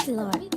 beat, Lord.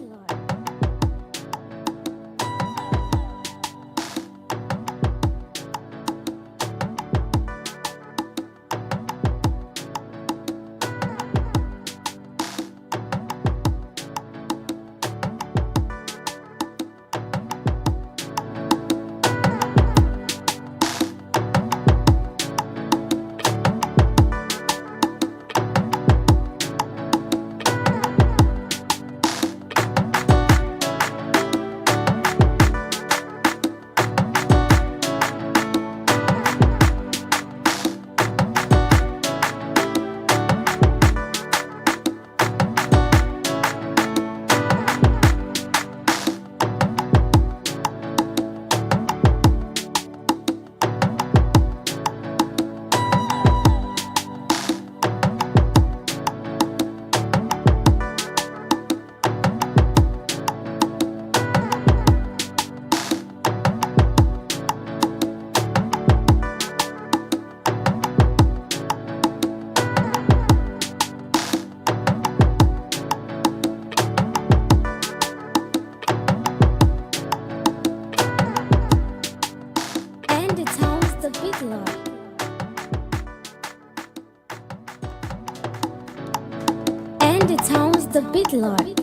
And it sounds the beat, Lord.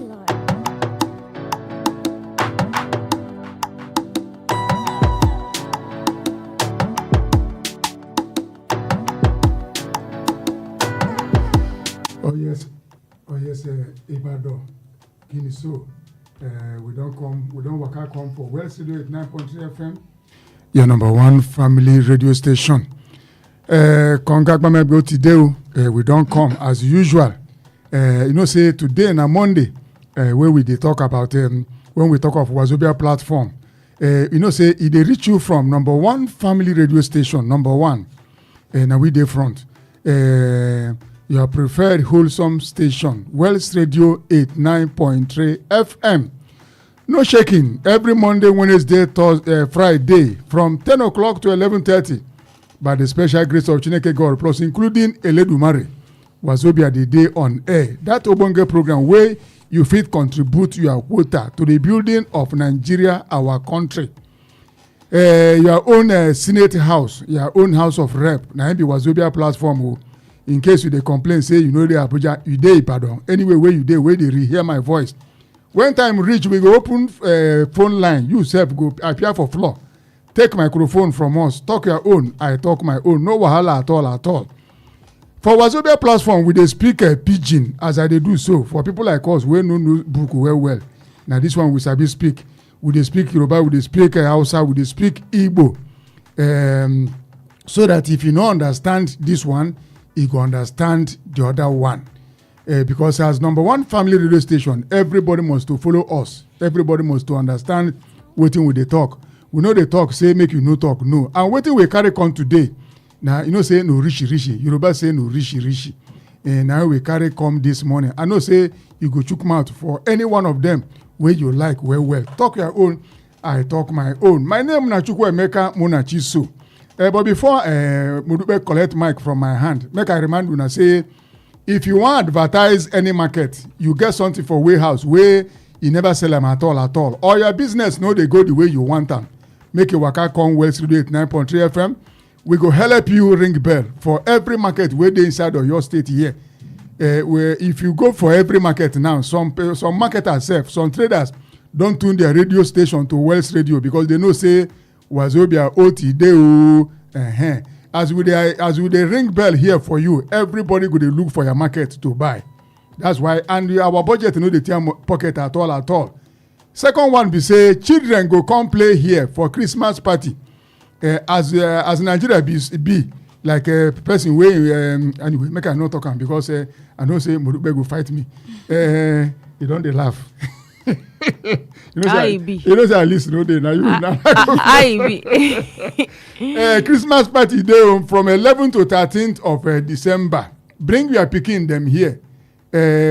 Oh yes, Ibado, Guinea so. We don't work out come for Well Studio at 9.3 FM. Your number one family radio station. We don't come as usual. Say today na Monday, where we dey talk about when we talk of Wazobia platform. Say it dey reach you from number one family radio station, number one. Now we dey front. Your preferred wholesome station, Wells Radio 89.3 FM. No shaking. Every Monday, Wednesday, Thursday, Friday, from 10 o'clock to 11:30. By the special grace of Chineke God, plus including Eledumare, Wazobia the day on air. That Obonge program where you fit contribute your quota to the building of Nigeria, our country. Your own Senate House, your own House of Rep, na be Wazobia platform. In case you dey complain, say you know the Abuja, you dey Ibadan. Anyway, where you dey, where they hear my voice. When time reach, we go open phone line. You self go appear for floor. Take microphone from us. Talk your own. I talk my own. No wahala at all. For Wazobia platform, we dey speak pidgin as I dey do so. For people like us, we know book well. Now this one we sabi speak. We dey speak Yoruba, we dey speak Hausa, we dey speak Igbo. So that if you no understand this one, you go understand the other one. Because as number one family radio station, everybody must to follow us. Everybody must to understand wetin we dey talk. We know they talk, say make you no talk, no. And wetin we carry come today, now say no rishi. Yoruba say no rishi. And now we carry come this morning. I know say you go chook mouth for any one of them where you like well. Talk your own, I talk my own. My name na Chukwuemeka Munachiso. But before Mudube collect mic from my hand, make I remind you now say, if you want to advertise any market, you get something for warehouse where you never sell them at all. Or your business know they go the way you want them. Make your waka come Wells Radio at 9.3 FM. We go help you ring bell for every market where they inside of your state here. Where if you go for every market now, some marketers, some traders don't tune their radio station to Wells Radio because they know say Wazobia OT Deo. As we dey ring bell here for you, everybody go dey look for your market to buy. That's why, and our budget no dey tear pocket at all. Second one be say children go come play here for Christmas party. As Nigeria be like a person wey anyway make I no talk am because I know say Morukpe go fight me. You don dey laugh. You know say at least no dey now you now. Christmas party dey from 11th to 13th of December. Bring your pikin them here.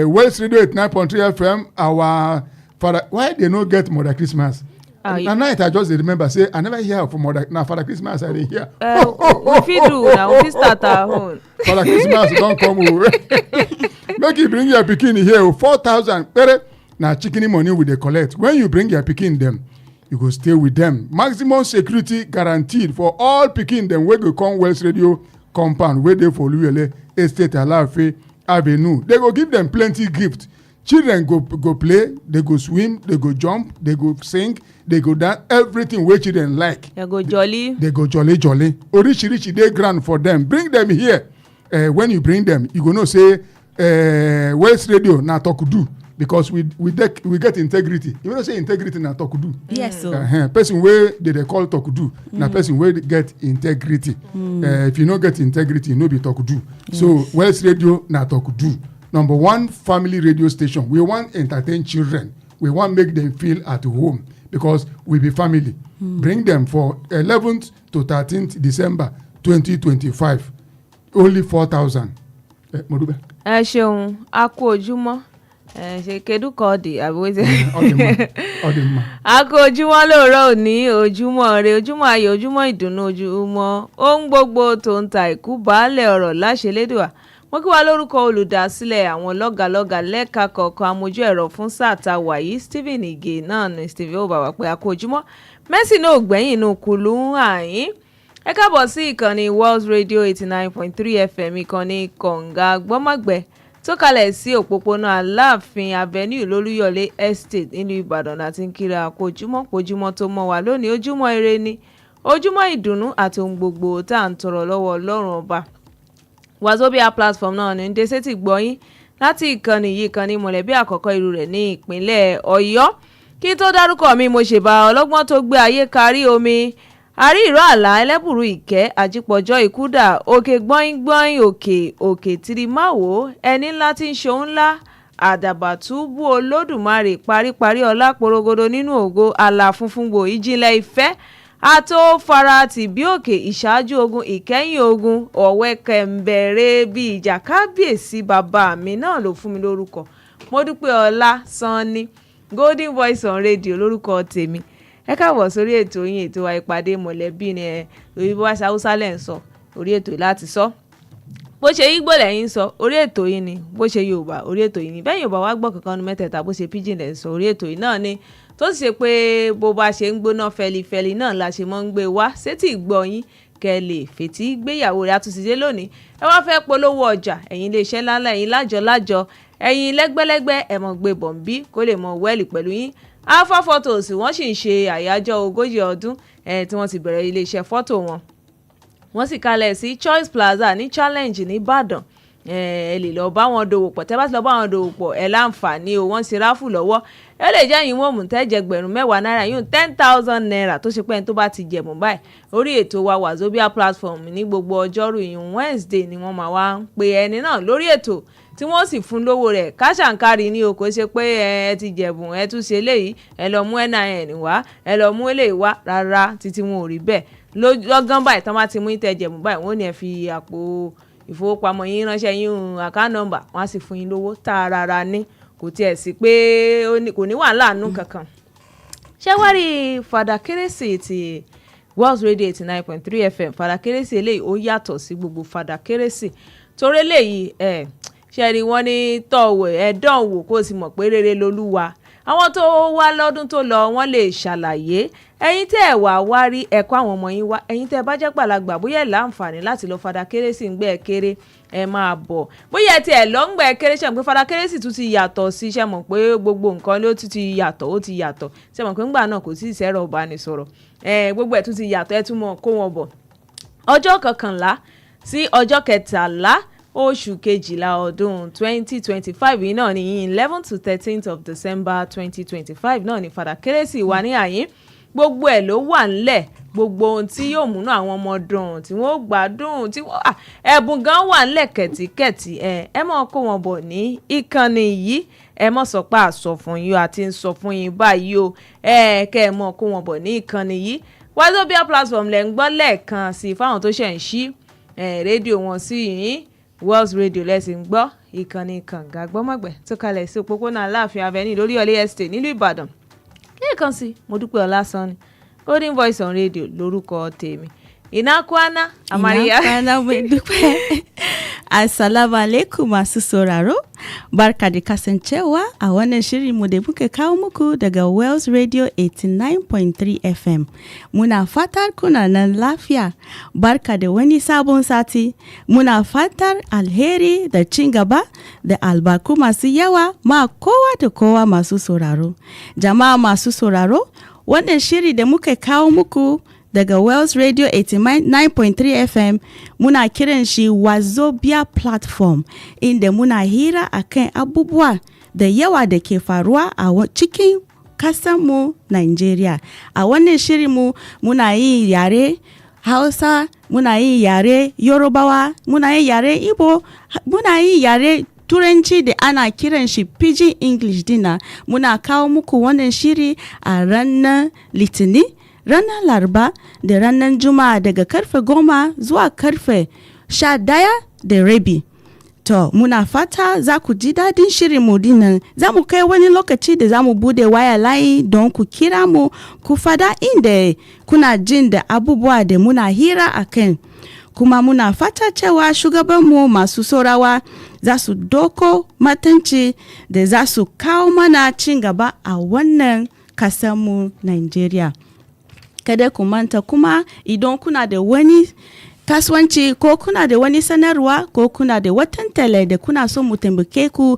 Wells Radio at 9.3 FM. Our father, why they no get Mother Christmas? And night I just remember say I never hear of Mother. Now Father Christmas I dey hear. We fit do now. We fit start our own. Father Christmas don't come over. Make you bring your pikin here 4,000. na chicken money we dey collect. When you bring your pikin dem, you go stay with them. Maximum security guaranteed for all pikin dem wey go come Wells Radio compound wey dey for Oluyole Estate Alaafin Avenue. They go give them plenty gift. Children go play, they go swim, they go jump, they go sing, they go dance, everything wey children like. They go jolly. They go jolly. Orichirichi dey grand for them. Bring them here. When you bring them, you go know say Wells Radio na Tokudu. Because we get integrity. You know say integrity na Tokudu. Yes, sir. Person wey they call Tokudu na person wey get integrity. If you no get integrity, you no be Tokudu. So Wells Radio na Tokudu. Number one family radio station. We want entertain children. We want make them feel at home because we be family. Bring them for 11th to 13th December 2025. Only 4,000. Modube. Ẹ ṣeun, a kú ojúmọ́. Ṣe kedúkọ ọdì àbúwẹ́sẹ̀. Ọdìmọ̀. A kú ojúmọ́ lóòrọ̀ òní, ojúmọ́ ire, ojúmọ́ ayọ̀, ojúmọ́ ìdùnnú, ojúmọ́ ohun gbogbo tó ń ta ìkú baálẹ̀ ọ̀rọ̀ láṣẹlédùà. Mo kí wa lórúkọ olùdásílẹ̀ àwọn lọ́gàlọ́gà lẹ́ka kọ̀ọ̀kan amójú ẹ̀rọ fún sáà ta wàyí Stephen Ige náà ni Stephen ó bàbá pé a kú ojúmọ́. Mercy náà gbẹ̀yìn inú kùlù ń àyín. Ẹ káàbọ̀ sí ìkànnì World Radio 89.3 FM ìkànnì kọ̀ǹga gbọ́mọ̀gbẹ́ tó kalẹ̀ sí òpópónà Aláàfin Avenue lólúyọ̀lé Estate nílùú Ìbàdàn àti kíra kojúmọ́ tó mọ́ wa lónìí ojúmọ́ ire ni ojúmọ́ ìdùnnú àti ohun gbogbo tá à ń tọrọ lọ́wọ́ Ọlọ́run ọba. Wazobia platform náà ní ndé ti gbọ́yìn láti ìkànnì yìí ìkànnì mọ̀lẹ́bí àkọ́kọ́ irú rẹ̀ ní ìpínlẹ̀ Ọ̀yọ́. Kí tó dárúkọ mi mo ṣèbà ọlọ́gbọ́n tó gbé ayé kárí omi àrí ìró àlà ẹlẹ́bùrú ìkẹ́ àjípọ̀jọ́ ìkúdà òkè gbọ́ngbọ́n òkè tìrìmáwò ẹni ńlá tí ń ṣohun ńlá àdàbàtúbú olódùmarè paríparí ọlá porogodo nínú ògo àlà funfun gbò ìjìnlẹ̀ ìfẹ́ àtó fara tì bí òkè ìṣáájú ogun ìkẹyìn ogun ọ̀wẹ́ kẹ̀ǹbẹ̀rẹ̀ bí ìjà kábíyèsí bàbá mi náà ló fún mi lórúkọ mo dúpẹ́ ọlá sanni Golden Voice on Radio lórúkọ tèmi. Ẹ káàbọ̀ sórí ètò yín ètò wa ìpàdé mọ̀lẹ́bí ni lórí bó wá sí Haúsá lẹ́ ń sọ orí ètò yìí láti sọ bó ṣe Ìgbò lẹ́yìn sọ orí ètò yìí ni bó ṣe Yorùbá orí ètò yìí ni bẹ́ẹ̀ Yorùbá wá gbọ́ kankan nu mẹ́tẹ̀ẹ̀ta bó ṣe pidgin lẹ́ ń sọ orí ètò yìí náà ni tó sì ṣe pé bó bá ṣe ń gbóná fẹlifẹli náà la ṣe mọ́ ń gbé wá sétí ìgbọ́ yín kẹ́ lè fètí gbéyàwó rẹ̀ àtúnṣe lónìí ẹ wá fẹ́ polówó ọjà ẹ̀yin iléeṣẹ́ ńláńlá ẹ̀yin lájọ ẹ̀yin lẹ́gbẹ́lẹ́gbẹ́ ẹ mọ̀ gbé bọ̀m̀bí kó lè mọ wẹ́ẹ̀lì pẹ̀lú yín Alpha Photos wọ́n sì ń ṣe àyájọ́ 40 ọdún tí wọ́n ti bẹ̀rẹ̀ iléeṣẹ́ fọ́tò wọn. Wọ́n sì kalẹ̀ sí Choice Plaza ní Challenge ní Ìbàdàn. Ẹ lè lọ bá wọn dòwò pọ̀ tẹ́ bá ti lọ bá wọn dòwò pọ̀ ẹ láǹfààní o wọ́n ṣe ráfù lọ́wọ́ ẹ lè jẹ́ yín wọ́n mú tẹ́jẹgbẹ̀rún 10 náírà yún 10,000 naira tó ṣe pé ẹni tó bá ti jẹ̀mú báyìí orí ètò wa Wazobia platform ní gbogbo ọjọ́rú ìyún Wednesday ni wọ́n máa wá ń pe ẹni náà lórí ètò tí wọ́n sì fún lówó rẹ̀ káṣàǹkárì ní o kò ṣe pé ẹ ti jẹ̀bùn ẹ tún ṣe eléyìí ẹ lọ mú NIN wá ẹ lọ mú eléyìí wá rárá títí wọn ò rí bẹ́ẹ̀ lọ́gán báyìí tán bá ti mú ìtẹ́ jẹ̀bùn báyìí wọ́n ní ẹ fi àpò ìfowópamọ́ yín ránṣẹ́ yín account number wọ́n á sì fún yín lówó tààràrà ní kò tiẹ̀ sí pé kò ní wàhálà nù kankan. ṣé wá rí Fada Kérésì ti World Radio 89.3 FM Fada Kérésì eléyìí ó yàtọ̀ sí gbogbo Fada Kérésì torí eléyìí ṣẹ́ni wọ́n ní tọ̀wọ̀ ẹ̀dán wò kó o sì mọ̀ pé rere lolúwa àwọn tó wá lọ́dún tó lọ wọ́n lè ṣàlàyé ẹ̀yin tẹ́ ẹ̀ wá rí ẹ̀kọ́ àwọn ọmọ yín wá ẹ̀yin tẹ́ ẹ bá jẹ́ gbàlagbà bóyá ẹ̀ láǹfààní láti lọ Fada Kérésì ń gbé ẹ kéré ẹ máa bọ̀ bóyá ẹ ti ẹ̀ lọ ń gbé ẹ kéré ṣe mọ̀ pé Fada Kérésì tún ti yàtọ̀ sí ṣe mọ̀ pé gbogbo nǹkan ló tún ti yàtọ̀ ó ti yàtọ̀ ṣe mọ̀ pé ńgbà náà kò sí ìṣẹ́rọ̀ ọ̀bánisọ̀rọ̀ gbogbo ẹ̀ tún ti yàtọ̀ ẹ tún mọ̀ kó wọn bọ̀ ọjọ́ 11 sí ọjọ́ 13 oṣù kejìlá ọdún 2025 yìí náà ní 11 to 13th of December 2025 náà ní Fada Kérésì wà ní àyín gbogbo ẹ̀ ló wà ńlẹ̀ gbogbo ohun tí yóò múnú àwọn ọmọ dùn tí wọ́n gbádùn tí wọ́n ẹ̀bùn gan wà ńlẹ̀ kẹ̀tíkẹ̀tí ẹ mọ̀ kó wọn bọ̀ ní ìkànnì yìí ẹ mọ̀ sọ pé àsọ fún yín àti ń sọ fún yín báyìí o kẹ́ ẹ mọ̀ kó wọn bọ̀ ní ìkànnì yìí Wazobia platform lẹ́ ń gbọ́ lẹ́ẹ̀kan sí fáwọn tó ṣẹ̀ ń ṣí rédíò wọn sí yín World Radio lẹ́sìn gbọ́ ìkànnì kànga gbọ́mọ̀gbẹ́ tó kalẹ̀ sí òpópónà Aláàfin Avenue lóríyọ̀lé Estate nílùú Ìbàdàn lẹ́ẹ̀kan sí mo dúpẹ́ Ọlásànni Golden Voice on Radio lórúkọ tèmi Inakwana Amaria Inakwana mo dúpẹ́ Assalamu alaikum masu sauraro. Barka da kasancewa a wannan shirin mu da muke kawo muku daga Wells Radio 89.3 FM. Muna fatar kuna nan lafiya. Barka da wani sabon sati. Muna fatar alheri da cin gaba da albarku masu yawa ma kowa da kowa masu sauraro. Jama'a masu sauraro, wannan shiri da muke kawo muku daga Wells Radio 89.3 FM muna kiran shi Wazobia Platform, inda muna hira akan abubuwa da yawa da ke faruwa a cikin kasanmu Nigeria. A wannan shirinmu muna yin yare Hausa, muna yin yare Yorubawa, muna yin yare Igbo, muna yin yare Turanci da ana kiran shi Pidgin English dina. Muna kawo muku wannan shiri a ranar Litinin, ranar Laraba da ranar Juma'a daga karfe 10 zuwa karfe 11:30. To, muna fata za ku ji dadin shirin mu dinnan. Za mu kai wani lokaci da za mu bude waya layi don ku kira mu ku fada inda kuna jin da abubuwa da muna hira a kan. Kuma muna fata cewa shugabanmu masu saurawa za su doko matanci da za su kawo mana cin gaba a wannan kasanmu Nigeria. Kada ku manta kuma idan kuna da wani kasuwanci ko kuna da wani sanarwa ko kuna da watan tele da kuna so mu tambake ku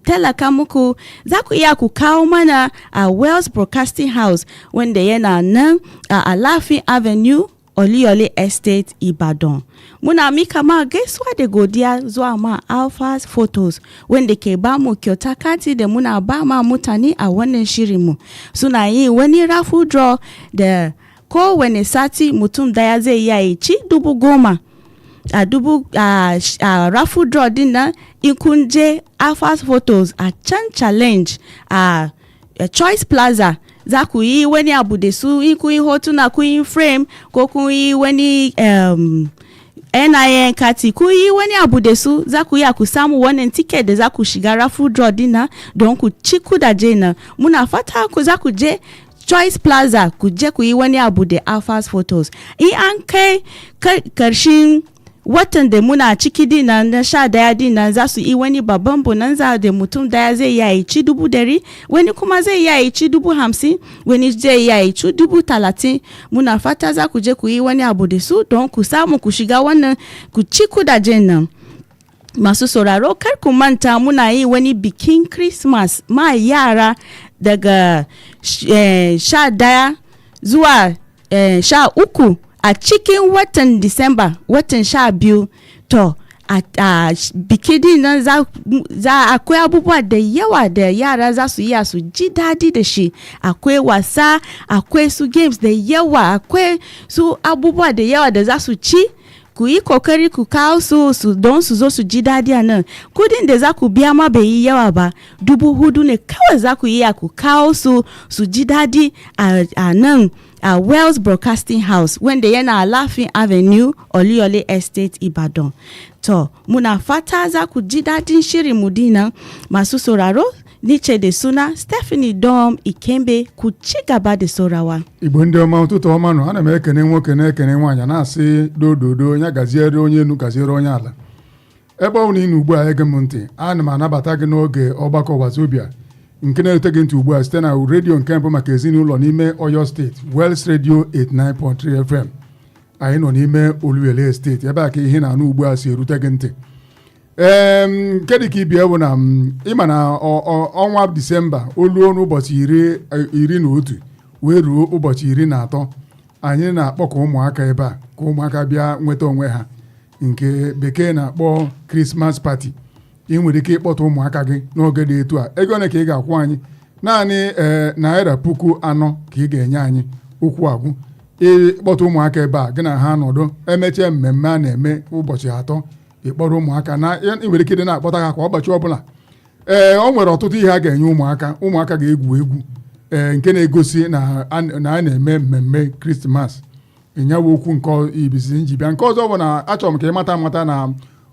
talaka muku, za ku iya ku kawo mana a Wells Broadcasting House wanda yana nan a Alafin Avenue, Oluyole Estate, Ibadan. Muna mika ma gaisuwa da godiya zuwa ma Alpha Photos wanda ke ba mu kyauta kati da muna ba ma mutane a wannan shirinmu. Suna yi wani raffle draw da kowane sati mutum daya zai iya ci 10,000 a raffle draw din nan. In kun je Alpha Photos a can challenge a Choice Plaza, za ku yi wani abu da su, in kun yi hotuna, kun yi frame ko kun yi wani NIN kati, kun yi wani abu da su, za ku iya ku samu wannan ticket da za ku shiga raffle draw dina don ku ci kudaje na. Muna fata ku za ku je Choice Plaza ku je ku yi wani abu da Alpha Photos. In an kai karshen watan da muna ciki dina na 11 dina, za su yi wani babban bonanza da mutum daya zai iya ci 100,000, wani kuma zai iya ci 50,000, wani zai iya ci 30,000. Muna fata za ku je ku yi wani abu da su don ku samu ku shiga wannan ku ci kudajen nan. Masu sauraro, kar ku manta muna yi wani bikin Christmas ma yara daga 11 zuwa 13 a cikin watan Disamba, watan 12. To, a biki din nan za akwai abubuwa da yawa da yara za su iya su ji dadi da shi. Akwai wasa, akwai su games da yawa, akwai su abubuwa da yawa da za su ci. Ku yi kokari ku kawo su don su zo su ji dadi a nan. Kudin da za ku biya ma bai yi yawa ba, 4,000 ne kawai za ku iya ku kawo su ji dadi a nan a Wells Broadcasting House wanda yana Alafin Avenue, Oluyole Estate, Ibadan. To, muna fata za ku ji dadin shirin mu dinan. Masu sauraro, ni ce da suna Stephanie Dom Ikembe, ku ci gaba da saurawa. Igbo ndị ọma, ụtụtụ ọma nọ, ana m ekene nwoke na-ekene nwaanyị na-asị dododo onye gaziere onye enu gaziere onye ala. Ebe ọ bụ na ị nọ ugbu a ege m ntị, ana m anabata gị n'oge ọgbakọ Wazobia nke na-erute gị ntị ugbu a site na redio nke mbụ maka ezinụlọ n'ime Oyo steeti, Wells Radio 89.3 FM. Anyị nọ n'ime Oluyole steeti, ebe a ka ihe na-anụ ugbu a si erute gị ntị. Nke dị ka ibie bụ na ịma na ọnwa Disemba oluo n'ụbọchị 11 wee ruo ụbọchị 13, anyị na-akpọkọ ụmụaka ebe a ka ụmụaka bịa nweta onwe ha, nke bekee na-akpọ Christmas party. Ị nwere ike ịkpọta ụmụaka gị n'oge dị etu a. Ego ole ka ị ga-akwụ anyị? Naanị naira 4,000 ka ị ga-enye anyị okwu agwụ. Ịkpọta ụmụaka ebe a gị na ha nọdụ, emechie mmemme a na-eme ụbọchị 3, ịkpọrọ ụmụaka na ị nwere ike ịdị na-akpọta ha kwa ụbọchị ọbụla. O nwere ọtụtụ ihe a ga-enye ụmụaka ga-egwu egwu nke na-egosi na a na-eme mmemme Krismas. Ịnyawa okwu nke ibisi njibịa. Nke ọzọ bụ na achọrọ m ka ị mata na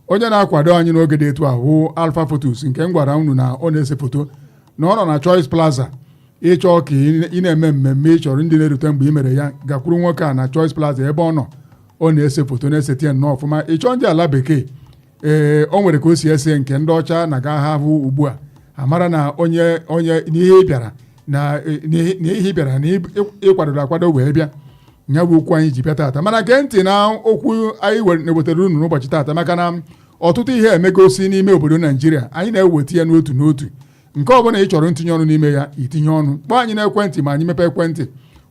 onye na-akwado anyị n'oge dị etu a hụ Alpha Photos nke m gwara unu na ọ na-ese foto na ọ nọ na Choice Plaza. Ịchọọ ka ị na-eme mmemme ị chọrọ ndị na-erute mgbe ị mere ya, gakwuru nwoke a na Choice Plaza ebe ọ na-ese foto na-eseti nnọọ ọfụma. Ịchọọ ndị ala bekee o nwere ka o si ese nke ndị ọcha na ga ha bụ ugbu a amara na onye n'ihe bịara na n'ihe bịara na ịkwadoro akwado wee bịa nya bụ okwu anyị ji bịa taata mana gee ntị na okwu anyị na-ewetara unu n'ụbọchị taata maka na ọtụtụ ihe emegosi n'ime obodo Naijiria anyị na-eweta ya n'otu n'otu nke ọbụla ị chọrọ ntinye ọnụ n'ime ya itinye ọnụ kpọọ anyị n'ekwentị ma anyị mepe ekwentị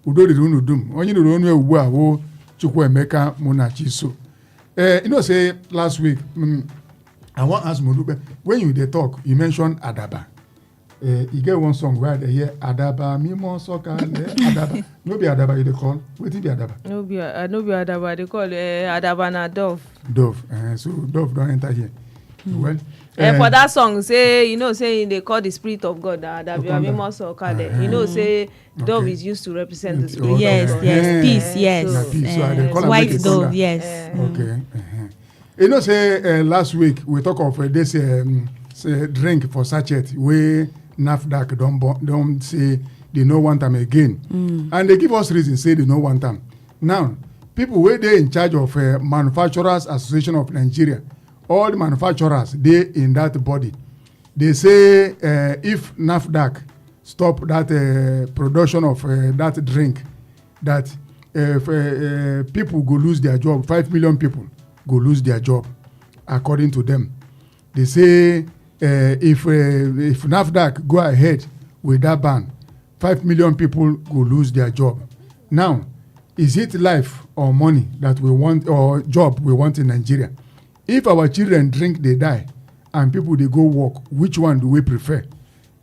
udo riri unu dum onye nụrụ onu ugbu a bụ Chukwuemeka Munachiso. You know, say last week, I want to ask Modube, when you dey talk, you mentioned Adaba. You get one song where they hear Adaba, Mimo Soka, Adaba. No be Adaba you dey call. What be Adaba? No be Adaba. They call Adaba na Dove. Dove. So Dove don't enter here. Well. For that song, say say they call the spirit of God. Adaba Mimo Soka. Say dove is used to represent the spirit. Yes, of God. peace. Yes, So peace. So they call white it dove. Yes. Okay. You know, say last week we talk of this say drink for sachet where NAFDAC don't say they no want them again, and they give us reason say they no want them. Now, people where they in charge of Manufacturers Association of Nigeria, all the manufacturers they in that body, they say if NAFDAC stop that production of that drink, that people go lose their job. 5 million people go lose their job, according to them. They say if NAFDAC go ahead with that ban, 5 million people go lose their job. Now, is it life or money that we want, or job we want in Nigeria? If our children drink, they die, and people they go work, which one do we prefer?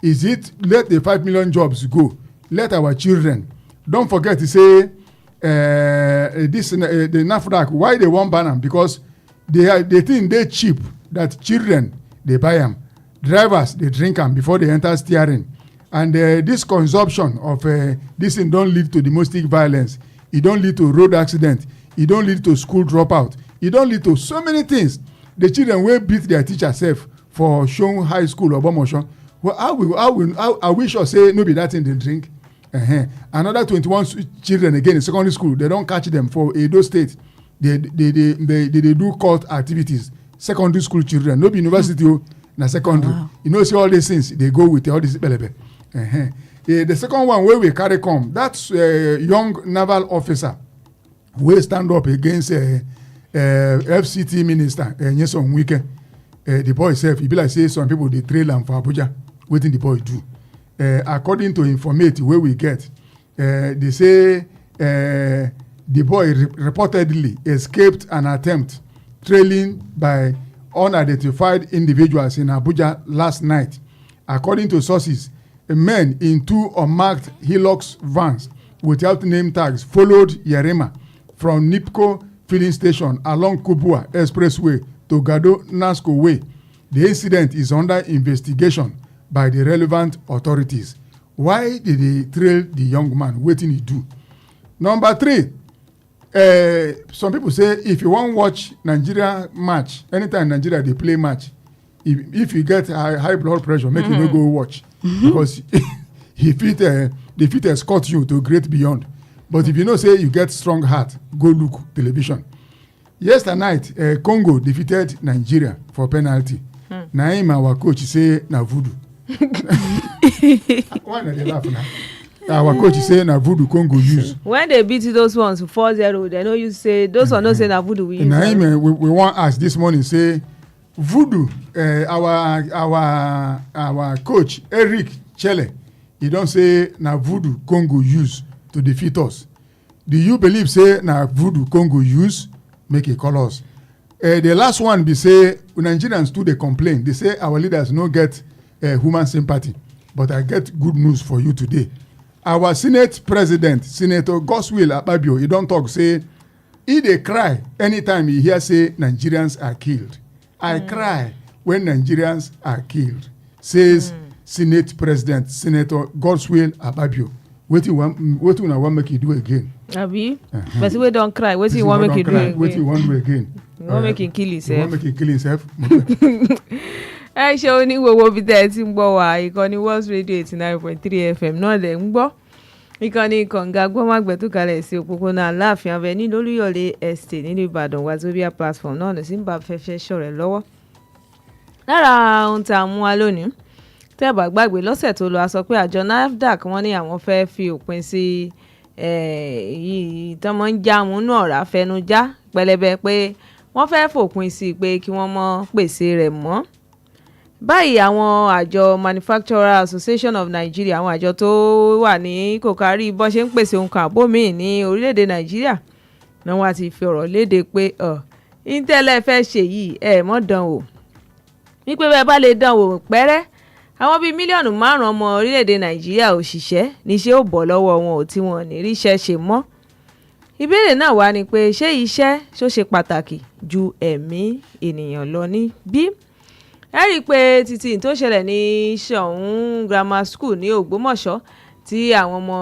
Is it let the 5 million jobs go? Let our children. Don't forget to say the NAFDAC, why they want ban them? Because they think they cheap, that children, they buy them. Drivers, they drink them before they enter steering. And this consumption of this thing don't lead to domestic violence. It don't lead to road accident. It don't lead to school dropout. It don't lead to so many things. The children will beat their teacher self for showing high school or motion. Well, I wish I say no be that thing they drink. Another 21 children again in secondary school, they don't catch them for Edo State. They do court activities. Secondary school children, no be university, na secondary. Wow. You know, see all these things, they go with all this belebe. The second one where we carry come, that's a young naval officer will stand up against FCT minister, Nyesom Wike. The boy self, he be like say some people they trail him for Abuja. Waiting the boy do. According to informate where we get, they say the boy reportedly escaped an attempt trailing by unidentified individuals in Abuja last night. According to sources, men in 2 unmarked Hilux vans without name tags followed Yerima from NIPCO filling station along Kubwa Expressway to Gado Nasco Way. The incident is under investigation by the relevant authorities. Why did they trail the young man? What did he do? Number 3, some people say if you want to watch Nigeria match, anytime Nigeria they play match, if you get high blood pressure, make you no go watch because they fit escort you to great beyond. But if you know say you get strong heart, go look television. Yesterday night, Congo defeated Nigeria for penalty. Naim, our coach, say na voodoo. Why not they laugh now? Our coach is saying na voodoo Congo use. When they beat those ones 4-0, they know you say those ones don't say na voodoo we use. Naim, we want to ask this morning say voodoo. Our coach Eric Chele, he don't say na voodoo Congo use to defeat us. Do you believe say na voodoo Congo use? Make it call us. The last one be say Nigerians too they complain. They say our leaders no get human sympathy. But I get good news for you today. Our Senate President, Senator Godswill Akpabio, he don't talk say he dey cry anytime he hear say Nigerians are killed. I cry when Nigerians are killed, says Senate President Senator Godswill Akpabio. What you want make you do again? Abi, but we don't cry. What you want make you do again? What you want again? You want make him kill himself? You want make him kill himself? Ẹ ṣe oníwòwò bí tẹ́ ẹ ti ń gbọ́ wá ìkànnì World Radio 89.3 FM náà lẹ̀ ń gbọ́ ìkànnì kọ̀ǹga gbọ́mágbẹ́ tó kalẹ̀ sí òpópónà Aláàfin Avenue lólúyọ̀lé estate nílùú Ìbàdàn Wazobia platform náà ló sì ń bá fẹ́fẹ́ ṣọ̀rẹ́ lọ́wọ́. lára ohun tá a mú wa lónìí tẹ́ ẹ bá gbàgbé lọ́sẹ̀ tó lọ a sọ pé àjọ NAFDAC wọ́n ní àwọn fẹ́ fi òpin sí ìtọ́mọ̀ ń já múnú ọ̀rá fẹnu já pẹlẹbẹ pé wọ́n fẹ́ fòpin sí pé kí wọ́n mọ́ pèsè rẹ̀ mọ́. báyìí àwọn àjọ Manufacturer Association of Nigeria àwọn àjọ tó wà ní kòkárí bó ṣe ń pèsè nǹkan àbómi ní orílẹ̀-èdè Nàìjíríà náà wá ti fi ọ̀rọ̀ léde pé ìtẹ́lẹ̀ fẹ́ ṣe yìí mọ́ dán wò wípé bẹ́ẹ̀ bá lè dán wò pẹ́rẹ́ àwọn bíi mílíọ̀nù 5 ọmọ orílẹ̀-èdè Nàìjíríà òṣìṣẹ́ níṣẹ́ ò bọ́ lọ́wọ́ wọn ò tí wọn ní ríṣẹ́ ṣe mọ́. ìbéèrè náà wá ni pé ṣé iṣẹ́ ṣó ṣe pàtàkì ju ẹ̀mí ènìyàn lọ ní bí? ẹ rí i pé títí tó ṣẹlẹ̀ ní Ṣọ̀ún Grammar School ní Ògbómọ̀ṣọ́ tí àwọn ọmọ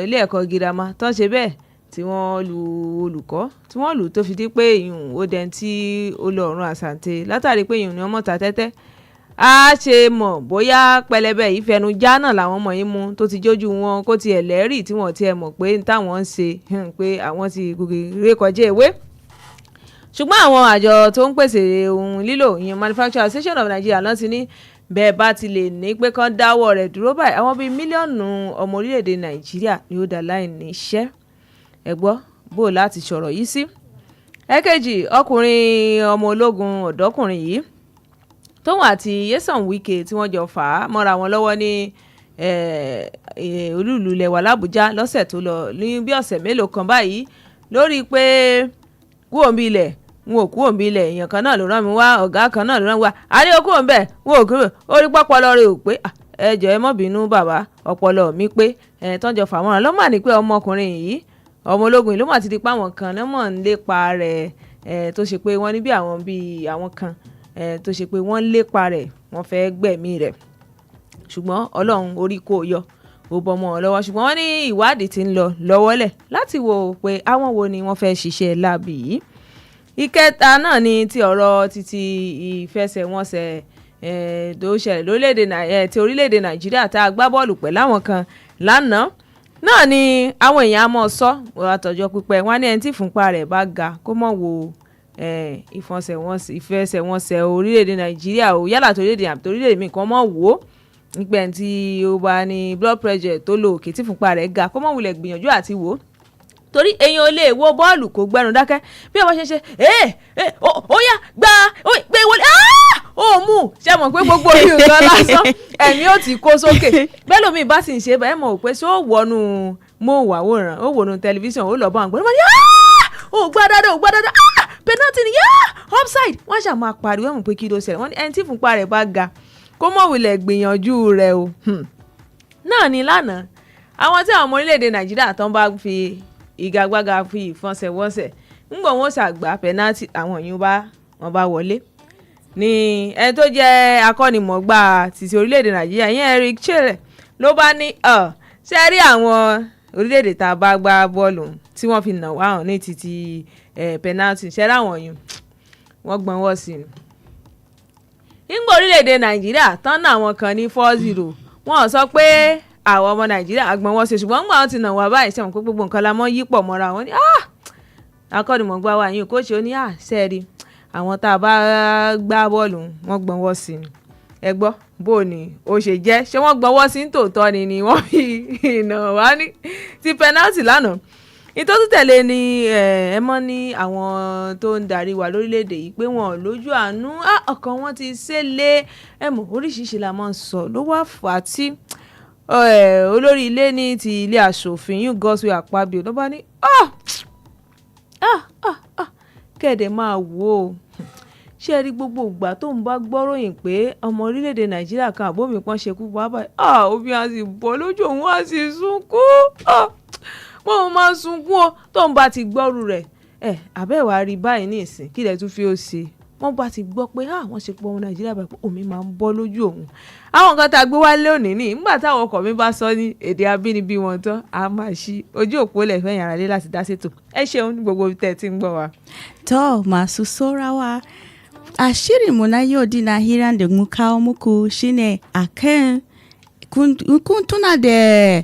ilé ẹ̀kọ́ girama tó ń ṣe bẹ́ẹ̀ tí wọ́n lu olùkọ́ tí wọ́n lù tó fi di pé ìyún ó dẹni tí ó lọ ọ̀run àsàǹtẹ̀ látàrí pé ìyún ni wọ́n mọ̀ ta tẹ́tẹ́. a ṣe mọ̀ bóyá pẹlẹbẹ yìí fẹnu já náà làwọn ọmọ yìí mú tó ti jójú wọn kó tiẹ̀ lẹ́rìí tí wọ́n tiẹ̀ mọ̀ pé táwọn ń ṣe pé àwọn ti gòkè rékọjá ewé. ṣùgbọ́n àwọn àjọ tó ń pèsè ohun lílò ìyẹn Manufacturer Association of Nigeria lọ́n ti ní bẹ́ẹ̀ bá ti lè ní pé kán dáwọ́ rẹ̀ dúró báyìí àwọn bíi mílíọ̀nù ọmọ orílẹ̀-èdè Nàìjíríà ni ó dá láì ní iṣẹ́. ẹ gbọ́ bó láti sọ̀rọ̀ yìí sí. ẹ̀kejì ọkùnrin ọmọ ológun ọ̀dọ́kùnrin yìí tóun àti Nyesom Wike tí wọ́n jọ fà á mọ́ra wọn lọ́wọ́ ní olúùlú ilẹ̀ wa l'Àbújá lọ́sẹ̀ tó lọ ní bí ọ̀sẹ̀ mélòó kan báyìí lórí pé kúòmí ilẹ̀ n ò kúòmí ilẹ̀ èèyàn kan náà ló rán mi wá ọ̀gá kan náà ló rán mi wá àrí okú òun bẹ́ẹ̀ n ò kúrò orí pọ́pọ́lọ́ rẹ̀ ò pé ẹ jọ̀ọ́ ẹ má bínú bàbá ọpọlọ mi pé tọ́jọ́ fà mọ́ra lọ́mọ ní pé ọmọkùnrin yìí ọmọ ológun ìlú mà ti di pa àwọn kan náà mọ̀ ń lépa rẹ̀ tó ṣe pé wọ́n ní bí àwọn kan tó ṣe pé wọ́n lépa rẹ̀ wọ́n fẹ́ gbẹ̀mí rẹ̀ ṣùgbọ́n Ọlọ́run orí kò yọ ó bọ́mọ wọn lọ́wọ́ ṣùgbọ́n wọ́n ní ìwádìí ti ń lọ lọ́wọ́lẹ̀ láti wò pé àwọn wo ni wọ́n fẹ́ ṣiṣẹ́ láabi yìí. ìkẹta náà ni ti ọ̀rọ̀ títí ìfẹsẹ̀wọnsẹ̀ tó ṣẹlẹ̀ ti orílẹ̀-èdè Nàìjíríà tá a gbá bọ́ọ̀lù pẹ̀lú àwọn kan lánàá náà ni àwọn èèyàn á mọ̀ sọ àtọ̀jọ́ pípẹ́ wọn ní ẹni tí ìfúnpá rẹ̀ bá ga kó mọ̀ wo ìfẹsẹ̀wọnsẹ̀ orílẹ̀-èdè Nàìjíríà ò yálà torílẹ̀-èdè mi kan mọ̀ wò ó nígbà tí ó bá ní blood pressure tó lò òkè tí ìfúnpá rẹ̀ ga kó mọ̀ wulẹ̀ gbìyànjú àti wò ó torí èèyàn ò lè wo bọ́ọ̀lù kó gbẹ́nu dákẹ́ bí ọmọ ṣe ó yá gbé wọlé ó mú ṣe mọ̀ pé gbogbo orí nǹkan lásán ẹ̀mí ò ti kó sókè bẹ́ẹ̀ lómi bá sì ń ṣe bẹ́ẹ̀ mọ̀ pé ṣé ó wọnú móhùnmáwòrán ó wọnú tẹlifíṣàn ó lọ bá àwọn gbọ́dọ̀ ó gbá dáadáa penalty ni offside wọ́n ṣàmú apariwo mọ̀ pé kí ló ṣẹlẹ̀ wọ́n ní ẹni tí ìfúnpá rẹ̀ bá ga kó mọ̀ wulẹ̀ gbìyànjú rẹ̀ o náà ni lánàá àwọn tí àwọn ọmọ orílẹ̀-èdè Nàìjíríà tán bá fi ìgagbága fi ìfọnsẹ̀wọnsẹ̀ ńgbọ̀n wọn ṣàgbà penalty àwọn yìí wọ́n bá wọlé ní ẹni tó jẹ́ akọ́nimọ̀ọ́gbá títí orílẹ̀-èdè Nàìjíríà yẹn Eric Chelle ló bá ní ṣe rí àwọn orílẹ̀-èdè tá a bá gbá bọ́ọ̀lù tí wọ́n fi nà wá hàn ní títí penalty ṣe ráwọn yìí wọ́n gbọ́n wọ́ sí i. nígbà orílẹ̀-èdè Nàìjíríà tán náà àwọn kan ní 4-0 wọ́n sọ pé àwọn ọmọ Nàìjíríà gbọ́n wọ́ sí i ṣùgbọ́n nígbà wọn ti nà wá báyìí sẹ́wọ̀n pé gbogbo nǹkan la mọ́ yípọ̀ mọ́ra wọn ní akọ́nimọ̀ọ́gbá wa yìí kóòtù ó ní sẹ́ẹ̀rì àwọn tá a bá gbá bọ́ọ̀lù wọ́n gbọ́n wọ́ sí i ẹ gbọ́ bó ni ó ṣe jẹ́ ṣé wọ́n gbọ́n wọ́ sí ní tòótọ́ ni wọ́n fi ìnà wá ní ti penalty lánàá ìtọ́jú tẹ̀lé ni ẹ mọ́ ní àwọn tó ń darí wa lórílẹ̀‐èdè yìí pé wọn ò lójú àánú ọkàn wọn ti ṣẹlẹ̀ ẹ mọ̀ oríṣiríṣi la máa ń sọ ló wá fà á tí olórí ilé ní ti ilé aṣòfin yìí Godswill Akpabio ló bá ní kẹ́ẹ̀dẹ̀ máa wò ó ṣé ẹ rí gbogbo ìgbà tó ń bá gbọ́ròyìn pé ọmọ orílẹ̀-èdè Nàìjíríà kan àbómi kan ṣekú pa báyìí omi á sì bọ́ lójú òun á sì sunkún wọ́n máa sunkún o tó ń bá ti gbọ́rù rẹ̀ àbẹ́wà rí báyìí ní ìsìn kí lẹ̀ tún fi ó ṣe wọ́n bá ti gbọ́ pé wọ́n ṣe pọ̀ ọmọ Nàìjíríà báyìí pé omi máa ń bọ́ lójú òun àwọn nǹkan tá a gbé wálé òní ní nígbà táwọn ọkọ mi bá sọ ní èdè abínibí wọn tán a máa ṣí ojú òpó lẹ̀ fẹ́ yàrá lé láti dá sétò ẹ ṣeun ní gbogbo tẹ̀ tí ń gbọ́ wa. To masu saurawa a shirinmu na yau dina hiran da mu kawo muku shine akan kun tuna da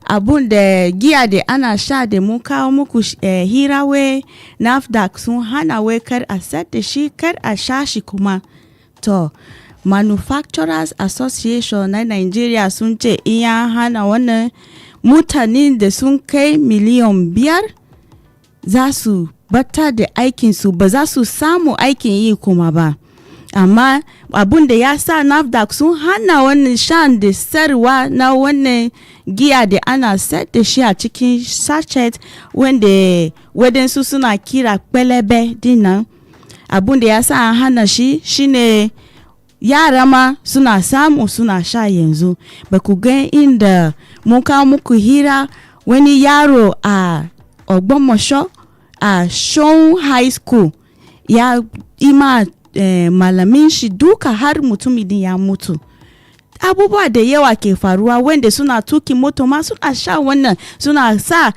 abun da giya da ana sha da mun kawo muku hira wai NAFDAC sun hana wai kar a sayar da shi kar a sha shi kuma to Manufacturers Association na Nigeria sun ce iya hana wannan mutanen da sun kai miliyan 5 za su bata da aikinsu ba za su samu aikin yi kuma ba amma abun da ya sa NAFDAC sun hana wannan shan da sarwa na wannan giya da ana sayar da shi a cikin sachet wanda wadansu suna kira kwelebe dinnan abun da ya sa an hana shi shine yara ma suna samu suna sha yanzu ba ku ga inda mun kawo muku hira wani yaro a Ogbomoso a Shon High School ya ima malamin shi duka har mutumin din ya mutu abubuwa da yawa ke faruwa wanda suna tuki moto ma suna sha wannan suna sa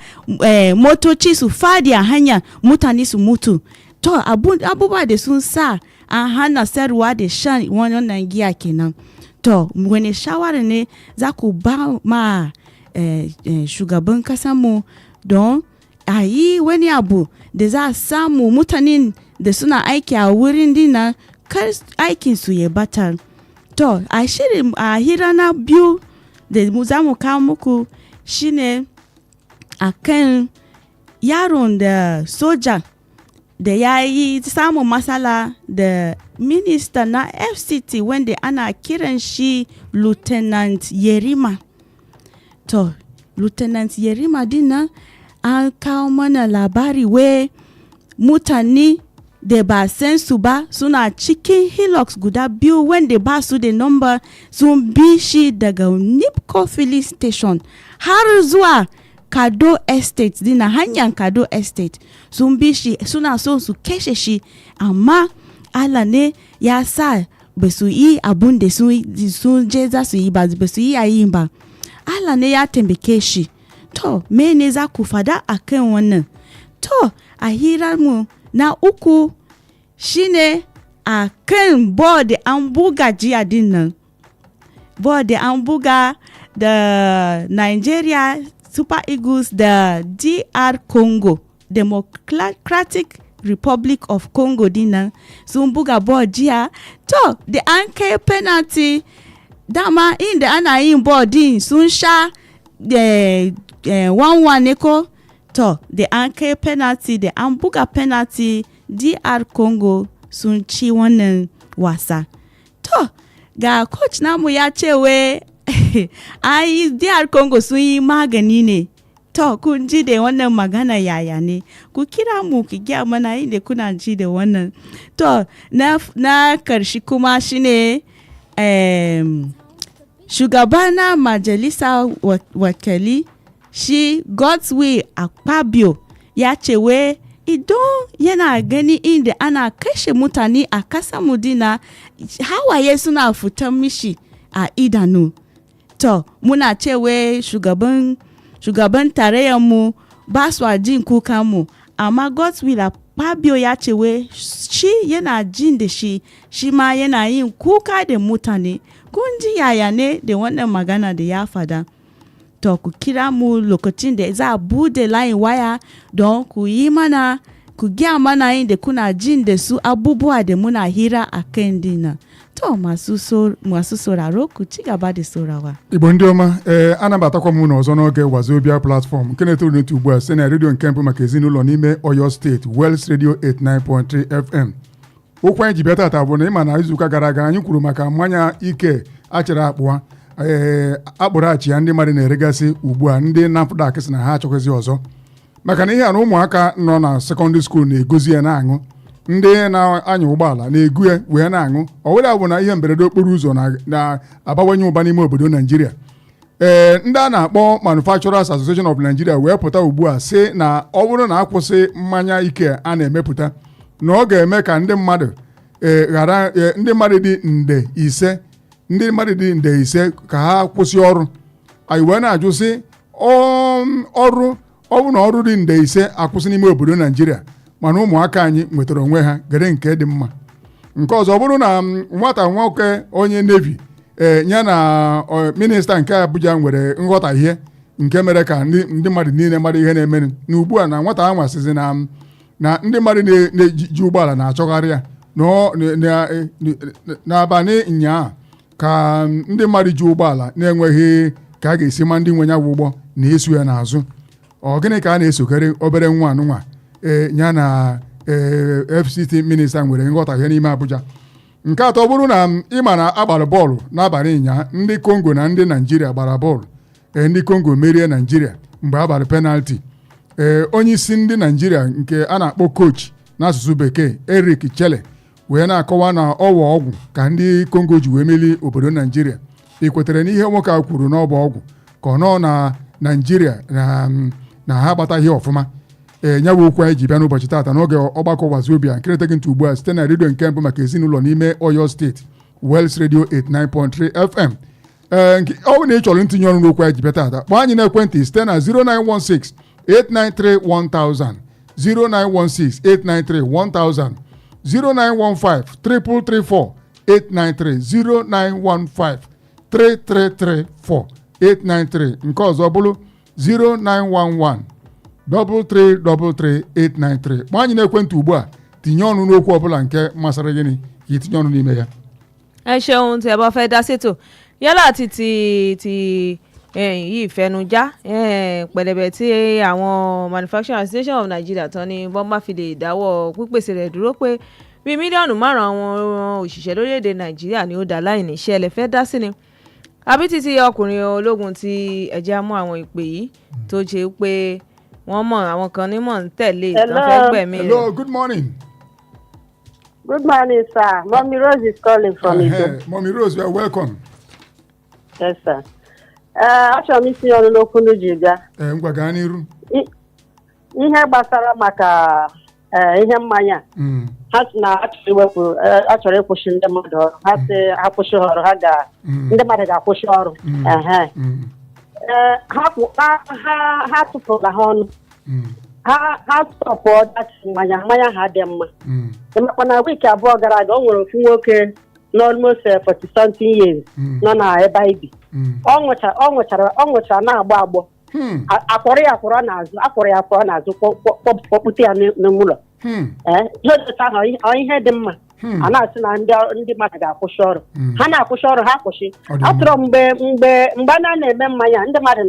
motoci su fadi a hanya mutane su mutu to abubuwa da sun sa an hana sayarwa da shan wannan giya kenan to wani shawara ne za ku ba ma shugaban kasanmu don a yi wani abu da za a samu mutanen da suna aiki a wurin dina kar aikinsu ya bata to a shirin a hira na biyu da za mu kawo muku shine a kan yaron da soja da ya yi samun matsala da minista na FCT wanda ana kiran shi Lieutenant Yerima to Lieutenant Yerima dinnan an kawo mana labari we mutane da ba san su ba suna cikin Hilux guda biyu wanda ba su da number sun bi shi daga Nipco Filling Station har zuwa Kado Estate dina hanyar Kado Estate sun bi shi suna so su kashe shi amma Allah ne ya sa ba su yi abun da sun je za su yi ba su yi yayin ba Allah ne ya tambake shi to mene za ku fada akan wannan to a hirar mu na uku shine a kan board an buga jiya din nan board an buga da Nigeria Super Eagles da DR Congo Democratic Republic of Congo din nan sun buga board jiya to da an kai penalty dama inda ana yin board din sun sha 1-1 ne ko to da an kai penalty da an buga penalty DR Congo sun ci wannan wasa to ga coach namu ya ce we ai DR Congo sun yi magani ne to kun ji da wannan magana yaya ne ku kira mu ki gya mana inda kuna ji da wannan to na karshe kuma shine shugabana majalisa wakili shi Godswill Akpabio ya ce we idan yana gani inda ana kashe mutane a kasa mudina hawaye suna fitan mishi a idanu to muna ce we shugaban tarayyar mu ba su jin kuka mu amma Godswill Akpabio ya ce we shi yana jin da shi ma yana yin kuka da mutane kun ji yaya ne da wannan magana da ya fada to ku kira mu lokacin da za a bude layin waya don ku yi mana ku gya mana yin da kuna jin da su abubuwa da muna hira a kan dina to masu sauraro ku ci gaba da saurawa Igbo ndị ọma anabatakwa m n'ọzọ n'oge Wazobia platform nke na-etoro n'etu ugbu a site na redio nke mbụ maka ezinụlọ n'ime Oyo steeti Wells Radio 89.3 FM okwu anyị ji bịa tata bụ na ịma na izuụka gara aga anyị kwuru maka mmanya ike achịrị akpụwa akpụrụachi ya ndị mmadụ na-eregasị ugbu a ndị NAFDAC sị na ha achọkwazị ọzọ maka na ihe a na ụmụaka nọ na sekọndịrị skuul na-egozi ya na-aṅụ ndị na-anya ụgbọala na-egu ya wee na-aṅụ ọwụrụ bụ na ihe mberede okporo ụzọ na-abawanye ụba n'ime obodo Naijiria ndị a na-akpọ Manufacturers Association of Nigeria wee pụta ugbu a sị na ọ bụrụ na akwụsị mmanya ike a na-emepụta na ọ ga-eme ka ndị mmadụ ghara ndị mmadụ dị nde ise ka ha kwụsị ọrụ anyị wee na-ajụ sị ọrụ ọ bụ na ọrụ dị nde ise akwụsị n'ime obodo Naijiria mana ụmụaka anyị nwetara onwe ha gere nke dị mma nke ọzọ bụrụ na nwata nwoke onye Navy ya na minista nke Abuja nwere nghọtahie nke mere ka ndị mmadụ niile mmadụ ihe na-eme n'ugbu a na nwata ha nwasịzi na ndị mmadụ na-eji ụgbọala na-achọgharị ya n'abalị nnyaa ka ndị mmadụ ji ụgbọala na-enweghị ka a ga-esi ma ndị nwe ya bụ ụgbọ na-eso ya n'azụ. Ọ gịnị ka a na-esokarị obere nwa anụnwa ya na FCT minista nwere nghọtahie n'ime Abuja. Nke atọ bụrụ na ịma na agbara bọọlụ n'abalị nnyaa ndị Congo na ndị Naijiria gbara bọọlụ ndị Congo merie Naijiria mgbe abalị penalti. Onye isi ndị Naijiria nke a na-akpọ coach n'asụsụ bekee Eric Chelle wee na-akọwa na ọwa ọgwụ ka ndị Congo ji wee meli obodo Naijiria. Ị kwetere n'ihe nwoke a kwuru n'ọba ọgwụ ka ọ nọ na Naijiria na ha agbataghị ọfụma. Ya bụ okwu anyị ji bịa n'ụbọchị taata n'oge ọgbakọ Wazobia nkịrịta gị ntị ugbu a site na redio nke mbụ maka ezinụlọ n'ime Oyo steeti Wels Radio 89.3 FM. Ọ bụ na ị chọrọ ntinye ọrụ n'okwu anyị ji bịa taata kpọọ anyị n'ekwentị site na 0916 893 1000 0916 893 1000 0915 334 893 0915 3334 893 nke ọzọ bụrụ 0911 333 kpọọ anyị n'ekwentị ugbu a tinye ọnụ n'okwu ọbụla nke masịrị gịnị ka itinye ọnụ n'ime ya. Ẹ ṣeun tí ẹ bá fẹ́ dá sétò yálà ti yìí fẹnujá pẹ̀lẹ́bẹ̀ tí àwọn Manufacturing Association of Nigeria tán ni wọ́n má fi lè dáwọ́ pípèsè rẹ̀ dúró pé bíi mílíọ̀nù 5 àwọn òṣìṣẹ́ lórílẹ̀‐èdè Nàìjíríà ni ó dá láìní iṣẹ́ ẹ lè fẹ́ dá sí ni àbí títí ọkùnrin ológun tí ẹ̀jẹ̀ mú àwọn ìpè yìí tó ṣe pé wọ́n mọ̀ àwọn kan ní mọ̀ ń tẹ̀lé tán fẹ́ gbẹ̀mí rẹ̀. Hello, good morning. Good morning, sir. Mommy Rose is calling from Ido. Mommy Rose, you are welcome. Yes, sir. Achọrọ m isi ọrụ n'okwu ndị ji bịa. Ngwa gaa n'iru. Ihe gbasara maka ihe mmanya. Ha sị na achọrọ ịkwụsị ndị mmadụ ọrụ. Ha sị ha kwụsị ọrụ ndị mmadụ ga-akwụsị ọrụ. Ha tụpụrụ ha ọnụ. Ha stọpụ mmanya ha dị mma. Emekwa na wiki abụọ gara aga o nwere ofu nwoke nọ almost 40-something years nọ na ebe anyị bi. Ọ nwụchara na-agbọ agbọ. Akwọrọ ya akwọrọ n'azụ kpọpụta ya n'ụlọ. Ihe dị mma a na-asị na ndị mmadụ ga-akwụsị ọrụ. Ha na-akwụsị ọrụ ha akwụsị. Atụrụ mgbe a na-eme mmanya ndị mmadụ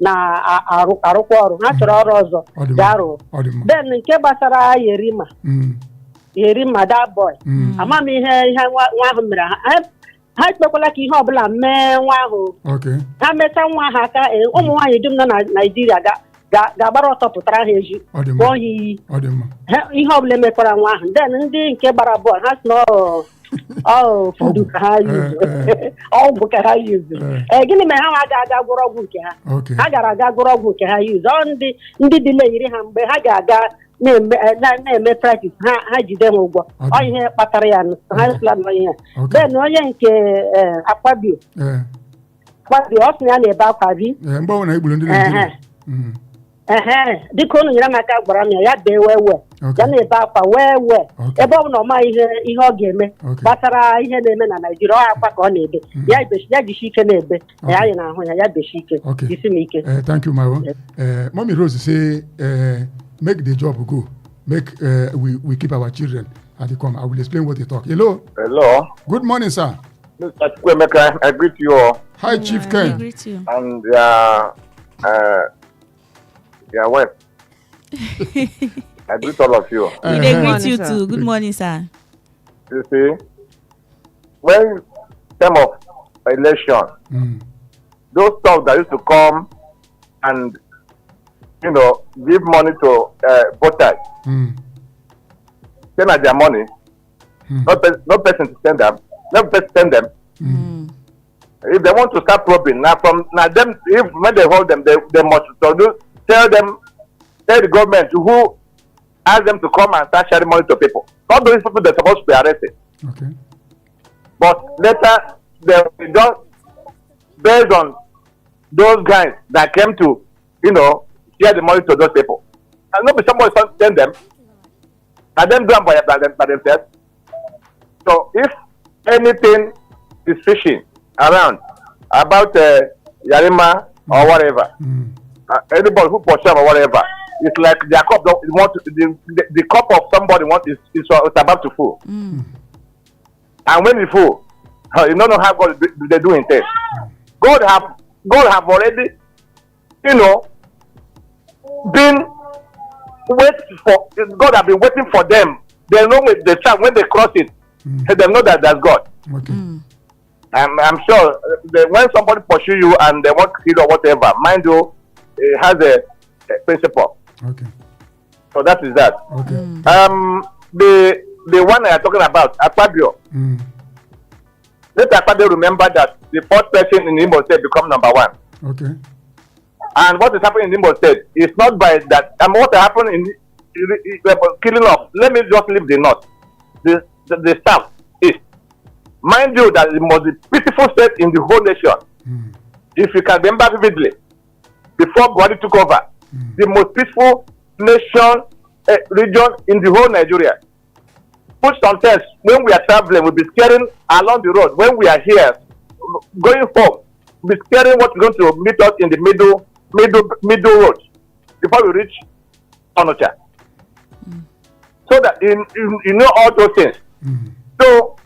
na-arụkwa ọrụ ha chọrọ ọrụ ọzọ ga-arụ. Then nke gbasara Yerima that boy ama m ihe nwa ahụ mere ha ekpekwala ka ihe ọbụla mee nwa ahụ. Ha mechaa nwa ha aka ụmụ nwaanyị dum nọ na Naịjirịa ga-agbara ọtọ pụtara ha eji kpọọ ha iyi ihe ọbụla emekwara nwa ahụ. Then ndị nke gbara bọọlụ ha si na fudu ka ha yuzu ọgwụ ka ha yuzu. Gịnị mere ha ga-aga gwụrụ ọgwụ nke ha? Ha gara aga gwụrụ ọgwụ nke ha yuzu. Ndị dịle yiri ha mgbe ha ga-aga na-eme practice ha jide ha ụgwọ. Ọ ihe kpatara ya ha sila nọ ihe. Then onye nke Akpabio ọ sị na ya na-ebe akwa bi dịka unu nyere m aka gwara m ya bee wee ya na-ebe akwa wee ebe ọ bụla ọ maghị ihe ọ ga-eme gbasara ihe na-eme na Naịjirịa ọ akwa ka ọ na-ebe ya jisi ike na-ebe anyị na-ahụ ya besi ike jisi m ike. Thank you, Maro. Mommy Rose say make the job go, make we keep our children at the come. I will explain what they talk. Hello. Good morning, sir. Mr. Kwemeka, I greet you all. Hi, Chief Ken. I greet you. And your wife. I greet all of you. We greet you too. Good morning, sir. You see, when time of election, those stuff that used to come and give money to voters, send their money, no person to send them, no person send them. If they want to start probing, now them, when they hold them, they must tell the government who ask them to come and start sharing money to people. Not those people they're supposed to be arrested. Okay. But later, they don't, based on those guys that came to, share the money to those people. And not be somebody send them, and then do them by themselves. So if anything is fishing around about Yarima or whatever. Anybody who pursue or whatever, it's like their cup the cup of somebody is about to full. And when it full, you don't know how God they do in test. God have already, been waiting for. God have been waiting for them. They know the time when they cross it, they know that that's God. Okay. I'm sure when somebody pursue you and they want to kill or whatever, mind you, it has a principle. Okay. So that is that. Okay. The one I am talking about, Akpabio. Let Akpabio remember that the fourth person in Imo State become number one. Okay. And what is happening in Imo State is not by that. And what happened in killing off. Let me just leave the north. The south is. Mind you that the most peaceful state in the whole nation. If you can remember vividly, before Buhari took over, the most peaceful nation region in the whole Nigeria. Put sometimes when we are traveling, we'll be scaring along the road. When we are here, going home, we'll be scaring what's going to meet us in the middle road before we reach Onocha. So that you know all those things. So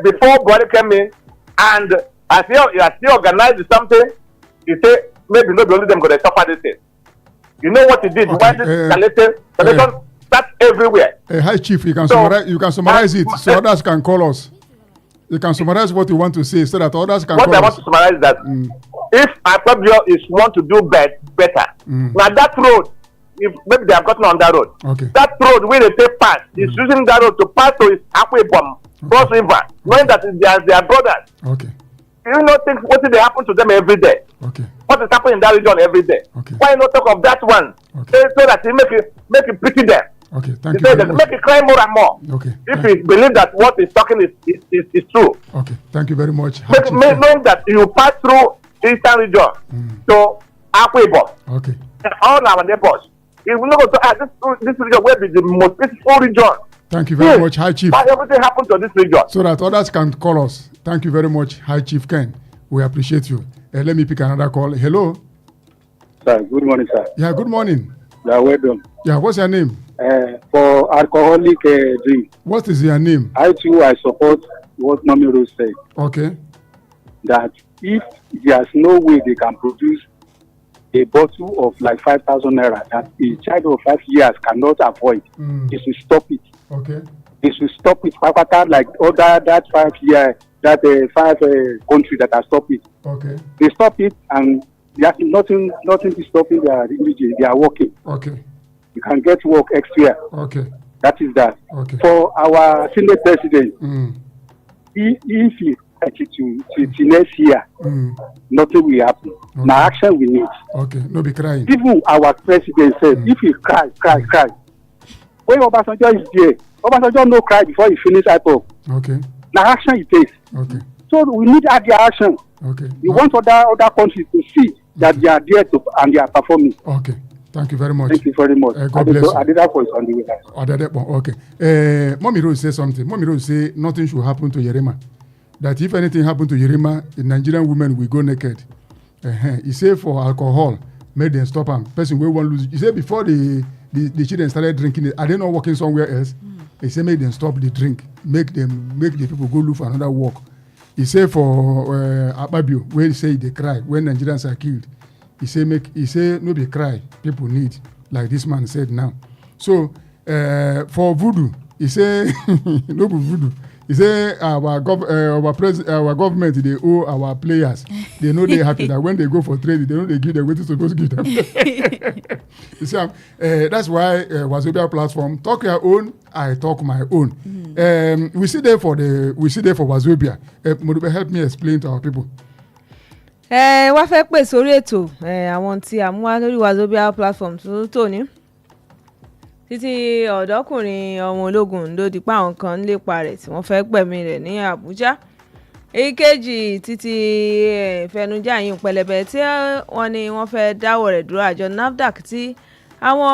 before Buhari came in, and as he organized something, he said maybe not only them going to suffer this thing. You know what he did? Why this collection starts everywhere? Hi Chief, you can summarize it so others can call us. You can summarize what you want to say so that others can call us. What I want to summarize is that if Akpabio is want to do better, now that road, if maybe they have gotten on that road, that road where they take pass, is using that road to pass to his Akwebom Cross River, knowing that they are brothers. Okay. You know things what they happen to them every day. Okay. What is happening in that region every day? Okay. Why not talk of that one? Okay. So that he make it pity them. Okay, thank you very much. Make it cry more and more. Okay. If he believe that what he's talking is true. Okay, thank you very much. Knowing that you pass through Eastern region to Akwebo. Okay. And all our neighbors. If we not go to this region will be the most peaceful region. Thank you very much, High Chief. Why everything happened to this region? So that others can call us. Thank you very much, High Chief Ken. We appreciate you. Let me pick another call. Hello. Sir, good morning, sir. Yeah, good morning. Yeah, well done. Yeah, what's your name? For alcoholic drink. What is your name? I support what Mami Rose said. Okay. That if there's no way they can produce a bottle of like 5,000 naira that a child of 5 years cannot avoid, they should stop it. Okay. They should stop it. Like other that 5 year, that 5 country that are stop it. Okay. They stop it and there's nothing is stopping their religion. They are working. Okay. You can get work elsewhere. Okay. That is that. Okay. For our Senate president, if he to next year, nothing will happen. Okay. Now action we need. Okay. No be crying. Even our president said, if he cry. When Obasanjo is there, Obasanjo no cry before he finish IPOB. Okay. Now action he takes. Okay. So we need their action. Okay. We want other countries to see that they are there and they are performing. Okay. Thank you very much. Thank you very much. God bless you. I did that voice on the way. Okay. Mommy Rose say something. Mommy Rose say nothing should happen to Yerima. That if anything happen to Yerima, the Nigerian women will go naked. He say for alcohol, make them stop him. Person will won't lose. He say before the children started drinking, are they not working somewhere else? He say make them stop the drink. Make the people go look for another work. He say for Akpabio, where he say they cry when Nigerians are killed. He say no be cry, people need, like this man said now. So for voodoo, he say no be voodoo. He say our government they owe our players. They know they happy that when they go for training, they know they give them what is supposed to give them. You see, that's why Wazobia platform talk your own, I talk my own. We sit there for Wazobia. Modube, help me explain to our people. Wá fẹ́ pè sórí ètò àwọn tí a mú wá lórí Wazobia platform tó tòní títí ọ̀dọ́kùnrin ọmọ ológun ló di pa àwọn kan lépa rẹ̀ tí wọ́n fẹ́ gbẹ̀mí rẹ̀ ní Àbújá. Èkejì títí ìfẹnujá yìí pẹlẹbẹ tí wọ́n ní wọ́n fẹ́ dáwọ́ rẹ̀ dúró àjọ NAFDAC tí àwọn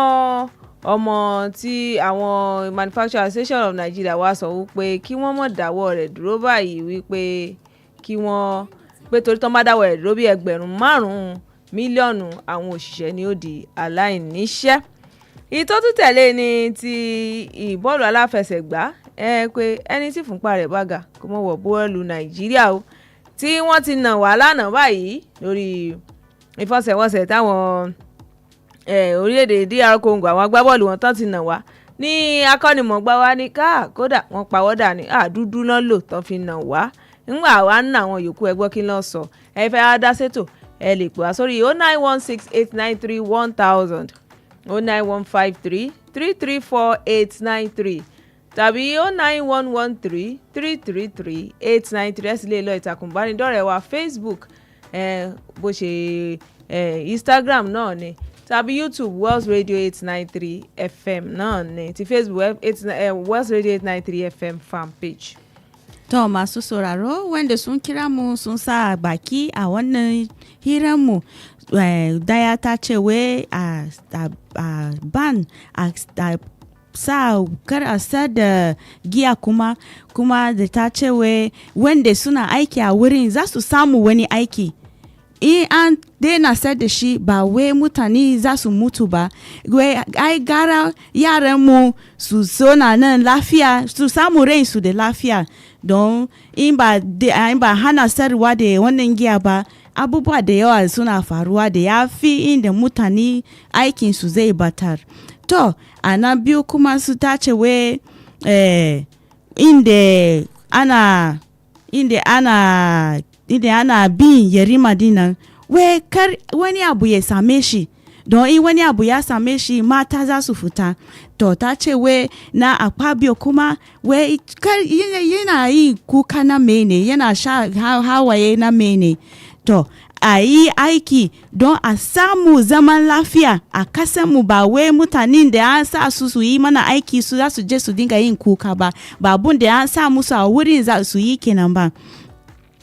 ọmọ tí àwọn Manufacturing Association of Nigeria wá sọ wípé kí wọ́n mọ̀ dáwọ́ rẹ̀ dúró báyìí wípé kí wọ́n pé torí tán bá dáwọ́ ẹ̀ dúró bí 5 mílíọ̀nù àwọn òṣìṣẹ́ ni ó di aláìníṣẹ́. ìtọ́ tún tẹ̀lé ni ti ìbọ́ọ̀lù aláfẹsẹ̀gbá pé ẹni tí fúnpa rẹ̀ bá ga kó mọ̀ wọ̀ bọ́ọ̀lù Nàìjíríà o tí wọ́n ti nà wá lánàá báyìí lórí ìfọsẹ̀wọnsẹ̀ táwọn orílẹ̀-èdè DR Congo àwọn agbábọ́ọ̀lù wọn tán ti nà wá ní akọ́nimọ̀ọ́gbá wa ní kódà wọ́n pawọ́dà ní àdúdú náà lò tán fi nà wá ńgbà wá ń nà àwọn yòókù ẹgbọ́ kí n lọ sọ ẹ fẹ́ á dá sétò ẹ lè pè wá sórí 09168931000 09153334893 tàbí 09113333893 ẹ sì lè lọ ìtàkùn ìbánidọ́rẹ̀ẹ́ wa Facebook bó ṣe Instagram náà ni tàbí YouTube Wells Radio 893 FM náà ni ti Facebook Wells Radio 893 FM fan page. To masu sauraro wanda sun kira mu sun sa baki a wannan hiranmu daya ta ce wai a ban a sa kar a sa da giya kuma da ta ce wai wanda suna aiki a wurin za su samu wani aiki. In an daina sayar da shi ba wai mutane za su mutu ba, ai gara yaran mu su sona nan lafiya su samu rai su da lafiya don in ba hana sayarwa da wannan giya ba abubuwa da yawa suna faruwa da ya fi inda mutane aikin su zai batar. To ana biyu kuma su tace wai inda ana bin yarima dinan wai kar wani abu ya same shi don in wani abu ya same shi mata za su fita. To ta ce wai na Akpabio kuma wai kar yana yi kuka na mene yana sha hawaye na mene. To a yi aiki don a samu zaman lafiya a kasanmu ba wai mutanen da an sa su yi mana aiki su za su je su dinga yin kuka ba abun da an sa musu a wurin za su yi kenan ba.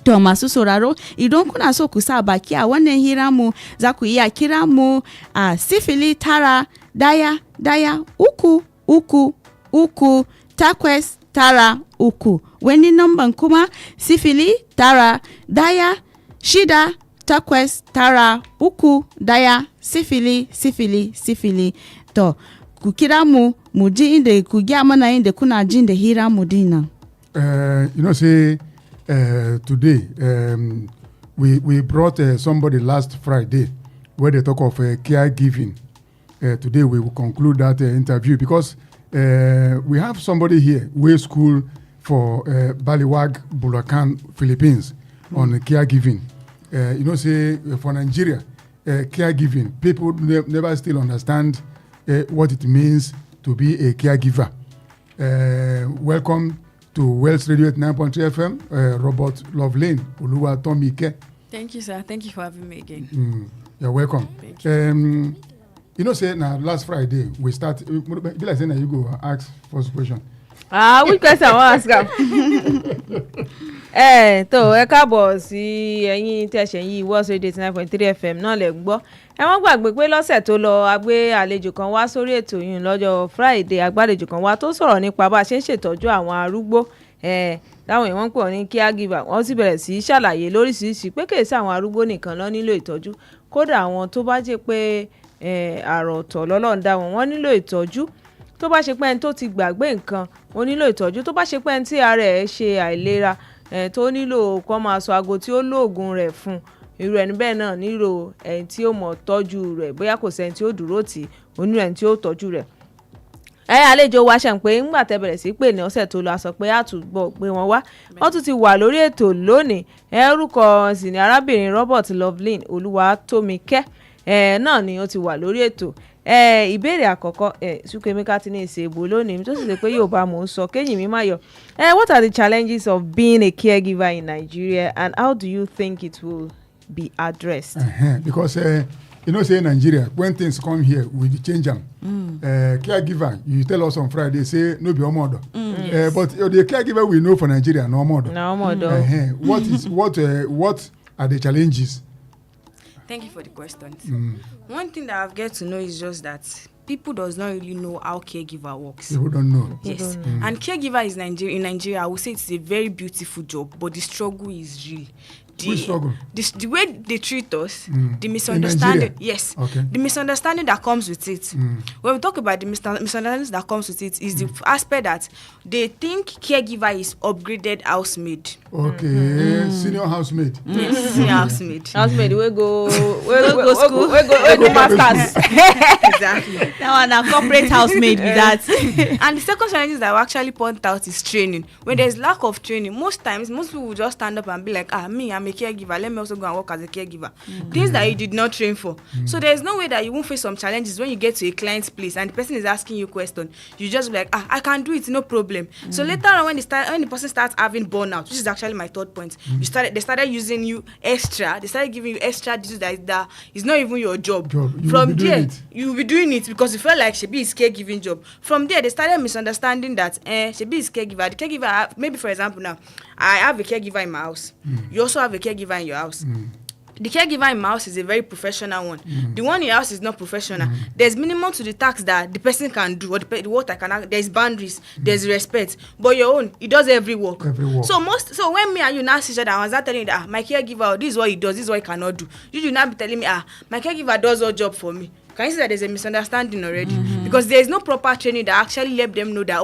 To masu sauraro idan kuna so ku sa baki a wannan hira mu za ku iya kira mu a 09113333893 wani namban kuma 09138931000. To ku kira mu ji inda ku gya mana inda kuna jin da hira mu dina. Say today we brought somebody last Friday where they talk of caregiving. Today we will conclude that interview because we have somebody here way school for Baliwag, Bulacan, Philippines on caregiving. Say for Nigeria, caregiving, people never still understand what it means to be a caregiver. Welcome to Wells Radio 9.3 FM, Robert Lovelane, Oluwatomike. Thank you, sir. Thank you for having me again. You're welcome. Thank you. Say now last Friday we start. Be like saying that you go ask first question. Which question I want to ask? Tó ẹ káàbọ̀ sí ẹ̀yin tẹ̀sán yìí Wells Radio 9.3 FM náà lẹ̀ ń gbọ́. Ẹ wọ́n gbàgbé pé lọ́sẹ̀ tó lọ a gbé àlejò kan wá sórí ètò yìí lọ́jọ́ Friday agbálejò kan wá tó sọ̀rọ̀ nípa bá a ṣe ń ṣètọ́jú àwọn arúgbó táwọn èèyàn ń pè ní caregiver. Wọ́n sì bẹ̀rẹ̀ sí í ṣàlàyé lóríṣiríṣi pé kèé sí àwọn arúgbó nìkan ló nílò ìtọ́jú kódà àwọn tó bá jẹ́ pé àròtọ̀ lọ́lọ́run dá wọn nílò ìtọ́jú. Tó bá ṣe pé ẹni tó ti gbàgbé nǹkan ó nílò ìtọ́jú. Tó bá ṣe pé ẹni tí ara ẹ̀ ṣe àìlera tó nílò kó máa sọ aago tí ó lóògùn rẹ̀ fún irú ẹni bẹ́ẹ̀ náà nílò ẹni tí ó mọ̀ tọ́jú rẹ̀ bóyá kò sẹ́ni tí ó dúró tì ó nílò ẹni tí ó tọ́jú rẹ̀. Àlejò wa ṣàn pé ńgbà tẹ́ bẹ̀rẹ̀ sí pé ní ọ̀sẹ̀ tó lọ a sọ pé àtúbọ̀ pé wọ́n wá wọ́n tún ti wà lórí ètò lónìí. Orúkọ sì ni arábìnrin Robert Lovelane Oluwatomike náà ni ó ti wà lórí ètò. Ìbéèrè àkọ́kọ́ Sukemika ti ní ìṣèbò lónìí tó sì ṣe pé Yorùbá mò ń sọ kéyìn mi má yọ. What are the challenges of being a caregiver in Nigeria and how do you think it will be addressed? Because say Nigeria when things come here we change them. Caregiver you tell us on Friday say no be omodo. Yes. But the caregiver we know for Nigeria no omodo. No omodo. What are the challenges? Thank you for the questions. One thing that I've get to know is just that people does not really know how caregiver works. People don't know. Yes. And caregiver is in Nigeria, I would say it's a very beautiful job, but the struggle is real. the way they treat us, the misunderstanding. Yes, the misunderstanding that comes with it. When we talk about the misunderstandings that comes with it, is the aspect that they think caregiver is upgraded housemaid. Senior housemaid. Yes, senior housemaid. Housemaid, we go school, we go masters. Exactly. Now I'm a corporate housemaid with that. And the second challenge that we actually point out is training. When there's lack of training, most people will just stand up and be like, me, I'm a caregiver. Let me also go and work as a caregiver. Things that you did not train for. So there's no way that you won't face some challenges when you get to a client's place and the person is asking you a question. You just be like, I can do it, no problem. So later on, when the person starts having burnout, which is actually my third point, they started using you extra. They started giving you extra duties that is not even your job. From there, you'll be doing it because you felt like Shebi is caregiving job. From there, they started misunderstanding that Shebi is caregiver. The caregiver, maybe for example now, I have a caregiver in my house. You also have a caregiver in your house. The caregiver in my house is a very professional one. The one in your house is not professional. There's minimum to the tasks that the person can do, or what I can. There's boundaries. There's respect. But your own, he does every work. So when me and you now see each other, I was not telling you that my caregiver, this is what he does, this is what he cannot do. You should not be telling me, my caregiver does all job for me. Can you see that there's a misunderstanding already? Because there is no proper training that actually let them know that,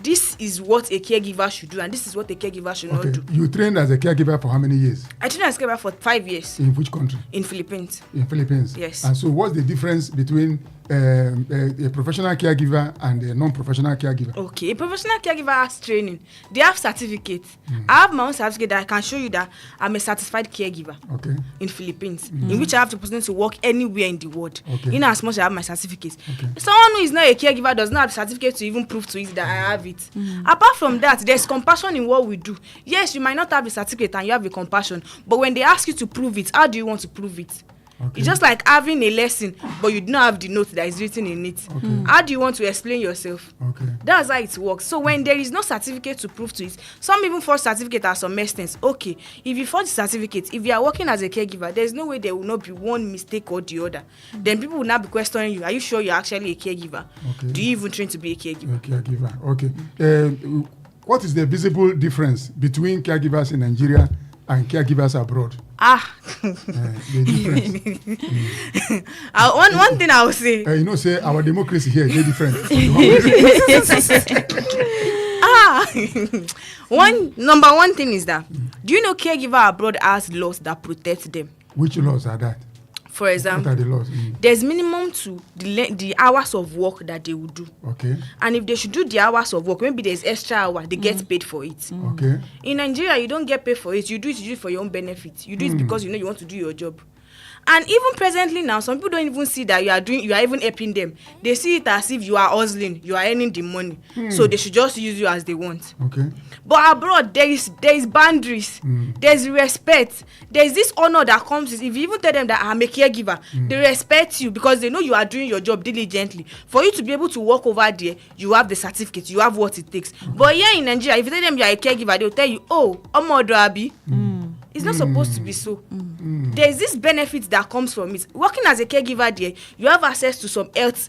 this is what a caregiver should do and this is what a caregiver should not do. You trained as a caregiver for how many years? I trained as a caregiver for 5 years. In which country? In Philippines. In Philippines? Yes. And so what's the difference between a professional caregiver and a non-professional caregiver? Okay, a professional caregiver has training. They have certificates. I have my own certificate that I can show you that I'm a certified caregiver in Philippines, in which I have the opportunity to work anywhere in the world. In as much as I have my certificates. Someone who is not a caregiver does not have the certificate to even prove to it that I have it. Apart from that, there's compassion in what we do. Yes, you might not have a certificate and you have a compassion, but when they ask you to prove it, how do you want to prove it? It's just like having a lesson, but you do not have the note that is written in it. How do you want to explain yourself? That's how it works. So when there is no certificate to prove to it, some even forge certificate at some extent. If you forge the certificate, if you are working as a caregiver, there's no way there will not be one mistake or the other. Then people will not be questioning you. Are you sure you're actually a caregiver? Do you even train to be a caregiver? What is the visible difference between caregivers in Nigeria and caregivers abroad? The difference. One thing I will say. Say our democracy here is different. One thing is that, do you know caregiver abroad has laws that protect them? Which laws are that? For example, what are the laws? There's minimum to the hours of work that they will do. And if they should do the hours of work, maybe there's extra hour, they get paid for it. In Nigeria, you don't get paid for it. You do it for your own benefit. You do it because you want to do your job. And even presently now, some people don't even see that you are even helping them. They see it as if you are hustling, you are earning the money. So they should just use you as they want. But abroad, there is boundaries, there's respect, there's this honor that comes. If you even tell them that I'm a caregiver, they respect you because they know you are doing your job diligently. For you to be able to work over there, you have the certificate, you have what it takes. But here in Nigeria, if you tell them you are a caregiver, they'll tell you, Omodoabi. It's not supposed to be so. There's this benefit that comes from it. Working as a caregiver there, you have access to some health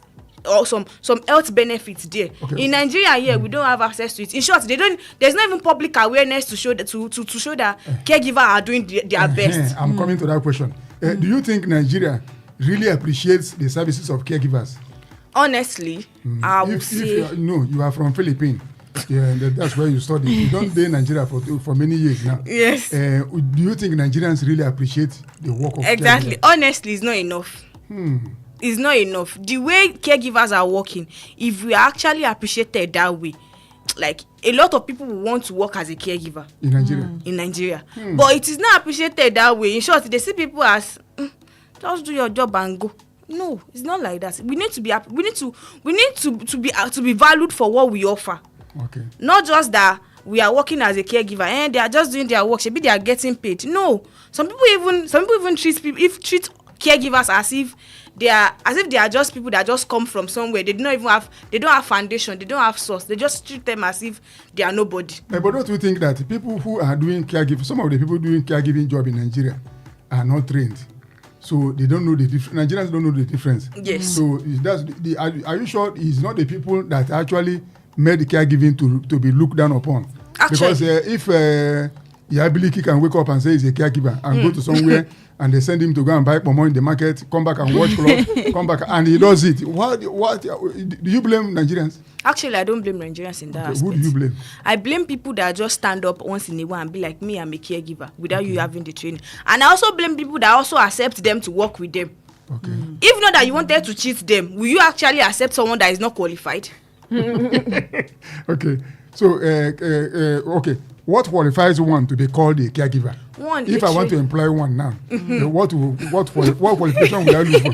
or some health benefits there. In Nigeria here, we don't have access to it. In short, there's not even public awareness to show that to show that caregivers are doing their best. I'm coming to that question. Do you think Nigeria really appreciates the services of caregivers? Honestly, I would say you are from Philippines. That's where you study. You don't stay in Nigeria for many years now. Yes. Do you think Nigerians really appreciate the work of caregivers? Honestly, it's not enough. It's not enough. The way caregivers are working, if we actually appreciated that way, like a lot of people will want to work as a caregiver in Nigeria. But it is not appreciated that way. In short, they see people as just do your job and go. No, it's not like that. We need to be valued for what we offer. Not just that we are working as a caregiver and they are just doing their work. Maybe they are getting paid. No, some people even treat caregivers as if they are just people that just come from somewhere. They don't have foundation. They don't have source. They just treat them as if they are nobody. But don't you think that people who are doing caregiving, some of the people doing caregiving job in Nigeria are not trained? So they don't know the difference. Nigerians don't know the difference. Yes. So are you sure it's not the people that actually made caregiving to be looked down upon? Actually, because if Abiliki can wake up and say he's a caregiver and go to somewhere and they send him to go and buy pomo in the market, come back and wash clothes, come back and he does it. What do you blame Nigerians? Actually, I don't blame Nigerians in that aspect. Who do you blame? I blame people that just stand up once in a while and be like, me, I'm a caregiver, without you having the training. And I also blame people that also accept them to work with them. Okay. If not that you wanted to cheat them, will you actually accept someone that is not qualified? Okay. So, okay. What qualifies one to be called a caregiver? If I want to employ one now, what qualification will I look for?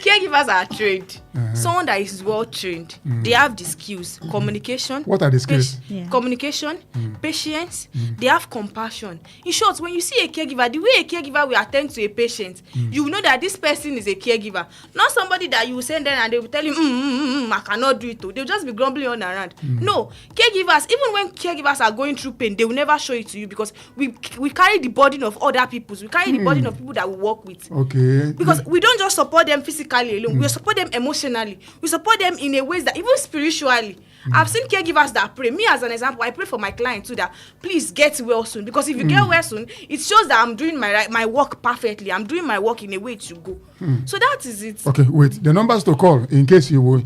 Caregivers are trained. Someone that is well trained. They have the skills. Communication. What are the skills? Communication, patience. They have compassion. In short, when you see a caregiver, the way a caregiver will attend to a patient, you will know that this person is a caregiver. Not somebody that you will send them and they will tell him, I cannot do it. They'll just be grumbling on around. No, caregivers, even when caregivers are going through pain, they will never show it to you because we carry the burden of other people's. We carry the burden of people that we work with. Okay. Because we don't just support them physically alone. We support them emotionally. We support them in a ways that even spiritually. I've seen caregivers that pray. Me as an example, I pray for my client too that please get well soon. Because if you get well soon, it shows that I'm doing my work perfectly. I'm doing my work in a way it should go. So that is it. Okay, wait. The numbers to call in case you want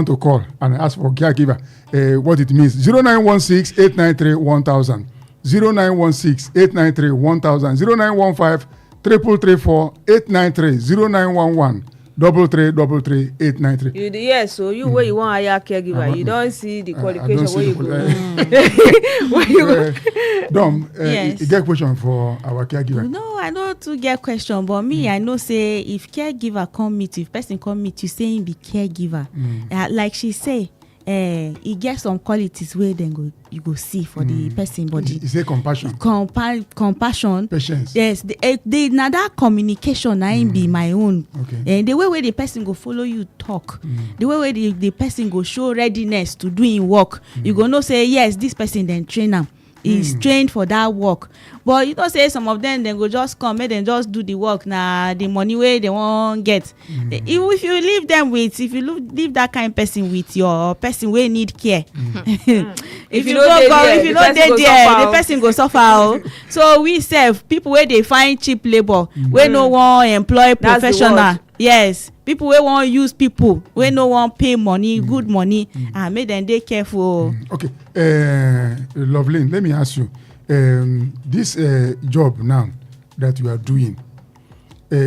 to call and ask for caregiver. What it means: 0916-893-1000, 0916-893-1000, 0915-334-893, 0911. 333-893. Yes, so you where you want hire caregiver, you don't see the qualification where you go. Dom, yes. You get question for our caregiver? No, I don't to get question, but me, I know say if caregiver come meet you, if person come meet you, say him be caregiver. Like she say, he get some qualities where then you go see for the person body. You say compassion. Compassion. Patience. Yes, the now that communication I be my own. Okay. The way where the person go follow you talk, the way where the person go show readiness to doing work, you go know say yes, this person then train am. Is trained for that work, but you know say some of them go just come and then just do the work na the money way they won't get. If you leave them with, if you leave that kind of person with your person wey need care, if you don't dey there, the person go suffer. So we serve people where they find cheap labor, where no one employ professional. Yes, people wey wan use people wey no wan pay money, good money, and make them dey careful. Okay, Loveline, let me ask you, this job now that you are doing,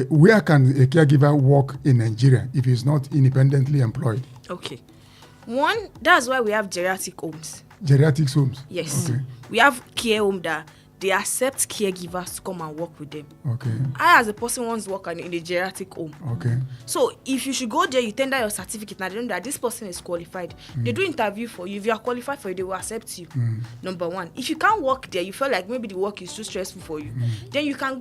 where can a caregiver work in Nigeria if he's not independently employed? Okay, one, that's why we have geriatric homes. Geriatric homes? Yes. Okay. We have care home that they accept caregivers to come and work with them. Okay. I, as a person, once work in a geriatric home. Okay. So if you should go there, you tender your certificate, and they know that this person is qualified. They do interview for you. If you are qualified for it, they will accept you. Number one. If you can't work there, you feel like maybe the work is too stressful for you. Then you can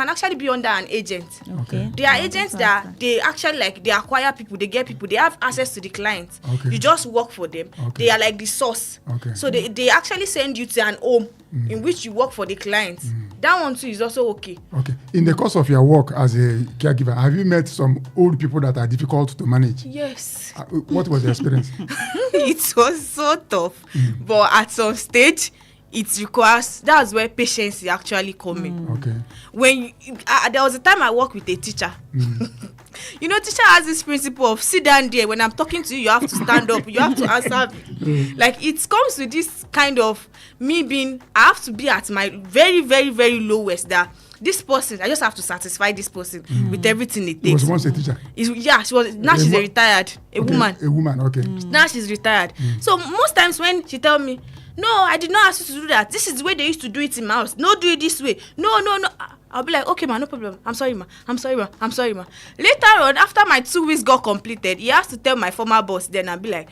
actually be under an agent. Okay. There are agents that they actually they acquire people, they get people, they have access to the clients. Okay. You just work for them. Okay. They are like the source. Okay. So they actually send you to an home in which you work for the clients. That one too is also okay. Okay. In the course of your work as a caregiver, have you met some old people that are difficult to manage? Yes. What was the experience? It was so tough, but at some stage it requires, that's where patience is actually coming. Okay. When there was a time I worked with a teacher. You know, teacher has this principle of sit down there. When I'm talking to you, you have to stand up. You have to answer me. Like, it comes with this kind of me being, I have to be at my very, very, very lowest, that this person, I just have to satisfy this person with everything it takes. She was once a teacher? Yeah, she was. Now she's a retired, woman. A woman, okay. Now she's retired. So most times when she tell me, no, I did not ask you to do that. This is the way they used to do it in my house. No, do it this way. No. I'll be like, okay, ma, no problem. I'm sorry, ma. Later on, after my 2 weeks got completed, he has to tell my former boss. Then I'll be like,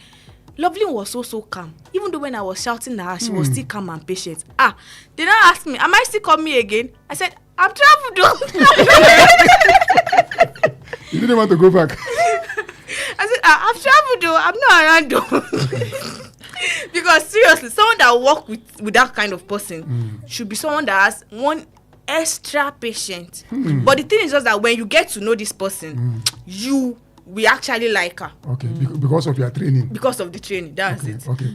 Loveline was so calm. Even though when I was shouting at her, she was still calm and patient. They now ask me, am I still coming again? I said, I'm traveled. You didn't want to go back? I said, I've traveled though. I'm not around though. Because seriously, someone that work with that kind of person should be someone that has one extra patient. But the thing is just that when you get to know this person, we actually like her. Okay, because of your training. Because of the training, that's it. Okay.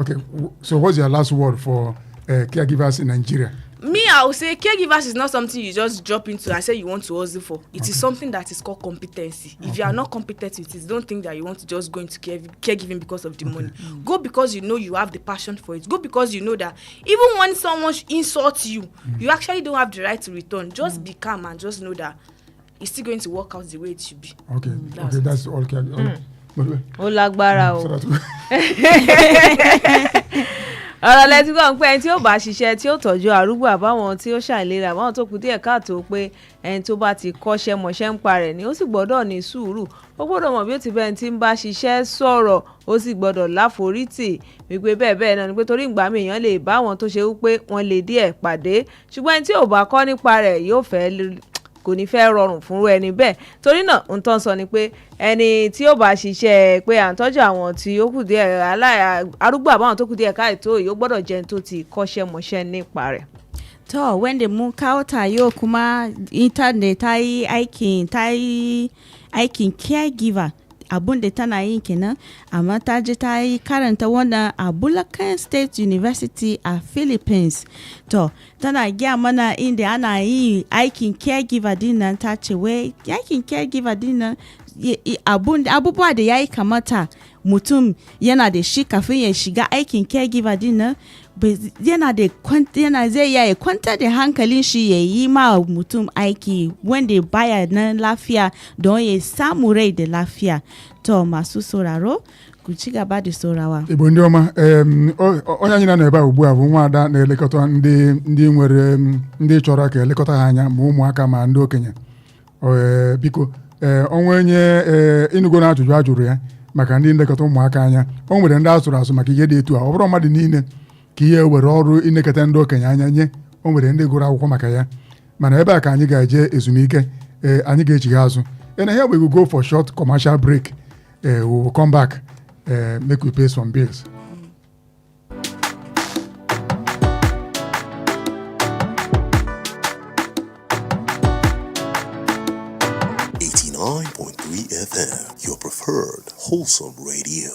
Okay, so what's your last word for caregivers in Nigeria? Me, I would say caregivers is not something you just drop into and say you want to hustle for. It is something that is called competency. If you are not competent with it, don't think that you want to just go into caregiving because of the money. Go because you know you have the passion for it. Go because you know that even when someone insults you, you actually don't have the right to return. Just be calm and just know that it's still going to work out the way it should be. Okay, that's all. Ó lágbára o. Ọ̀rọ̀ lẹ́tí gbọ́n pé ẹni tí ó bá ṣiṣẹ́ tí ó tọ́jú arúgbó àbáwọn tí ó ṣàìlera àbáwọn tó kù díẹ̀ káàtó pé ẹni tó bá ti kọ́ṣẹ́ mọṣẹ́ ń pa rẹ̀ ni ó sì gbọ́dọ̀ ní sùúrù ó gbọ́dọ̀ mọ̀ bí ó ti bẹ́ẹ̀ tí ń bá ṣiṣẹ́ sọ̀rọ̀ ó sì gbọ́dọ̀ láforítì wípé bẹ́ẹ̀ náà ni pé torí ìgbà mi èèyàn lè bá àwọn tó ṣe wípé wọ́n lè díẹ̀ pàdé ṣùgbọ́n ẹni tí ò bá kọ́ nípa rẹ̀ yóò fẹ́ kò ní fẹ́ rọrùn fúnrú ẹni bẹ́ẹ̀ torí náà ń tán sọ ni pé ẹni tí ó bá ṣiṣẹ́ pé à ń tọ́jú àwọn tí ó kù díẹ̀ arúgbó àbáwọn tó kù díẹ̀ káàtó yóò gbọ́dọ̀ jẹ́ ẹni tó ti kọ́ṣẹ́ mọṣẹ́ nípa rẹ̀. To wanda mun kawo ta yau kuma internet ta yi aikin caregiver abun da tana yin kenan amma ta je ta yi karanta wannan a Bulacan State University a Philippines. To tana gaya mana inda ana yi aikin caregiver din nan ta ce wai aikin caregiver din nan abubuwa da ya yi kamata mutum yana da shi kafin ya shiga aikin caregiver din nan yana zai ya kwanta da hankalin shi ya yi ma mutum aiki wanda baya nan lafiya don ya samu rai da lafiya. To masu sauraro ku ci gaba da saurawa. Igbo ndị ọma onye anyị na ebe a ugbu a bụ nwa ada na-elekọta ndị nwere ndị chọrọ ka elekọta ha anya ma ụmụaka ma ndị okenye. Biko onwe onye ịnụgo na ajụjụ a jụrụ ya maka ndị nlekọta ụmụaka anya o nwere ndị asụrụ asụ maka ihe dị etu a ọ bụrụ mmadụ niile ka ihe were ọrụ ilekọta ndị okenye anya nye o nwere ndị gụrụ akwụkwọ maka ya mana ebe a ka anyị ga-eje ezumike anyị ga-echigha azụ and here we will go for short commercial break. We will come back make we pay some bills. FM, your preferred wholesome radio.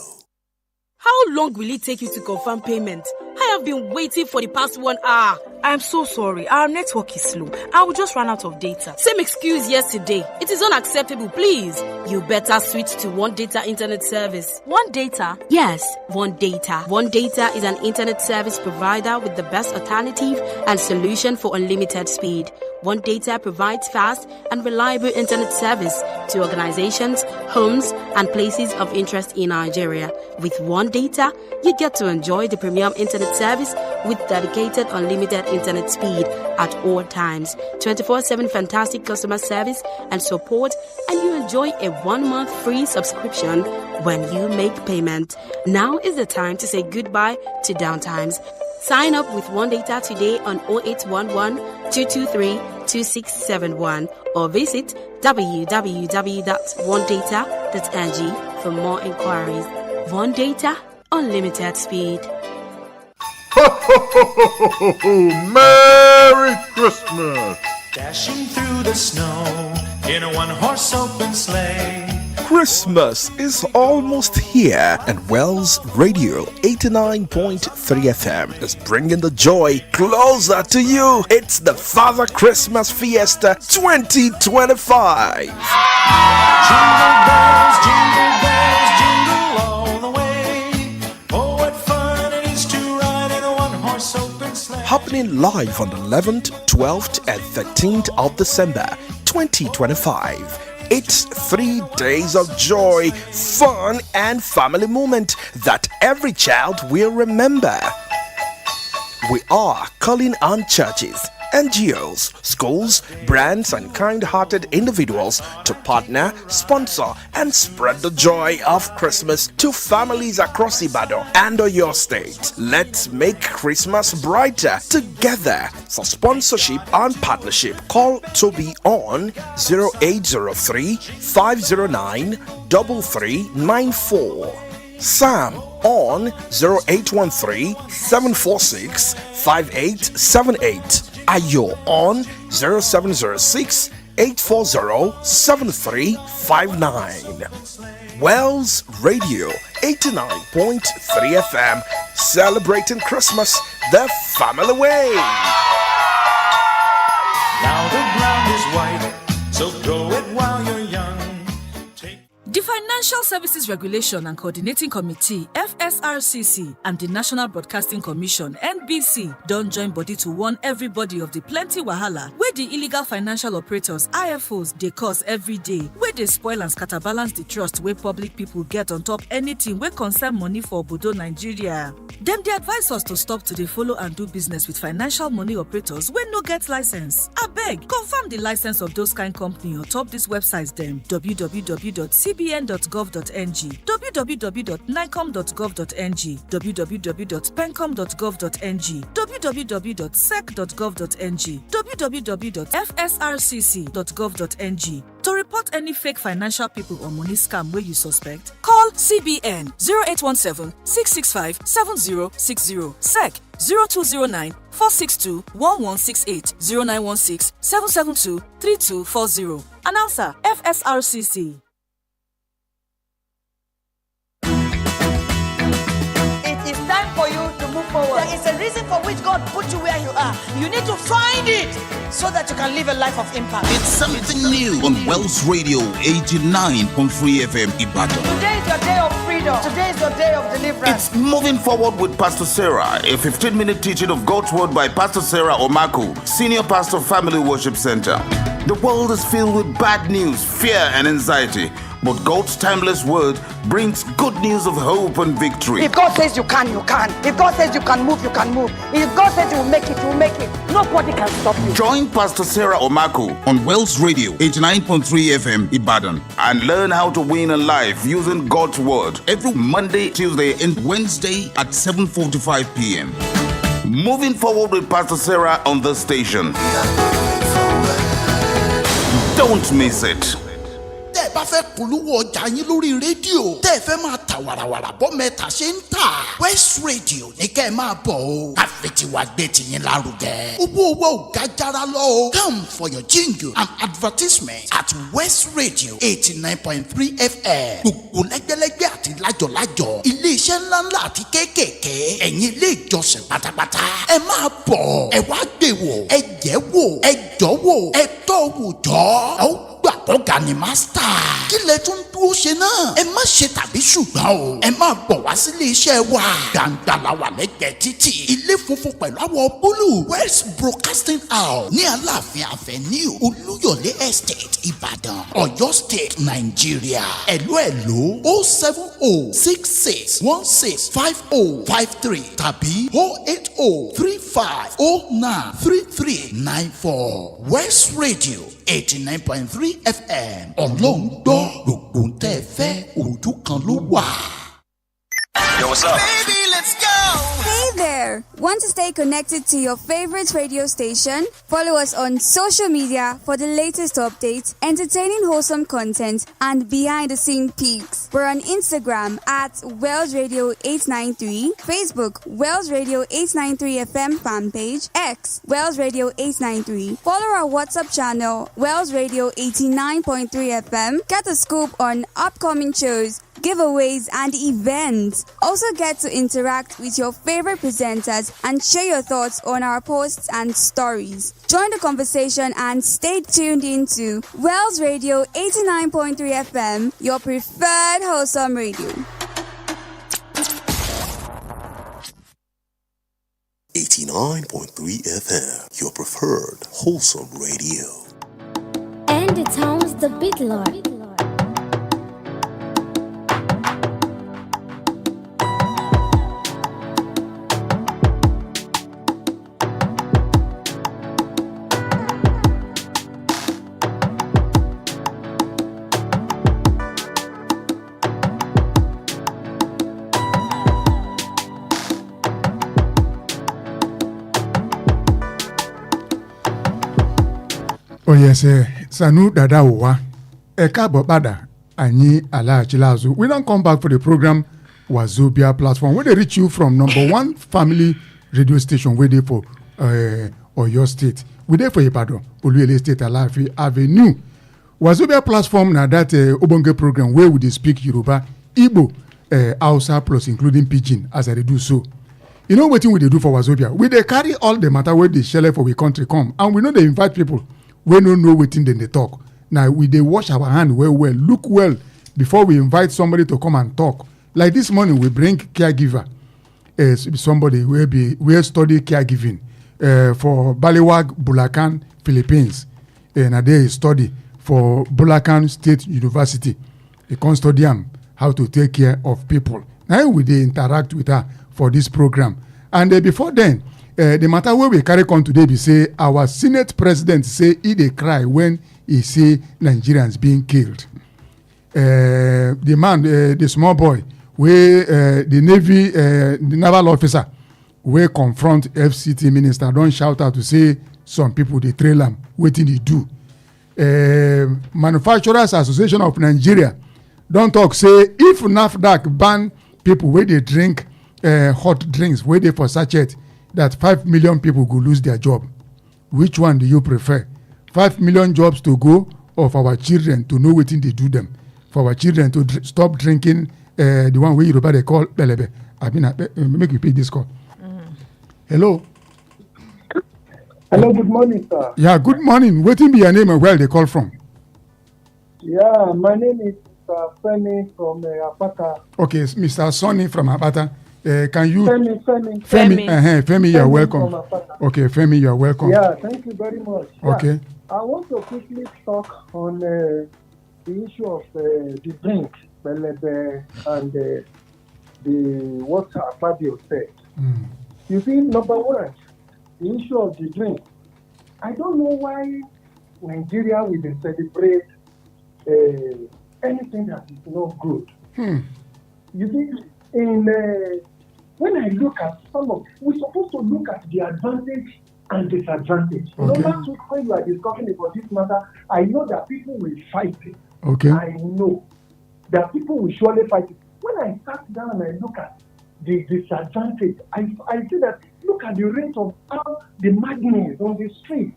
How long will it take you to confirm payment? I have been waiting for the past 1 hour. I'm so sorry. Our network is slow. I will just run out of data. Same excuse yesterday. It is unacceptable, please. You better switch to One Data Internet Service. One Data? Yes, One Data. One Data is an internet service provider with the best alternative and solution for unlimited speed. One Data provides fast and reliable internet service to organizations, homes, and places of interest in Nigeria. With One Data, you get to enjoy the premium internet service with dedicated unlimited internet speed at all times, 24/7 fantastic customer service and support, and you enjoy a 1-month free subscription when you make payment. Now is the time to say goodbye to downtimes. Sign up with One Data today on 0811 223 2671 or visit www.onedata.ng for more inquiries. One Data, unlimited speed. Ho, ho, ho, ho, ho, ho. Merry Christmas! Dashing through the snow in a one-horse open sleigh. Christmas is almost here, and Wells Radio 89.3 FM is bringing the joy closer to you. It's the Father Christmas Fiesta 2025. Jingle bells, jingle all the way. Oh, what fun it is to ride in a one-horse open sleigh. Happening live on the 11th, 12th, and 13th of December 2025. It's 3 days of joy, fun, and family moment that every child will remember. We are calling on churches, NGOs, schools, brands, and kind-hearted individuals to partner, sponsor, and spread the joy of Christmas to families across Ibadan and Oyo State. Let's make Christmas brighter together. For sponsorship and partnership, call Toby on 0803 509 3394. Sam on 0813 746 5878. Ayo on 0706 840 7359. Wells Radio 89.3 FM, celebrating Christmas the family way. Now the ground is white, so grow it while you're young. The Financial Services Regulation and Coordinating Committee, FSRCC, and the National Broadcasting Commission, NBC, don't join body to warn everybody of the plenty wahala where the illegal financial operators, IFOs, they cause every day, where they spoil and scatterbalance the trust where public people get on top anything where concern money for Obodo Nigeria. Them they advise us to stop to dey follow and do business with financial money operators when no get license. Abeg, confirm the license of those kind company on top this website them www.cbn.gov.ng, www.nicom.gov.ng, www.pencom.gov.ng, www.sec.gov.ng, www.fsrcc.gov.ng. To report any fake financial people or money scam where you suspect, call CBN 0817-665-7060, SEC 0209-462-1168, 0916-772-3240. Announcer, FSRCC. It is time for you to move forward. There is a reason for which God put you where you are. You need to find it so that you can live a life of impact. It's something new on Wells Radio 89.3 FM Ibadan. Today is your day of freedom. Today is your day of deliverance. It's Moving Forward with Pastor Sarah, a 15-minute teaching of God's Word by Pastor Sarah Omaku, Senior Pastor, Family Worship Center. The world is filled with bad news, fear, and anxiety. But God's timeless word brings good news of hope and victory. If God says you can, you can. If God says you can move, you can move. If God says you will make it, you will make it. Nobody can stop you. Join Pastor Sarah Omaku on Wells Radio 89.3 FM Ibadan and learn how to win in life using God's word every Monday, Tuesday, and Wednesday at 7:45 p.m. Moving Forward with Pastor Sarah on this station. Don't miss it. tẹ́ ẹ bá fẹ́ polówó ọjà yín lórí rédíò tẹ́ ẹ fẹ́ máa ta wàràwàrà bọ́ mẹ́ta ṣe ń tà West Radio ní kẹ́ ẹ máa bọ̀ o káfíńtìwá gbé tiyín lárugẹ. owó ò ga jára lọ o. Come for your jingle and advertisement at West Radio 89.3 FM. gbogbo lẹ́gbẹ́lẹ́gbẹ́ àti lájọ̀lájọ̀ iléeṣẹ́ ńláńlá àti kéékèèké ẹ̀yin ilé ìjọsìn pátápátá ẹ máa bọ̀ ẹ wá gbé wò ẹ jẹ́ wò ẹ jọ́ wò ẹ tọ́ wò jọ́ ọ̀gá ni mástà. kí lẹ tún dúró ṣe náà. ẹ má ṣe tàbí ṣùgbọ́n o. ẹ máa bọ̀ wá sílé iṣẹ́ wa. gbàǹgbà la wà lẹ́gbẹ̀ẹ́ títì. ilé funfun pẹ̀lú àwọ̀ búlù. West Broadcasting House ní Aláàfin Avenue Olúyọ̀lé Estate Ìbàdàn Ọ̀yọ́ State Nàìjíríà. ẹ̀lú 07066165053 tàbí 08035093394 West Radio 89.3 FM. Ọlọ́run gbọ́ gbogbo ń tẹ́ fẹ́ ojú kan ló wà. Yo, what's up? Baby, let's go! Hey there! Want to stay connected to your favorite radio station? Follow us on social media for the latest updates, entertaining wholesome content, and behind-the-scene peaks. We're on Instagram at Wells Radio 893, Facebook Wells Radio 893 FM fan page, X Wells Radio 893. Follow our WhatsApp channel Wells Radio 89.3 FM. Get a scoop on upcoming shows, giveaways, and events. Also get to interact with your favorite presenters and share your thoughts on our posts and stories. Join the conversation and stay tuned into Wells Radio 89.3 FM, your preferred wholesome radio. 89.3 FM, your preferred wholesome radio. And it sounds the big Lord. Oh yes, Sanu Dada Owa, Káàbọ̀ padà, Anyi Alachilazu. We don't come back for the program Wazobia platform where they reach you from number one family radio station where they for Oyo State. We there for Ibadan, Oluyole State Alaafin Avenue. Wazobia platform na that Obonge program where we dey speak Yoruba, Igbo, Hausa plus including Pidgin as I do so. You know what we dey do for Wazobia? We dey carry all the matter where they share for we country come, and we know they invite people we don't know wetin dem dey talk. Now we dey wash our hand well, look well before we invite somebody to come and talk. Like this morning, we bring caregiver, somebody we study caregiving for Baliwag, Bulacan, Philippines, and they study for Bulacan State University. They can study how to take care of people. Now we dey interact with her for this program. And before then, the matter where we carry on today be say our Senate president say he dey cry when he see Nigerians being killed. The man, the small boy, where the Navy, the naval officer, where confront FCT minister, don't shout out to say some people they trail them, waiting they do. Manufacturers Association of Nigeria don't talk say if NAFDAC ban people where they drink hot drinks, where they for sachet, that 5 million people go lose their job. Which one do you prefer? 5 million jobs to go, or for our children to know what they do them? For our children to stop drinking the one way Yoruba they call belebe. I mean, make you pick this call. Hello. Hello, good morning, sir. Yeah, good morning. What be your name and where they call from? Yeah, my name is Femi from Apata. Okay, Mr. Sonny from Apata. Can you? Femi. Femi, you're welcome. Okay, Femi, you're welcome. Yeah, thank you very much. Okay. Yeah, I want to quickly talk on the issue of the drink, belebe, and the what Fabio said. You see, number one, the issue of the drink. I don't know why Nigeria will celebrate anything that is not good. You see, when I look at we're supposed to look at the advantage and disadvantage. Okay. You know, last week when you are discussing about this matter, I know that people will fight it. Okay. I know that people will surely fight it. When I sat down and I look at the disadvantage, I see that look at the rate of how the madness on the street.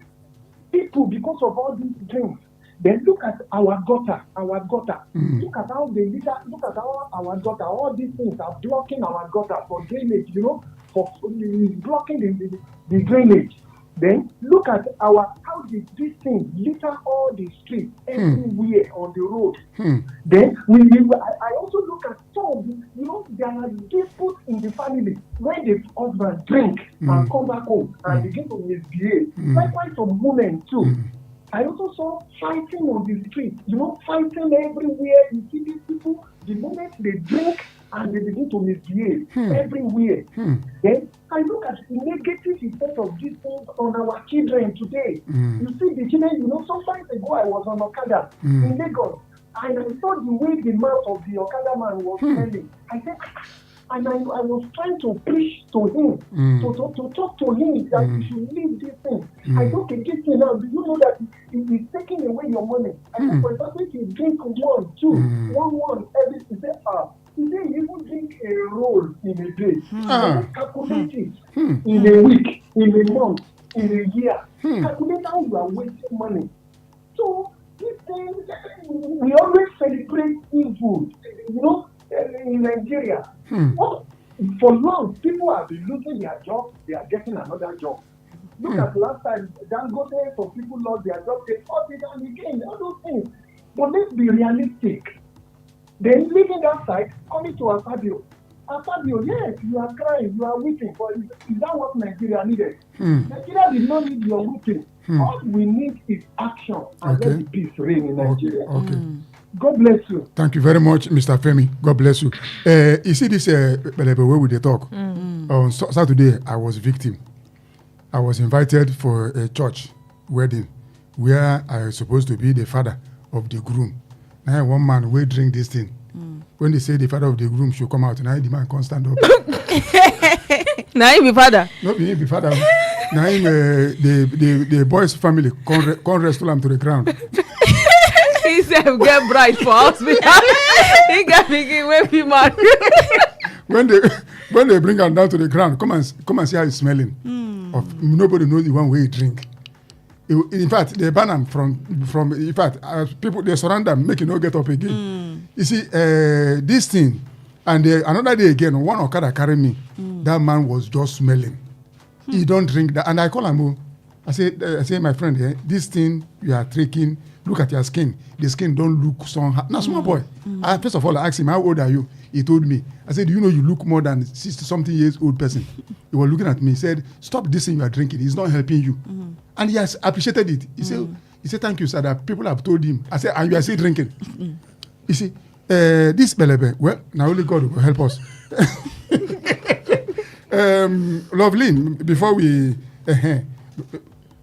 People, because of all these drinks, then look at our gutter. Look at how look at how our gutter, all these things are blocking our gutter for drainage, you know, for blocking the drainage. Then look at how these things litter all the streets everywhere on the road. Then I also look at some of the, you know, there are disputes in the family when the husband drink and come back home and begin to misbehave. Likewise some women too. I also saw fighting on the street, you know, fighting everywhere. You see these people, the moment they drink and they begin to misbehave everywhere. Then I look at the negative effect of these things on our children today. You see the children, you know, some time ago I was on Okada in Lagos and I saw the way the mouth of the Okada man was smelling. I said, and I was trying to preach to him, to talk to him that you should leave this thing. I don't get this thing now. Do you know that it is taking away your money? I said, for example, if you drink one, two, one, every, he said, you even drink a roll in a day. Calculate it in a week, in a month, in a year. Calculate how you are wasting money. So, these things, we always celebrate evil, you know, in Nigeria. For long, people have been losing their jobs, they are getting another job. Look at last time, Dangote, for people lost their jobs, they fought it and again, all those things. But let's be realistic. Then leaving that side, coming to Fabio, yes, you are crying, you are weeping, but is that what Nigeria needed? Nigeria did not need your weeping. All we need is action and let the peace reign in Nigeria. Okay. God bless you. Thank you very much, Mr. Femi. God bless you. You see this where we dey talk? On Saturday, I was victim. I was invited for a church wedding where I was supposed to be the father of the groom. Now one man will drink this thing. When they say the father of the groom should come out, now the man can't stand up. Now he be father. No, he be father. Now the boy's family can't wrestle him to the ground. He said, get bright for hospital. He got begin when be married. when they bring him down to the ground, come and see how he's smelling. Nobody knows the one way he drink. In fact, they ban him from. In fact, people they surround him, make him not get up again. You see, this thing, And another day again, one Okada carry me. That man was just smelling. He don't drink that. And I call him. I say, my friend, this thing you are drinking, look at your skin. The skin don't look so. Now, small boy. First of all, I asked him, how old are you? He told me. I said, do you know you look more than 60-something years old person? He was looking at me. He said, stop this thing you are drinking. It's not helping you. And he has appreciated it. He said, thank you, sir. That people have told him. I said, and you are still drinking. You see, this belebe, well, now only God will help us. Lovely, before we...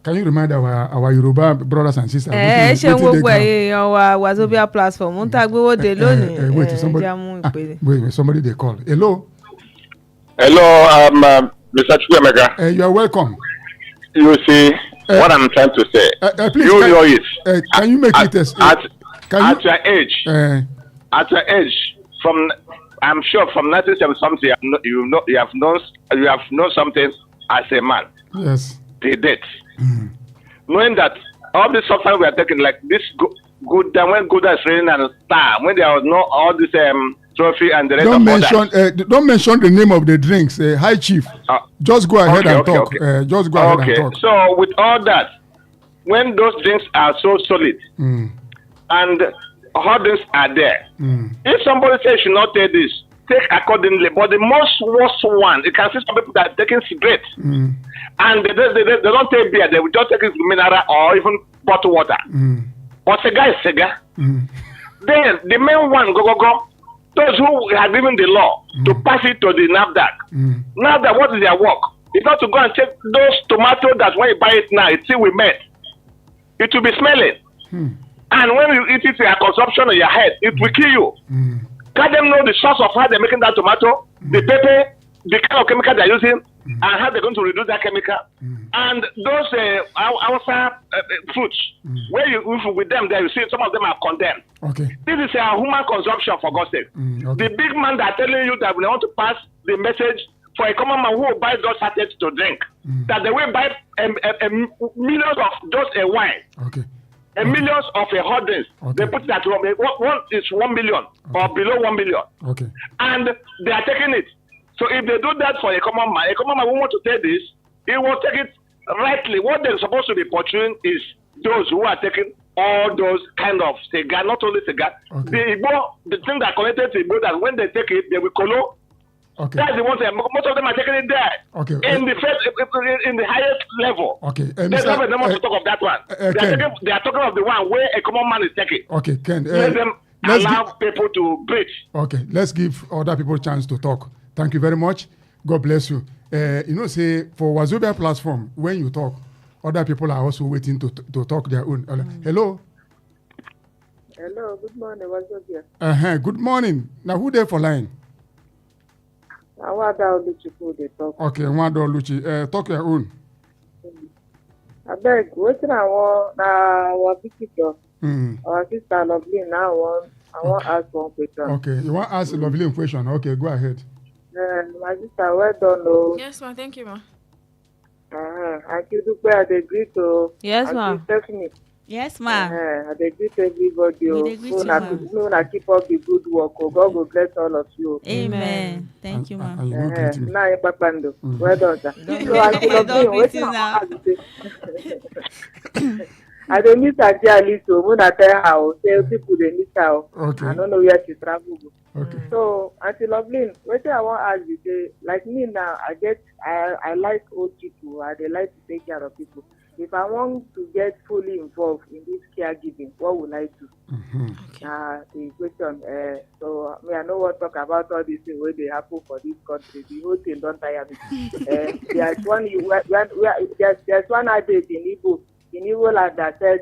can you remind our Yoruba brothers and sisters? Ṣé gbogbo èèyàn wa Wazobia platform ń tàgbéwò dé lónìí? Wait, somebody they call. Hello. Hello, Mr. Chukwemeka. You are welcome. You see what I'm trying to say. Please, you know it. Can you make it at your age? At your age, I'm sure from 1970 something, you have known something as a man. Yes. The date. Knowing that all this suffering we are taking, like this good time when Gouda is raining and star, when there was no all this trophy and the rest don't mention the name of the drinks, High Chief. Just go ahead and talk. Just go ahead and talk. So with all that, when those drinks are so solid and hot drinks are there, if somebody says you should not take this, take accordingly. But the most worst one, you can see some people that are taking cigarettes. And they don't take beer, they will just take mineral or even bottled water. But cigar is cigar. Then the main one, go. Those who have given the law to pass it to the NAFDAC. NAFDAC, what is their work? It's not to go and take those tomatoes that when you buy it now, it's still we made. It will be smelling. And when you eat it in your consumption in your head, it will kill you. Let them know the source of how they're making that tomato, the pepper, the kind of chemical they're using, and how they're going to reduce that chemical. And those our fruits, where you with them there, you see some of them are condemned. Okay. This is a human consumption, for God's sake. The big man that are telling you that we want to pass the message for a common man who will buy those sachets to drink, that they will buy millions of just a wine. Okay. Millions of a hot drinks. They put that one is 1 million or below 1 million. Okay. And they are taking it. So if they do that for a common man who want to take this, he will take it rightly. What they're supposed to be portraying is those who are taking all those kind of cigar, not only cigar. Okay. The thing that connected to Igbo, that when they take it, they will color. Okay. That's the one thing. Most of them are taking it there. Okay. In the highest level. Okay. There's never no more to talk of that one. They are talking of the one where a common man is taking. Okay, Ken. Let them allow people to breathe. Okay. Let's give other people a chance to talk. Thank you very much. God bless you. Say for Wazobia platform, when you talk, other people are also waiting to talk their own. Hello. Hello. Good morning, Wazobia. Good morning. Now who there for line? Awada Oluchi dey talk. Okay, Awada Oluchi. Talk your own. Abeg, wetin I want na our visitor, our sister Lovely. Now I want ask one question. Okay, you want ask Lovely question? Okay, go ahead. My sister, well done, oh. Yes, ma. Thank you, ma. I give you where they greet to. Yes, ma. Stephanie. Yes, ma. I greet everybody. No, na keep up the good work. Oh, God will bless all of you. Amen. Thank you, ma. Now, Papando. Well done, sir. I don't miss her dearly, so when I tell her, say people they miss her. Okay. I don't know where she travel. Okay. So, Auntie Loveline, what I want to ask you, say, like me now, I like old people. They like to take care of people. If I want to get fully involved in this caregiving, what would I do? The question. So, I know what talk about all these things where they happen for this country. The whole thing don't tire me. There's one adage in Igbo. In Igbo land that says,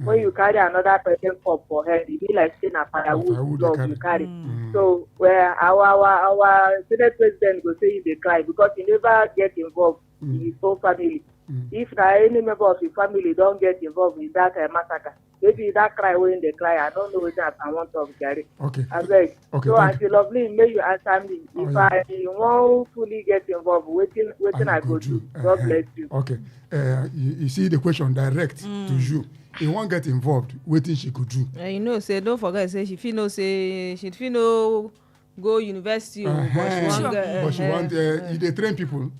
when you carry another person cup for head, it be like saying a firewood dog you carry. So where our Senate president go say he dey cry because he never get involved in his own family. If any member of the family don't get involved in that massacre, maybe that cry when they cry, I don't know whether I want to carry. Okay. I beg. Okay, So, thank Auntie Lovely, may you answer me. If I won't fully get involved, waiting I go do. God bless you. Okay. You see the question direct to you. He won't get involved. Waiting she could do. You know, say don't forget. Say she feel no go university, but she want. They train people.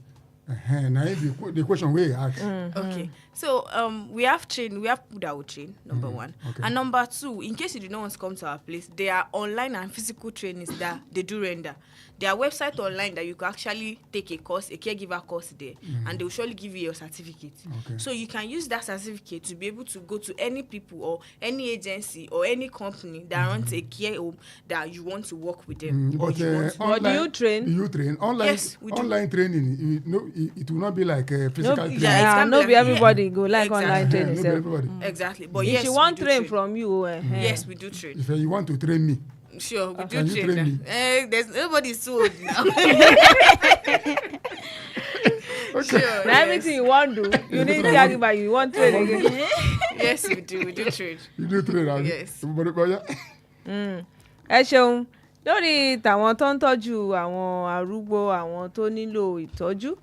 Now the question we ask. Okay, so we have people that will train, number one. Okay. And number two, in case you do not want to come to our place, there are online and physical trainings that they do render. There are websites online that you can actually take a course, a caregiver course there, and they will surely give you your certificate. Okay. So you can use that certificate to be able to go to any people or any agency or any company that runs a care home that you want to work with them. But Or do you train? Do you train online? Yes, we do. Online training. It will not be like physical training. No be everybody go like online training. No be everybody. Exactly. But if yes, she want we do train from you, yes, we do train. If you want to train me, Sure, we can do you train. train me? There's nobody's so old now. Okay. Sure, Now everything you want do, you need caregiver, you want train again. Yes, we do train. You do train, abi? Yes. Ẹ ṣeun lórí tàwọn tó ń tọ́jú àwọn arúgbó àwọn tó nílò ìtọ́jú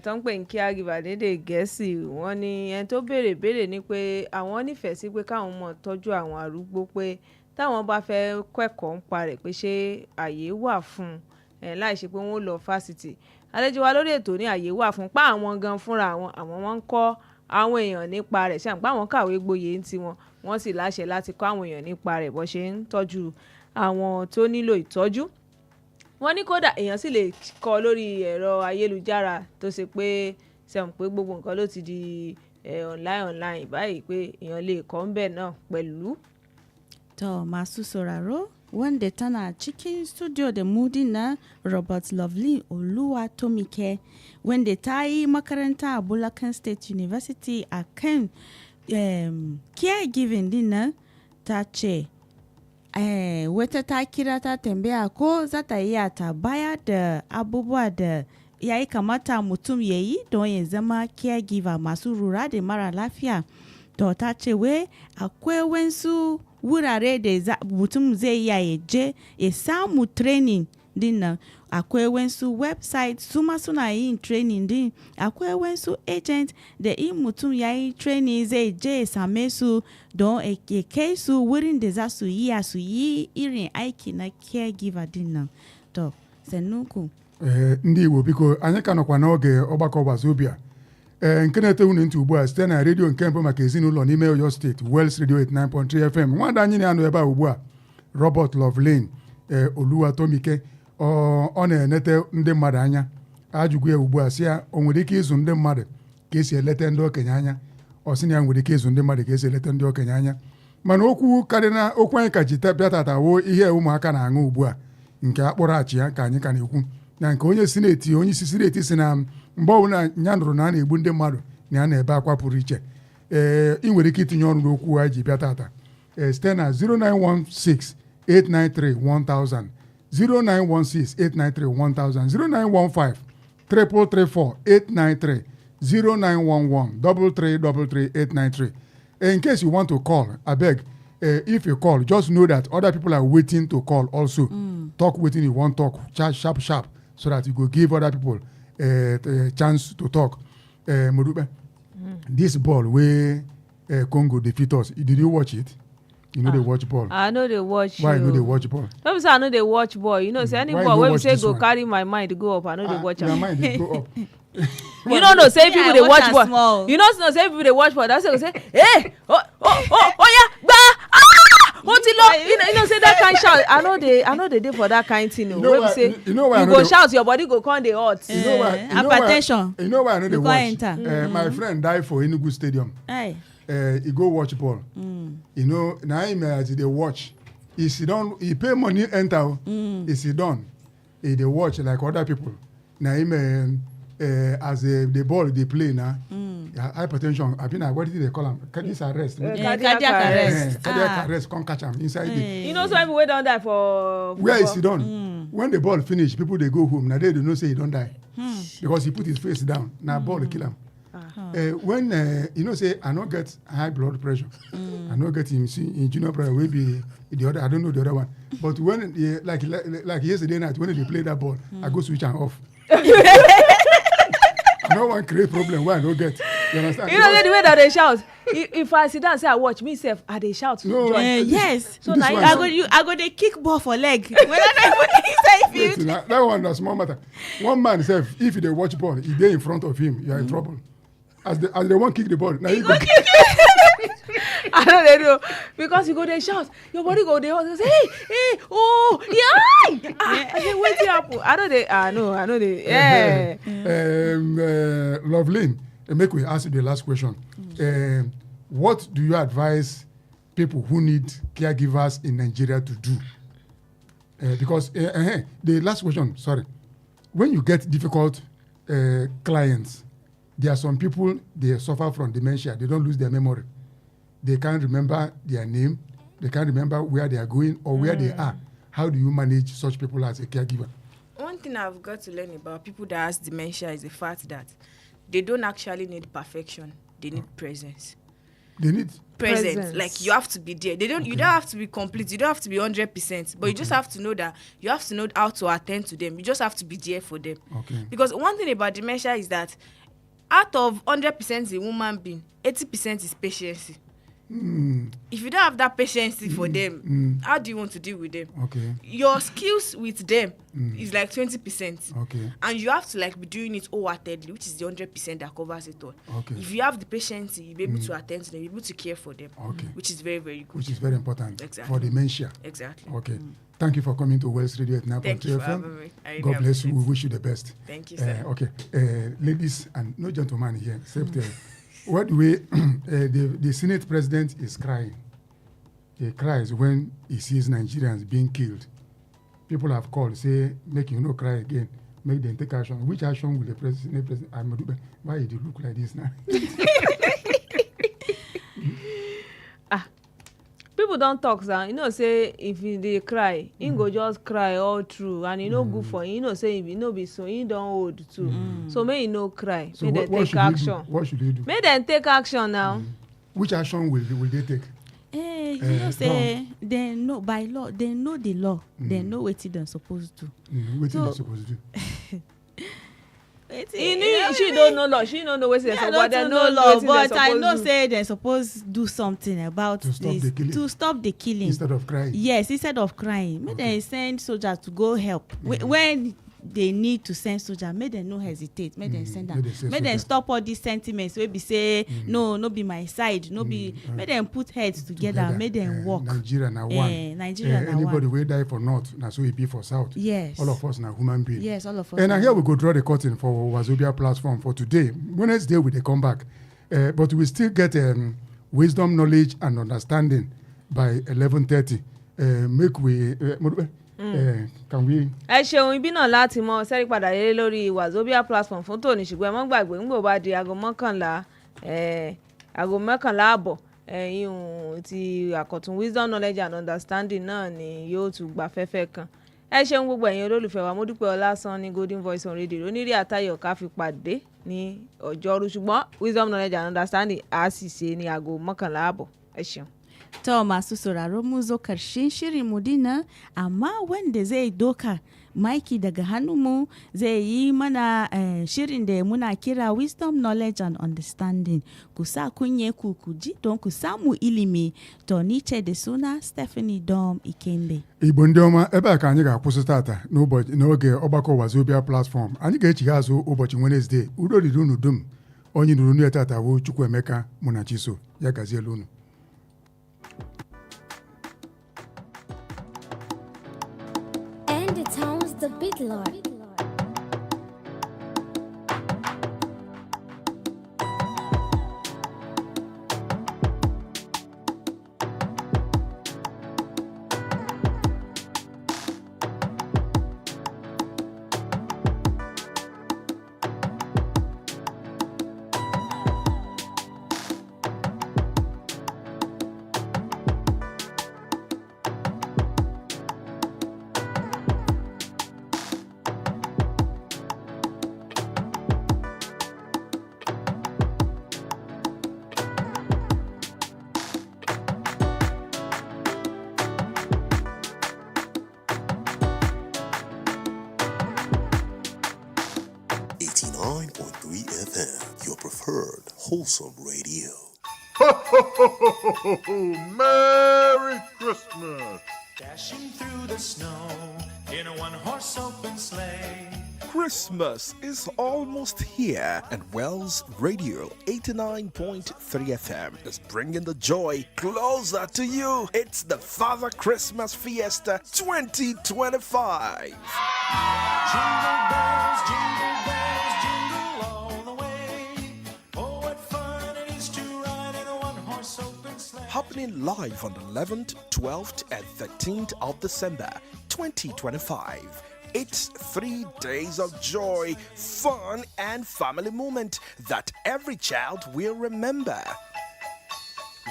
tó ń pè ní caregiver lédè Gẹ̀ẹ́sì wọ́n ní ẹni tó béèrè ní pé àwọn nífẹ̀ẹ́ sí pé káwọn mọ̀ tọ́jú àwọn arúgbó pé táwọn bá fẹ́ kẹ́kọ̀ọ́ ń pa rẹ̀ pé ṣé àyè wà fún láì ṣe pé wọ́n lọ fásitì. Àlejò wa lórí ètò ní àyè wà fún pa àwọn gan fúnra àwọn wọn ń kọ́ àwọn èèyàn nípa rẹ̀ ṣàǹpá àwọn kàwé gboyè ń tiwọn wọ́n sì láṣẹ láti kọ́ àwọn èèyàn nípa rẹ̀ bó ṣe ń tọ́jú àwọn tó nílò ìtọ́jú. Wọ́n ní kódà èèyàn sì lè kọ́ lórí ẹ̀rọ ayélujára tó ṣe pé sẹ́wọ̀n pé gbogbo nǹkan ló ti di online báyìí pé èèyàn lè kọ́ ń bẹ̀ náà pẹ̀lú. To masu sauraro wanda tana cikin studio da mudi na Robert Lovely Oluwatomike wanda ta yi makaranta a Bulacan State University a kan caregiving din nan ta ce wata ta kira ta tambaya ko za ta iya ta baya da abubuwa da ya yi kamata mutum ya yi don ya zama caregiver masu lura da mara lafiya. To ta ce wai akwai wasu wurare da mutum zai iya ya je ya samu training din nan. Akwai wasu website su ma suna yin training din. Akwai wasu agent da in mutum ya yi training zai je ya same su don ya kai su wurin da za su yi irin aiki na caregiver din nan. To sannu ku. Ndị Igbo biko anyị ka nọkwa n'oge ọgbakọ Wazobia. Nke na-ete unu ntị ugbu a site na redio nke mbụ maka ezinụlọ n'ime Oyo steeti Wels Radio 89.3 FM. Nwada anyị na-anọ ebe a ugbu a Robert Lovelane Oluwatomike ọ na-enete ndị mmadụ anya ajụgwu ya ugbu a sị ya o nwere ike ịzụ ndị mmadụ ka esi elete ndị okenye anya ọ sị na ya nwere ike ịzụ ndị mmadụ ka esi elete ndị okenye anya mana okwu karịa okwu anyị ka ji bịa tatawo ihe ụmụaka na-aṅụ ugbu a nke akpọrọ achị ya ka anyị ka na-ekwu na nke onye isi sineti si na mgbe ọbụla ya nụrụ na a na-egbu ndị mmadụ na ya na-ebe akwa pụrụ iche ị nwere ike itinye ọnụ n'okwu anyị ji bịa tata site na 0916 893 1000 0916 893 1000 0915 334 893 0911 333 893. In case you want to call, I beg, if you call, just know that other people are waiting to call also. Talk waiting, you want talk, sharp, so that you go give other people a chance to talk. Murube, this ball where Congo defeat us, did you watch it? You know they watch ball. I know they watch. Why you know they watch ball? No, I know they watch ball. You know, say any ball when we say go carry my mind go up, I know they watch. My mind they go up. You don't know, say people they watch ball. You know, say people they watch ball. That's why they say, hey, oh yeah, bah, what you know, say that kind of shout. I know they do for that kind of thing. You know why? Say, you know why? You go shout, your body go come the hot. You know why? Hypertension. You know why I know they watch? My friend died for Enugu Stadium. Hey. He go watch ball. You know, now as they watch, he sit down, he pay money enter, he sit down, they watch like other people. Now as the ball they play now, hypertension. I mean, what did they call him? Cardiac arrest. Cardiac arrest. Cardiac arrest. Come catch him inside. You know, some people don't die for. Where is he done? When the ball finish, people they go home. Now they do not say he don't die because he put his face down. Now ball kill him. When say I don't get high blood pressure, I don't get in junior pressure, maybe the other, I don't know the other one. But when like yesterday night when they play that ball, I go switch and off. No one create problem where I don't get. You understand? You know the way that they shout. If I sit down and say I watch myself, I they shout. No. Yes. So now I go they kick ball for leg. When I put inside field. That one that's small matter. One man self, if they watch ball, if they in front of him, you are in trouble. As they want kick the ball, now you go kick. I know they do because you go they shout. Your body go they say hey oh yeah. I say wait happen. I know they yeah. Loveline, make we ask you the last question. What do you advise people who need caregivers in Nigeria to do? Because the last question, sorry, when you get difficult clients, there are some people, they suffer from dementia. They don't lose their memory. They can't remember their name. They can't remember where they are going or where they are. How do you manage such people as a caregiver? One thing I've got to learn about people that has dementia is the fact that they don't actually need perfection. They need presence. They need presence. Like you have to be there. You don't have to be complete. You don't have to be 100%. But you just have to know that you have to know how to attend to them. You just have to be there for them. Okay. Because one thing about dementia is that out of 100% a woman being, 80% is patience. If you don't have that patience for them, how do you want to deal with them? Okay. Your skills with them is like 20%. Okay. And you have to like be doing it wholeheartedly, which is the 100% that covers it all. Okay. If you have the patience, you'll be able to attend to them, you'll be able to care for them. Okay. Which is very, very good. Which is very important Exactly. for dementia. Exactly. Okay. Thank you for coming to Wells Radio at 9.3 Thank you for FM. having me. I really God bless you. appreciate We it. wish you the best. Thank you, sir. Okay. Ladies and no gentlemen here, except what way the Senate president is crying. He cries when he sees Nigerians being killed. People have called, say, make you no cry again. Make them take action. Which action will the Senate president? Why did you look like this now? People don't talk, sir. Say if they cry, he go just cry all through, and he no good for him. Say if he no be so, he don't hold too. So may he no cry. So may they take action. What should he do? May them take action now. Which action will they take? Say they know by law. They know the law. They know what they're supposed to. What they're supposed to do? She don't know law. She don't know what they're supposed to do. No law, but I know say they're supposed to do something about to stop the killing. To stop the killing instead of crying. Yes, instead of crying. May they send soldiers to go help when they need to send soldiers. May they no hesitate. May they send them. May they stop all these sentiments. Wey be say no be my side. No be. May them put heads together. May them work. Nigeria na one. Nigeria na one. Anybody wey die for north, na so e be for south. Yes. All of us na human being. Yes, all of us. And here we go draw the curtain for Wazobia platform for today. Wednesday we dey come back, but we still get wisdom, knowledge, and understanding by 11:30. Make we. Can we. Ẹ ṣeun ibi náà láti mọ sẹ́rí padà lé lórí Wazobia platform fún tòní ṣùgbọ́n ẹ mọ́ gbàgbé ńgbò bá di aago mọ́kànlá àbọ̀ ìhùn ti àkọ̀tún wisdom knowledge and understanding náà ni yóò tún gba fẹ́fẹ́ kan. Ẹ ṣeun gbogbo ẹ̀yin olólùfẹ́ wa mo dúpẹ́ Ọlásán ní Golden Voice on Radio onírì àtayọ̀ ká fi pàdé ní ọjọ́rú ṣùgbọ́n wisdom knowledge and understanding á sì ṣe ní aago mọ́kànlá àbọ̀. Ẹ ṣeun. To masu sauraro mu zo karshen shirin mu dina amma wanda zai doka maiki daga hannunmu zai yi mana shirin da muna kira wisdom knowledge and understanding ku sa kunye ku ji don ku samu ilimi to ni ce da suna Stephanie Dom Ikembe. Igbo ndị ọma ebe a ka anyị ga-akwụsị tata n'oge ọgbakọ Wazobia platform anyị ga-echigha azụ ụbọchị Wednesday udo dịrị unu dum onye nụrụ n'ihe tata bụ Chukwuemeka Munachiso ya gaziela unu. And it sounds the big Lord. 89.3 FM, your preferred wholesome radio. Ho, ho, ho, ho, ho, ho, ho. Merry Christmas! Dashing through the snow in a one-horse open sleigh. Christmas is almost here, and Wells Radio 89.3 FM is bringing the joy closer to you. It's the Father Christmas Fiesta 2025. Jingle bells, jingle all the way. Oh, what fun it is to ride in a one-horse open sleigh. Happening live on the 11th, 12th, and 13th of December 2025. It's 3 days of joy, fun, and family moment that every child will remember.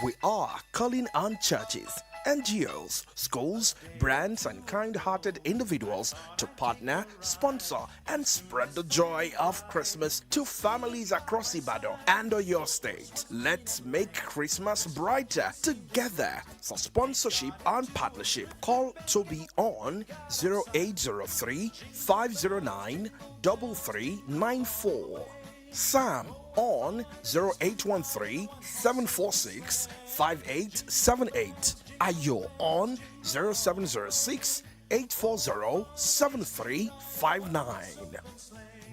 We are calling on churches, NGOs, schools, brands, and kind-hearted individuals to partner, sponsor, and spread the joy of Christmas to families across Ibadan and your state. Let's make Christmas brighter together. For sponsorship and partnership, call Toby on 0803 509 3394. Sam on 0813 746 5878. Ayo on 0706 840 7359.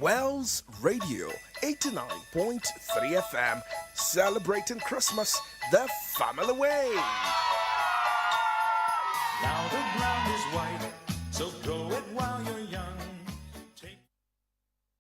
Wells Radio 89.3 FM, celebrating Christmas the family way. Now the ground is white, so grow it while you're young.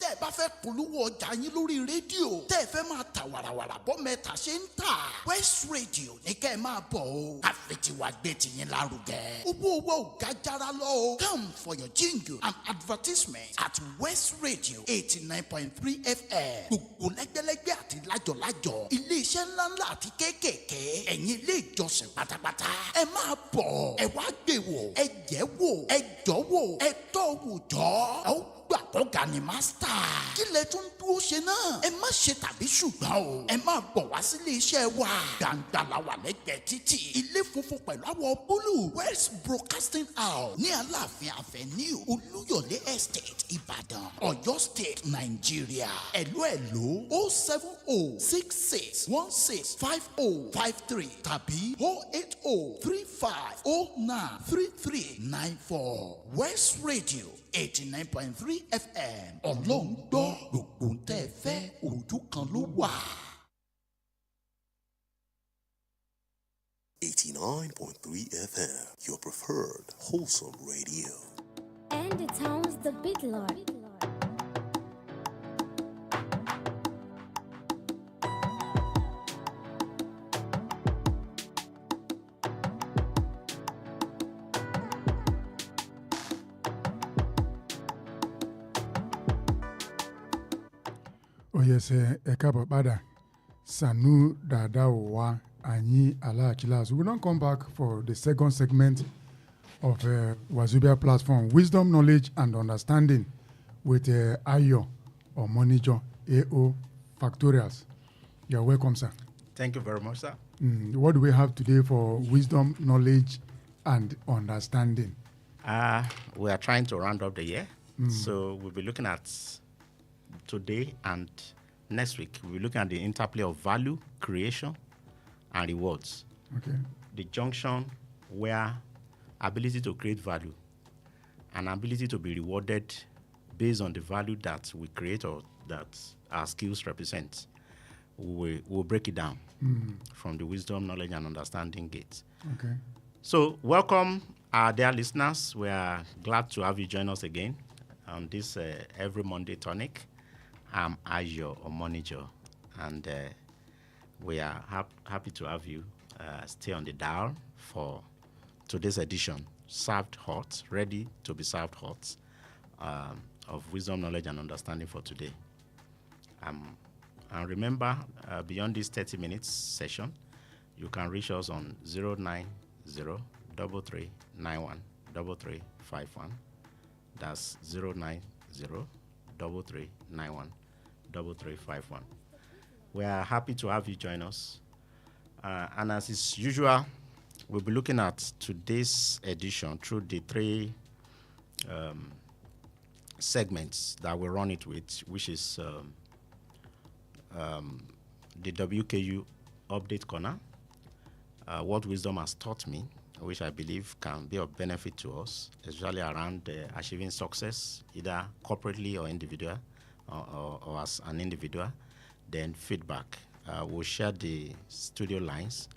tẹ́ ẹ bá fẹ́ polówó ọjà yín lórí rédíò tẹ́ ẹ fẹ́ máa ta wàràwàrà bọ́ mẹ́ta ṣe ń tà West Radio ní kẹ́ ẹ máa bọ̀ o àfẹ̀tiwa gbé tiyín lárugẹ owó ò ga jara lọ o come for your jingle and advertisement at West Radio 89.3 FM gbogbo lẹ́gbẹ́lẹ́gbẹ́ àti lájọ̀lájọ̀ iléeṣẹ́ ńláńlá àti kéékèèké ẹ̀yin ilé ìjọsìn pátápátá ẹ máa bọ̀ ẹ wá gbé wò ẹ jẹ́ wò ẹ jọ́ wò ẹ tọ́ wò jọ́ gbà kọ́ga ni mástà. kí lẹ tún dúró ṣe náà. ẹ má ṣe tàbí ṣùgbọ́n o. ẹ máa bọ̀ wá sílé iṣẹ́ wa. gbàǹgbà la wà lẹ́gbẹ̀ẹ́ títì. ilé funfun pẹ̀lú àwọ̀ búlù. West Broadcasting House ní Aláàfin Avenue Olúyọ̀lé Estate Ìbàdàn Ọ̀yọ́ State Nàìjíríà. ẹ̀lú 07066165053 tàbí 08035093394 West Radio 89.3 FM ọlọ́run gbọ́ gbogbo ń tẹ́ ẹ fẹ́ ojú kan ló wà. 89.3 FM, your preferred wholesome radio. And it sounds the big Lord. Oh yes, káàbọ̀ padà Sanu Dada Owa Anyi Alakilas. We will not come back for the second segment of Wazobia platform, Wisdom, Knowledge and Understanding with Ayo or Monijo AO Factorials. You're welcome, sir. Thank you very much, sir. What do we have today for Wisdom, Knowledge and Understanding? We are trying to round up the year. So we'll be looking at today and next week. We'll be looking at the interplay of value, creation, and rewards. Okay. The junction where ability to create value and ability to be rewarded based on the value that we create or that our skills represent. We'll break it down from the wisdom, knowledge, and understanding gates. Okay. So welcome, our dear listeners. We are glad to have you join us again on this every Monday tonic. I'm Ayo Omonijo, and we are happy to have you stay on the dial for today's edition, served hot, ready to be served hot, of wisdom, knowledge, and understanding for today. And remember, beyond this 30 minutes session, you can reach us on 090-3391-3351. That's 090-3391-3351. We are happy to have you join us. And as is usual, we'll be looking at today's edition through the three segments that we run it with, which is the WKU Update Corner, What Wisdom Has Taught Me, which I believe can be of benefit to us, especially around achieving success, either corporately or individual, or as an individual. Then feedback. We'll share the studio lines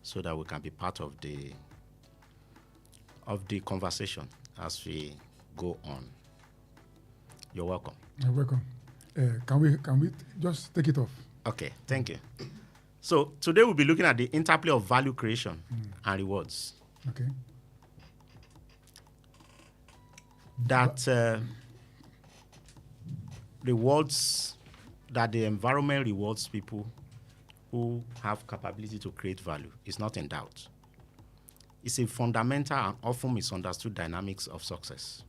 so that we can be part of the conversation as we go on. You're welcome. You're welcome. Can we just take it off? Okay, thank you. So today we'll be looking at the interplay of value creation and rewards. Okay. That that the environment rewards people who have capability to create value is not in doubt. It's a fundamental and often misunderstood dynamics of success.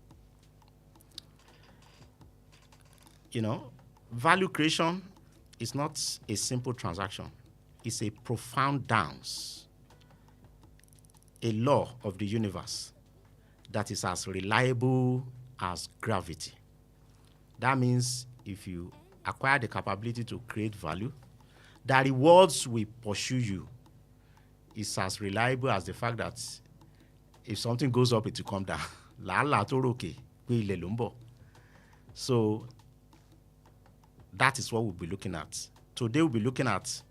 You know, value creation is not a simple transaction. It's a profound dance, a law of the universe that is as reliable as gravity. That means if you acquire the capability to create value, the rewards will pursue you. It's as reliable as the fact that if something goes up, it will come down. So that is what we'll be looking at. Today we'll be looking at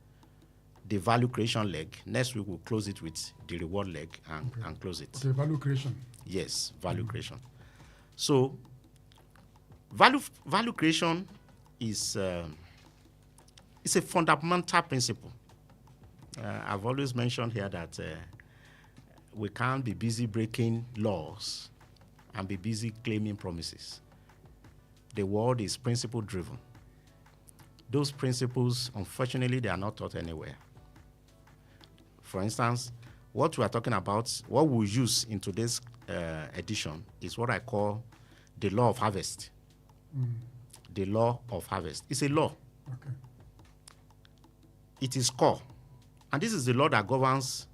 the value creation leg. Next week we'll close it with the reward leg and close it. Okay, value creation. Yes, value creation. So value creation is it's a fundamental principle. I've always mentioned here that we can't be busy breaking laws and be busy claiming promises. The world is principle driven. Those principles, unfortunately, they are not taught anywhere. For instance, what we are talking about, what we use in today's edition is what I call the law of harvest. The law of harvest. It's a law. Okay. It is core. And this is the law that governs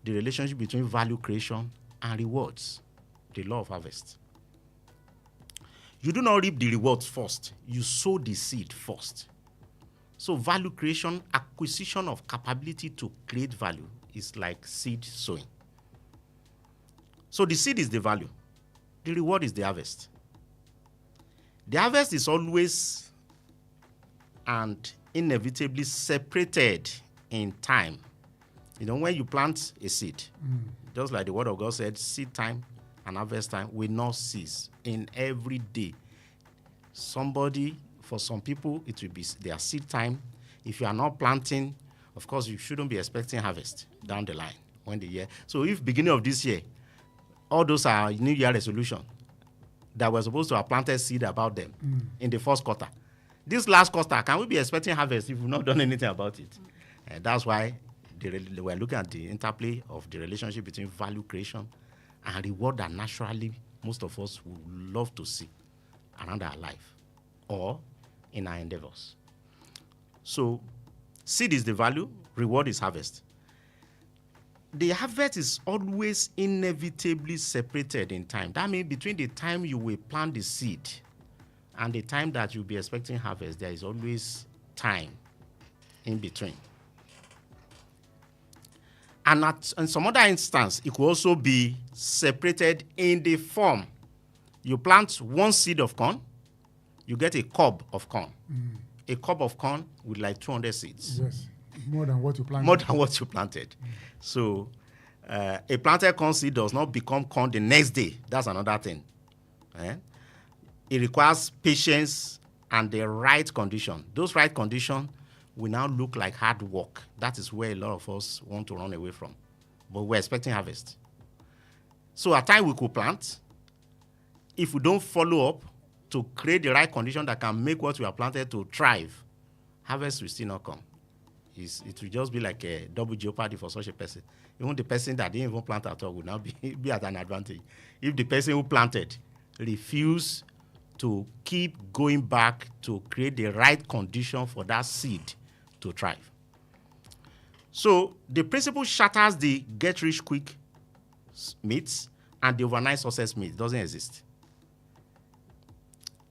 the relationship between value creation and rewards. The law of harvest. You do not reap the rewards first. You sow the seed first. So value creation, acquisition of capability to create value is like seed sowing. So the seed is the value. The reward is the harvest. The harvest is always and inevitably separated in time. You know, when you plant a seed, just like the word of God said, seed time and harvest time will not cease in every day. For some people, it will be their seed time. If you are not planting, of course, you shouldn't be expecting harvest down the line when the year. So if beginning of this year, all those are New Year resolution that we're supposed to have planted seed about them in the first quarter. This last quarter, can we be expecting harvest if we've not done anything about it? And that's why we're looking at the interplay of the relationship between value creation and reward that naturally most of us would love to see around our life or in our endeavors. So seed is the value, reward is harvest. The harvest is always inevitably separated in time. That means between the time you will plant the seed and the time that you'll be expecting harvest, there is always time in between. And in some other instance, it could also be separated in the form. You plant one seed of corn, you get a cob of corn. A cob of corn with like 200 seeds. Yes, more than what you planted. More than what you planted. So a planted corn seed does not become corn the next day. That's another thing. It requires patience and the right condition. Those right conditions will now look like hard work. That is where a lot of us want to run away from. But we're expecting harvest. So at times we could plant. If we don't follow up to create the right condition that can make what we have planted to thrive, harvest will still not come. It will just be like a double jeopardy for such a person. Even the person that didn't even plant at all will now be at an advantage. If the person who planted refuse to keep going back to create the right condition for that seed to thrive. So the principle shatters the get-rich-quick myths and the overnight success myth. It doesn't exist.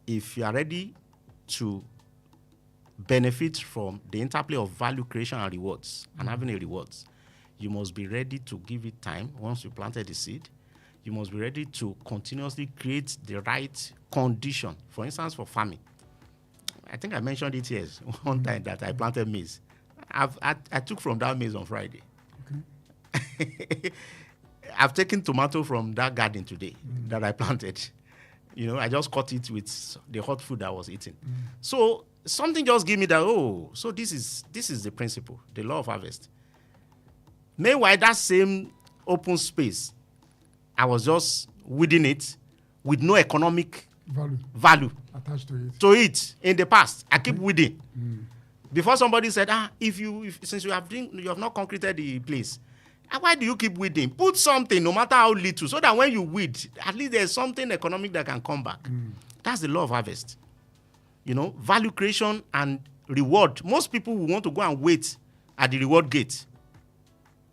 if you are ready to benefit from the interplay of value creation and rewards, and having a rewards, you must be ready to give it time. Once you planted the seed, you must be ready to continuously create the right condition. For instance, for farming. I think I mentioned it here one time that I planted maize. I took from that maize on Friday. Okay. I've taken tomato from that garden today that I planted. You know, I just cut it with the hot food I was eating. So something just gave me that, so this is the principle, the law of harvest. Meanwhile, that same open space, I was just weeding it with no economic value attached to it. In the past, I keep weeding. Before somebody said, since you have not concreted the place, why do you keep weeding? Put something, no matter how little, so that when you weed, at least there's something economic that can come back. That's the law of harvest. You know, value creation and reward. Most people will want to go and wait at the reward gate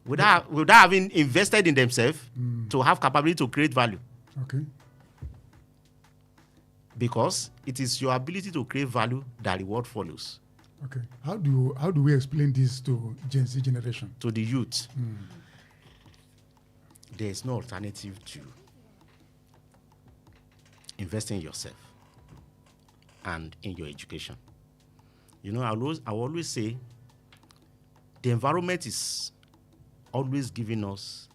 without having invested in themselves to have capability to create value. Okay. Because it is your ability to create value that reward follows. Okay. How do we explain this to Gen Z generation? To the youth. There is no alternative to investing in yourself and in your education. You know, I always say the environment is always giving us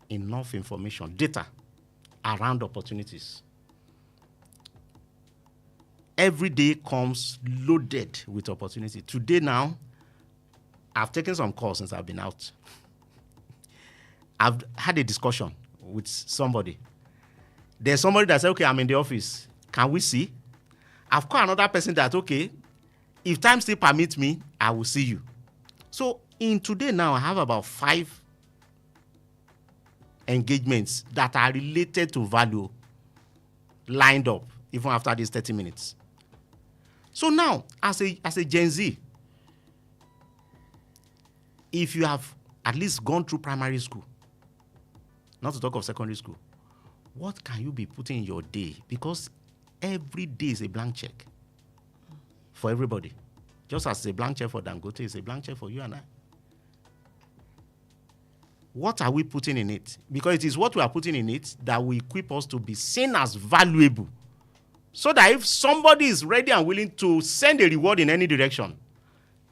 enough information, data around opportunities. Every day comes loaded with opportunity. Today now, I've taken some calls since I've been out. I've had a discussion with somebody. There's somebody that said, okay, I'm in the office. Can we see? I've called another person that, okay, if time still permits me, I will see you. So in today now, I have about 5 engagements that are related to value lined up, even after these 30 minutes. So now, as a Gen Z, if you have at least gone through primary school, not to talk of secondary school, what can you be putting in your day? Because every day is a blank check for everybody. Just as a blank check for Dangote is a blank check for you and I. What are we putting in it? Because it is what we are putting in it that will equip us to be seen as valuable. So that if somebody is ready and willing to send a reward in any direction,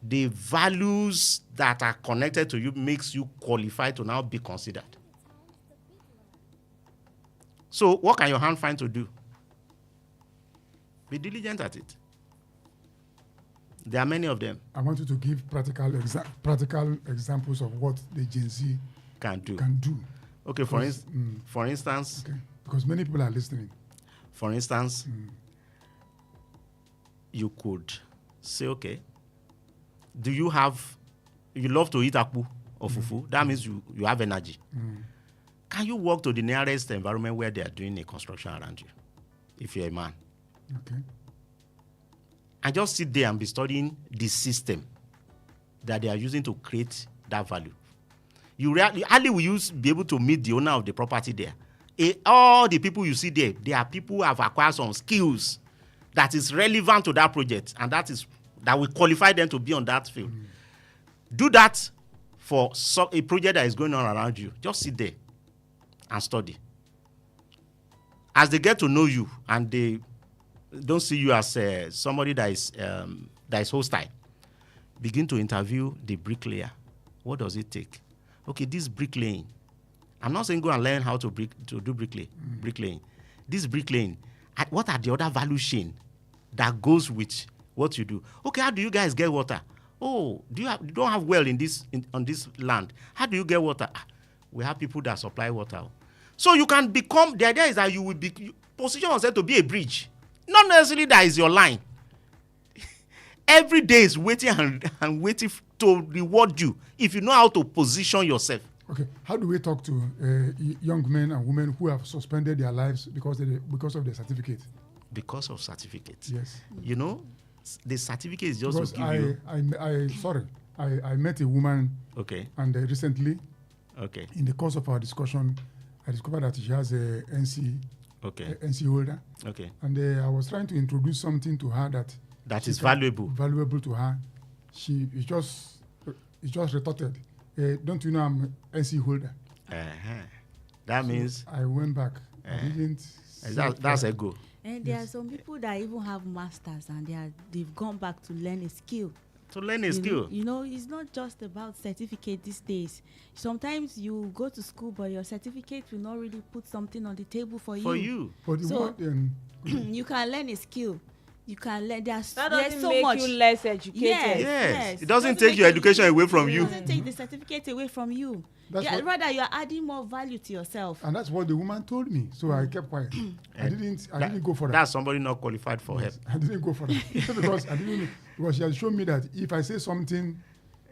the values that are connected to you makes you qualified to now be considered. So what can your hand find to do? Be diligent at it. There are many of them. I want you to give practical examples of what the Gen Z can do. Okay, for instance. Okay. Because many people are listening. For instance, you could say, okay, you love to eat akpu or fufu? That means you have energy. Can you walk to the nearest environment where they are doing a construction around you, if you're a man? Okay. And just sit there and be studying the system that they are using to create that value. Hardly will you be able to meet the owner of the property there. All the people you see there, they are people who have acquired some skills that is relevant to that project, and that will qualify them to be on that field. Do that for a project that is going on around you. Just sit there and study. As they get to know you and they don't see you as somebody that is hostile, begin to interview the bricklayer. What does it take? Okay, this bricklaying. I'm not saying go and learn how to do bricklaying. This bricklaying, what are the other value chain that goes with what you do? Okay, how do you guys get water? Oh, you don't have well on this land. How do you get water? We have people that supply water. So you can become, the idea is that you will position yourself to be a bridge. Not necessarily that is your line. Every day is waiting and waiting to reward you if you know how to position yourself. Okay, how do we talk to young men and women who have suspended their lives because of their certificate? Because of certificates. Yes. You know, the certificate is just because to give you. I met a woman. Okay. And recently, okay, in the course of our discussion, I discovered that she has a NC Okay. NC holder. Okay. And I was trying to introduce something to her that is valuable. Valuable to her. It just retorted. Don't you know I'm NC holder? That means I went back. I didn't. That's a go. And there are some people that even have masters and they've gone back to learn a skill. To learn a skill. It's not just about certificate these days. Sometimes you go to school, but your certificate will not really put something on the table for you. So you can learn a skill. You can learn. There's so much. You less educated. Yes. It doesn't take your education away from you. It doesn't take the certificate away from you. Rather, you are adding more value to yourself. And that's what the woman told me. So I kept quiet. I didn't go for that. That's somebody not qualified for help. I didn't go for that because she has shown me that if I say something,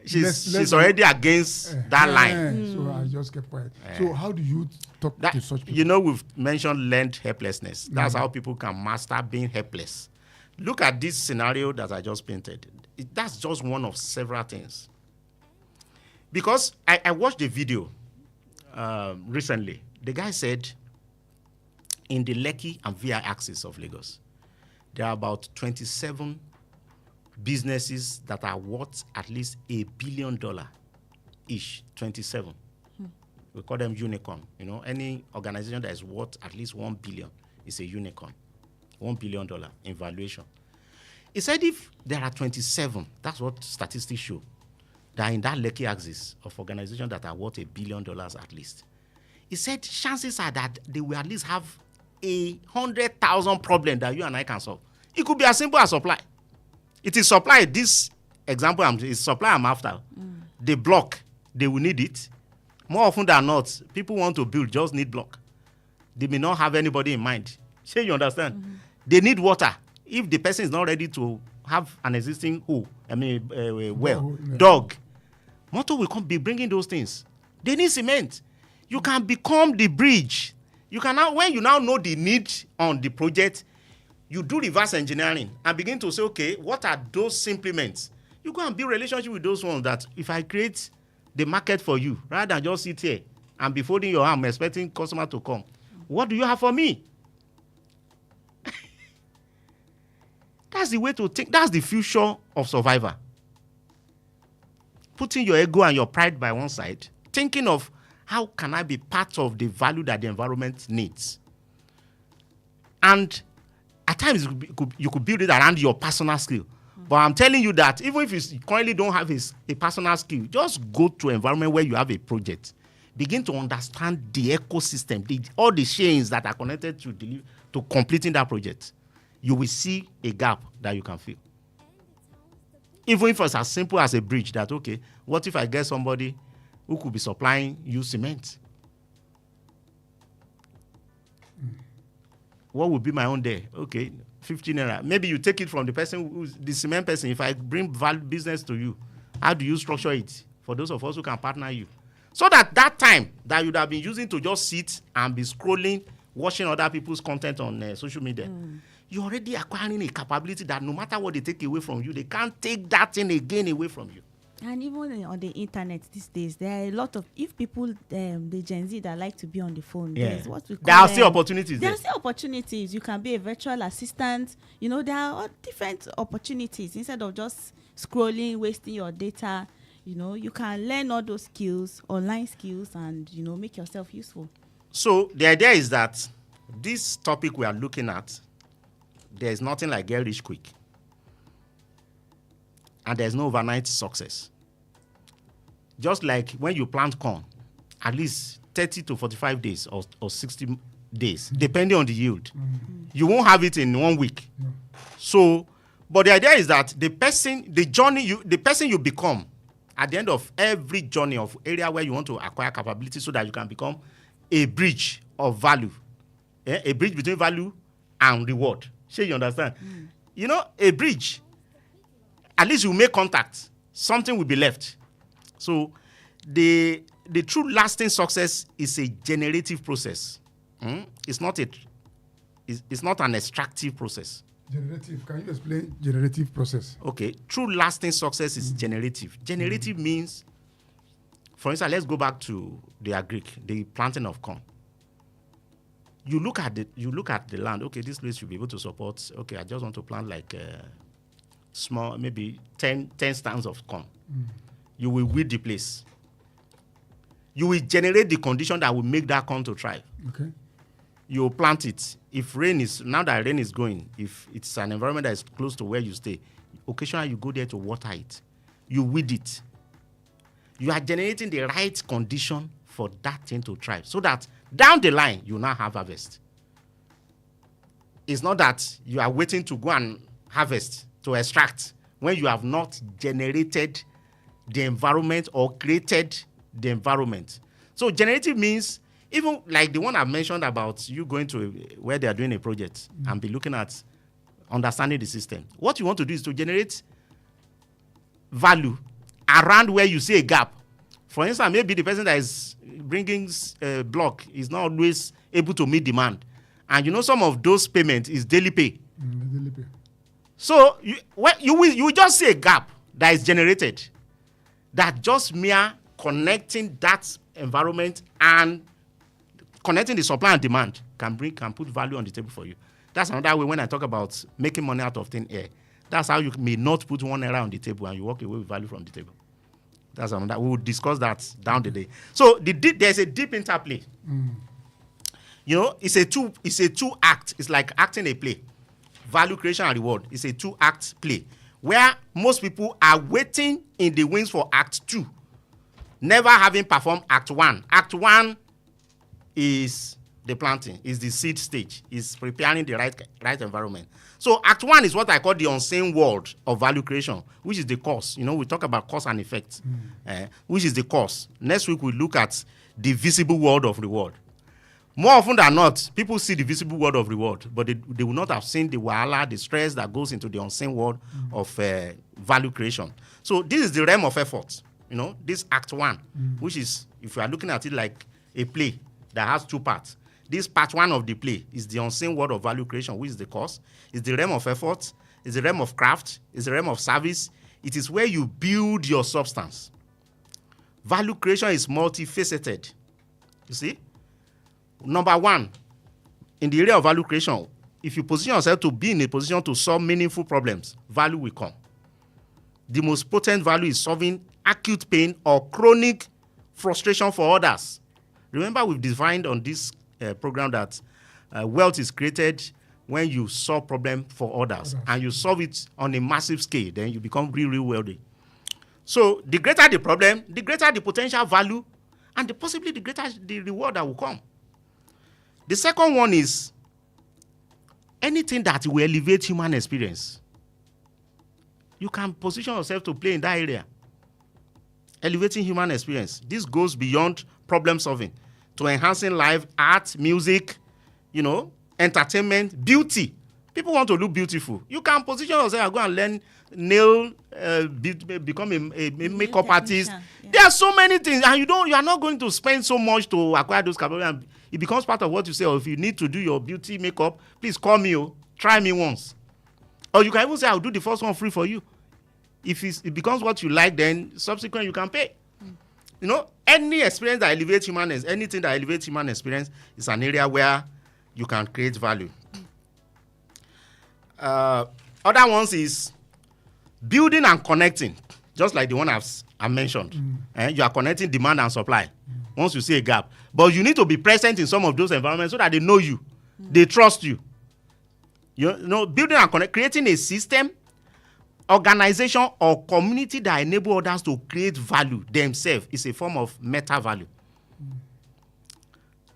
she's already against that line. So I just kept quiet. So how do you talk to such people? We've mentioned learned helplessness. That's how people can master being helpless. Look at this scenario that I just painted. That's just one of several things. Because I watched the video recently. The guy said in the Lekki and VI axis of Lagos, there are about 27 businesses that are worth at least $1 billion each. 27. We call them unicorn. Any organization that is worth at least $1 billion is a unicorn. $1 billion in valuation. He said if there are 27, that's what statistics show, that are in that Lekki axis of organizations that are worth $1 billion at least. He said chances are that they will at least have 100,000 problems that you and I can solve. It could be as simple as supply. It is supply. This example is supply I'm after. The block, they will need it. More often than not, people want to build, just need block. They may not have anybody in mind. Sure, you understand? They need water. If the person is not ready to have an existing dog, Motor will be bringing those things. They need cement. You can become the bridge. You can now, when you now know the need on the project, you do reverse engineering and begin to say, okay, what are those implements? You go and build relationship with those ones that if I create the market for you, rather than just sit here and be folding your arm expecting customer to come, what do you have for me? That's the way to think. That's the future of survivor. Putting your ego and your pride by one side, thinking of how can I be part of the value that the environment needs. And at times you could build it around your personal skill. But I'm telling you that even if you currently don't have a personal skill, just go to an environment where you have a project. Begin to understand the ecosystem, all the chains that are connected to completing that project. You will see a gap that you can fill. Even if it's as simple as a bridge, that, okay, what if I get somebody who could be supplying you cement? What would be my own day? Okay, 15 naira. Maybe you take it from the person who's the cement person. If I bring business to you, how do you structure it for those of us who can partner you? So that time that you'd have been using to just sit and be scrolling, watching other people's content on social media, you're already acquiring a capability that no matter what they take away from you, they can't take that thing again away from you. And even on the internet these days, there are a lot of, if people, the Gen Z that like to be on the phone, there's what we call there are still opportunities. There are still opportunities. You can be a virtual assistant. There are all different opportunities. Instead of just scrolling, wasting your data, you can learn all those skills, online skills, and, make yourself useful. So the idea is that this topic we are looking at, there's nothing like get rich quick. And there's no overnight success. Just like when you plant corn, at least 30 to 45 days or 60 days, depending on the yield. You won't have it in 1 week. So, but the idea is that the person you become at the end of every journey of area where you want to acquire capability so that you can become a bridge of value, a bridge between value and reward. Sure, you understand? A bridge, at least you make contact, something will be left. So the true lasting success is a generative process. It's not an extractive process. Generative, can you explain generative process? Okay, true lasting success is generative. Generative means, for instance, let's go back to the agric, the planting of corn. you look at the land. Okay, this place should be able to support. Okay, I just want to plant like small, maybe 10 stands of corn. You will weed the place. You will generate the condition that will make that corn to thrive. Okay. You will plant it. If now that rain is going, if it's an environment that is close to where you stay, occasionally you go there to water it. You weed it. You are generating the right condition for that thing to thrive, so that down the line you now have harvest. It's not that you are waiting to go and harvest to extract when you have not generated the environment or created the environment. So generative means, even like the one I mentioned about you going to where they are doing a project and be looking at understanding the system. What you want to do is to generate value around where you see a gap. For instance, maybe the person that is bringing block is not always able to meet demand. And some of those payments is daily pay. Daily pay. So you will just see a gap that is generated, that just mere connecting that environment and connecting the supply and demand can put value on the table for you. That's another way when I talk about making money out of thin air. That's how you may not put #1 on the table and you walk away with value from the table. That's another. We will discuss that down the day. So there's a deep interplay. It's a two act. It's like acting a play. Value creation and reward. It's a 2-act play where most people are waiting in the wings for Act 2, never having performed Act 1. Act 1 is the planting, is the seed stage, is preparing the right environment. So Act 1 is what I call the unseen world of value creation, which is the cause. We talk about cause and effect, which is the cause. Next week, we look at the visible world of reward. More often than not, people see the visible world of reward, but they will not have seen the wahala, the stress that goes into the unseen world of value creation. So this is the realm of effort, this Act 1, which is, if you are looking at it like a play that has 2 parts, this part 1 of the play is the unseen world of value creation, which is the cause. It's the realm of effort. It's the realm of craft. It's the realm of service. It is where you build your substance. Value creation is multifaceted. You see? Number 1, in the area of value creation, if you position yourself to be in a position to solve meaningful problems, value will come. The most potent value is solving acute pain or chronic frustration for others. Remember, we've defined on this program that wealth is created when you solve problem for others and you solve it on a massive scale. Then you become really wealthy. So the greater the problem, the greater the potential value, and possibly the greater the reward that will come. The second one is anything that will elevate human experience. You can position yourself to play in that area. Elevating human experience. This goes beyond problem solving to enhancing life, art, music, entertainment, beauty. People want to look beautiful. You can position yourself and go and learn nail, become a makeup artist. Yeah. There are so many things, and you are not going to spend so much to acquire those capabilities. It becomes part of what you say. Or if you need to do your beauty makeup, please call me. Try me once. Or you can even say, I'll do the first one free for you. If it becomes what you like, then subsequent you can pay. Any experience that elevates anything that elevates human experience is an area where you can create value. Other ones is building and connecting, just like the one I mentioned. You are connecting demand and supply once you see a gap. But you need to be present in some of those environments so that they know you, they trust you. Building and creating a system, organization, or community that enable others to create value themselves is a form of meta value.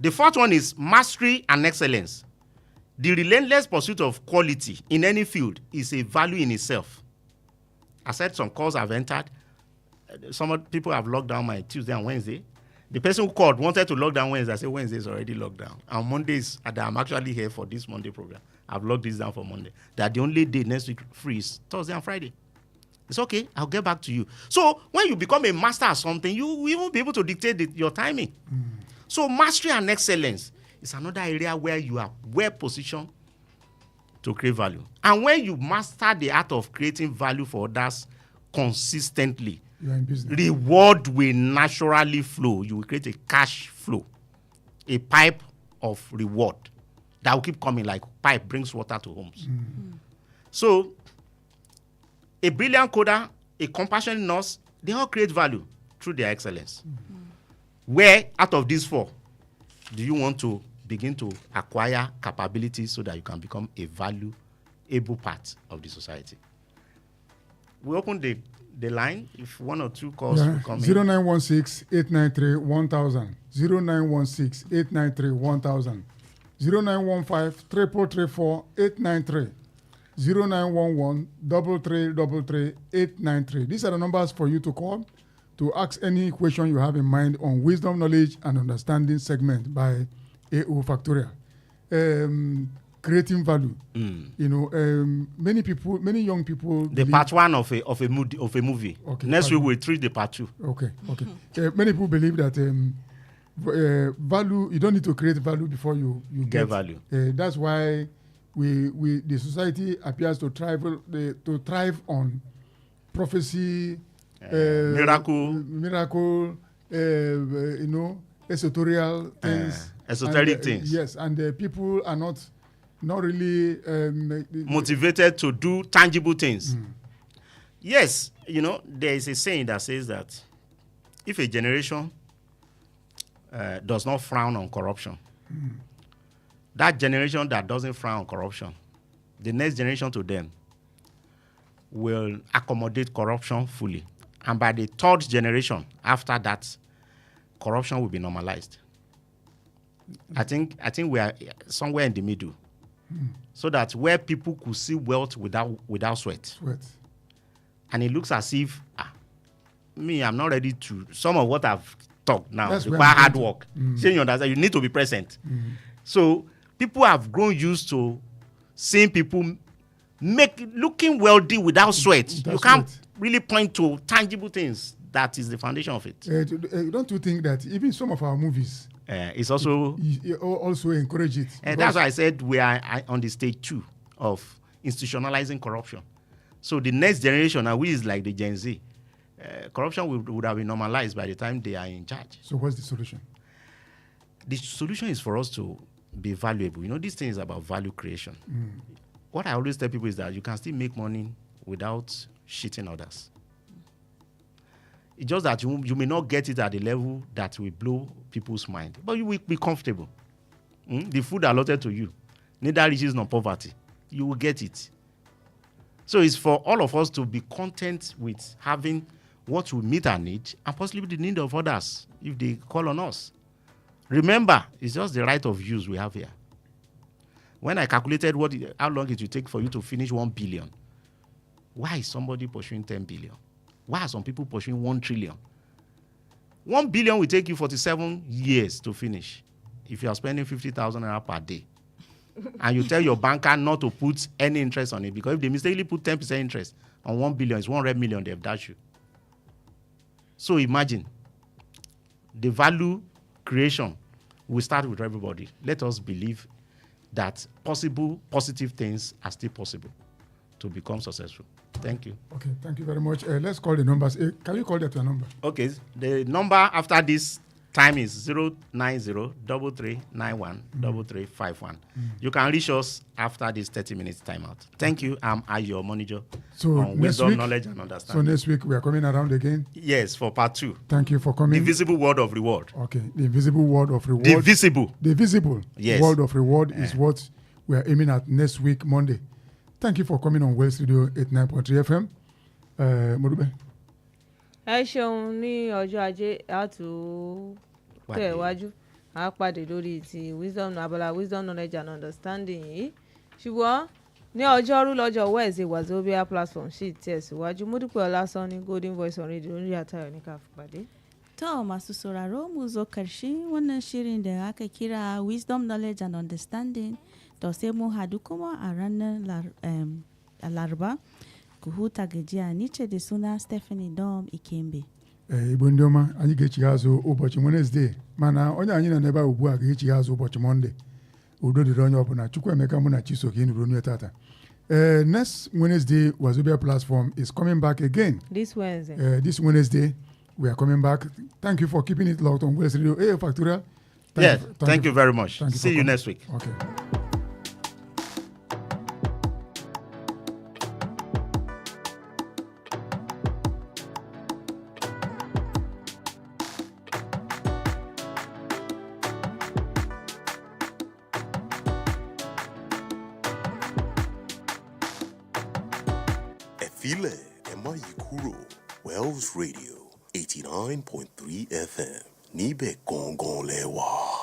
The fourth one is mastery and excellence. The relentless pursuit of quality in any field is a value in itself. I said some calls I've entered. Some people have locked down my Tuesday and Wednesday. The person who called wanted to lock down Wednesday. I said Wednesday is already locked down. And Mondays, I'm actually here for this Monday program. I've locked this down for Monday. That the only day next week free is Thursday and Friday. It's okay. I'll get back to you. So when you become a master of something, you will even be able to dictate your timing. So mastery and excellence is another area where you are well positioned to create value. And when you master the art of creating value for others consistently, you are in business. Reward will naturally flow. You will create a cash flow, a pipe of reward that will keep coming like pipe brings water to homes. So a brilliant coder, a compassionate nurse, they all create value through their excellence. Where out of these 4 do you want to begin to acquire capabilities so that you can become a valuable part of the society? We open the line. If 1 or 2 calls will come in. 0916-893-1000. 0916-893-1000. 0915-334-893. 0911-333-893. These are the numbers for you to call to ask any question you have in mind on Wisdom, Knowledge, and Understanding segment by AO Factorial. Creating value. You know, many young people. The part 1 of a movie. Okay, Next week we'll treat the part 2. Okay. Many people believe that value. You don't need to create value before you get value. That's why the society appears to thrive on prophecy, miracle, you know, esoteric things. Esoteric things. Yes, and people are not really motivated to do tangible things. Yes, you know, there is a saying that says that if a generation does not frown on corruption, that generation that doesn't frown on corruption, the next generation to them will accommodate corruption fully. And by the 3rd generation after that, corruption will be normalized. I think we are somewhere in the middle. So that where people could see wealth without sweat. And it looks as if, I'm not ready to, some of what I've talked now require hard work. So you understand, you need to be present. So people have grown used to seeing people looking wealthy without sweat. You can't really point to tangible things. That is the foundation of it. Don't you think that even some of our movies it's also encourage it? And that's why I said we are on the stage 2 of institutionalizing corruption. So the next generation, now we is like the Gen Z. Corruption would have been normalized by the time they are in charge. So what's the solution? The solution is for us to be valuable. You know, this thing is about value creation. What I always tell people is that you can still make money without cheating others. It's just that you may not get it at the level that will blow people's mind, but you will be comfortable. The food allotted to you, neither riches nor poverty, you will get it. So it's for all of us to be content with having what will meet our need and possibly the need of others if they call on us. Remember, it's just the right of use we have here. When I calculated how long it will take for you to finish 1 billion, why is somebody pursuing 10 billion? Why are some people pursuing 1 trillion? 1 billion will take you 47 years to finish if you are spending 50,000 naira per day. And you tell your banker not to put any interest on it, because if they mistakenly put 10% interest on 1 billion, it's 100 million they've dashed you. So imagine the value creation will start with everybody. Let us believe that positive things are still possible to become successful. Thank you. Okay, thank you very much. Let's call the numbers. Can you call that your number? Okay, the number after this time is 090-3391-3351. You can reach us after this 30 minutes timeout. Thank you. I'm your manager on Wisdom, Knowledge, and Understanding. So next week we are coming around again? Yes, for part 2. Thank you for coming. The visible word of reward. Okay, the visible word of reward. The visible. The visible yes. word of reward is what we are aiming at next week, Monday. Thank you for coming on Wells Radio 89.3 FM. Morube. ẹ ṣeun ní ọjọ́ ajé tẹ̀ wájú a pàdé lórí ti abala wisdom knowledge and understanding yìí ṣùgbọ́n ní ọjọ́rú lọ́jọ́ Wednesday Wazobia platform sì tẹ̀síwájú Múdúpẹ́ Ọlásán ní Golden Voice on Radio lórí àtàyọ̀ ní ká fi pàdé. To masu sauraro mu zo karshe wannan shirin da aka kira Wisdom Knowledge and Understanding, to sai mu hadu kuma a ranar Laraba. Ku huta gajiya, ni ce da suna Stephanie Dom Ikembe. Igbo ndị ọma, anyị ga-echigha azụ ụbọchị Wednesday, mana onye anyị nọ n'ebe ugbu a ga-echigha azụ ụbọchị Monday. Udo dịrị onye ọbụla. Chukwuemeka mụ na Chisoke nụrụ onye tata. Next Wednesday, Wazobia platform is coming back again. This Wednesday. This Wednesday, we are coming back. Thank you for keeping it locked on Wells Radio. Factorial. Thank you very much. See you next week. Okay. Ẹ̀fílẹ̀ ẹ má yí kúrò. Wells Radio 89.3 FM níbẹ̀ gangan lẹ wà.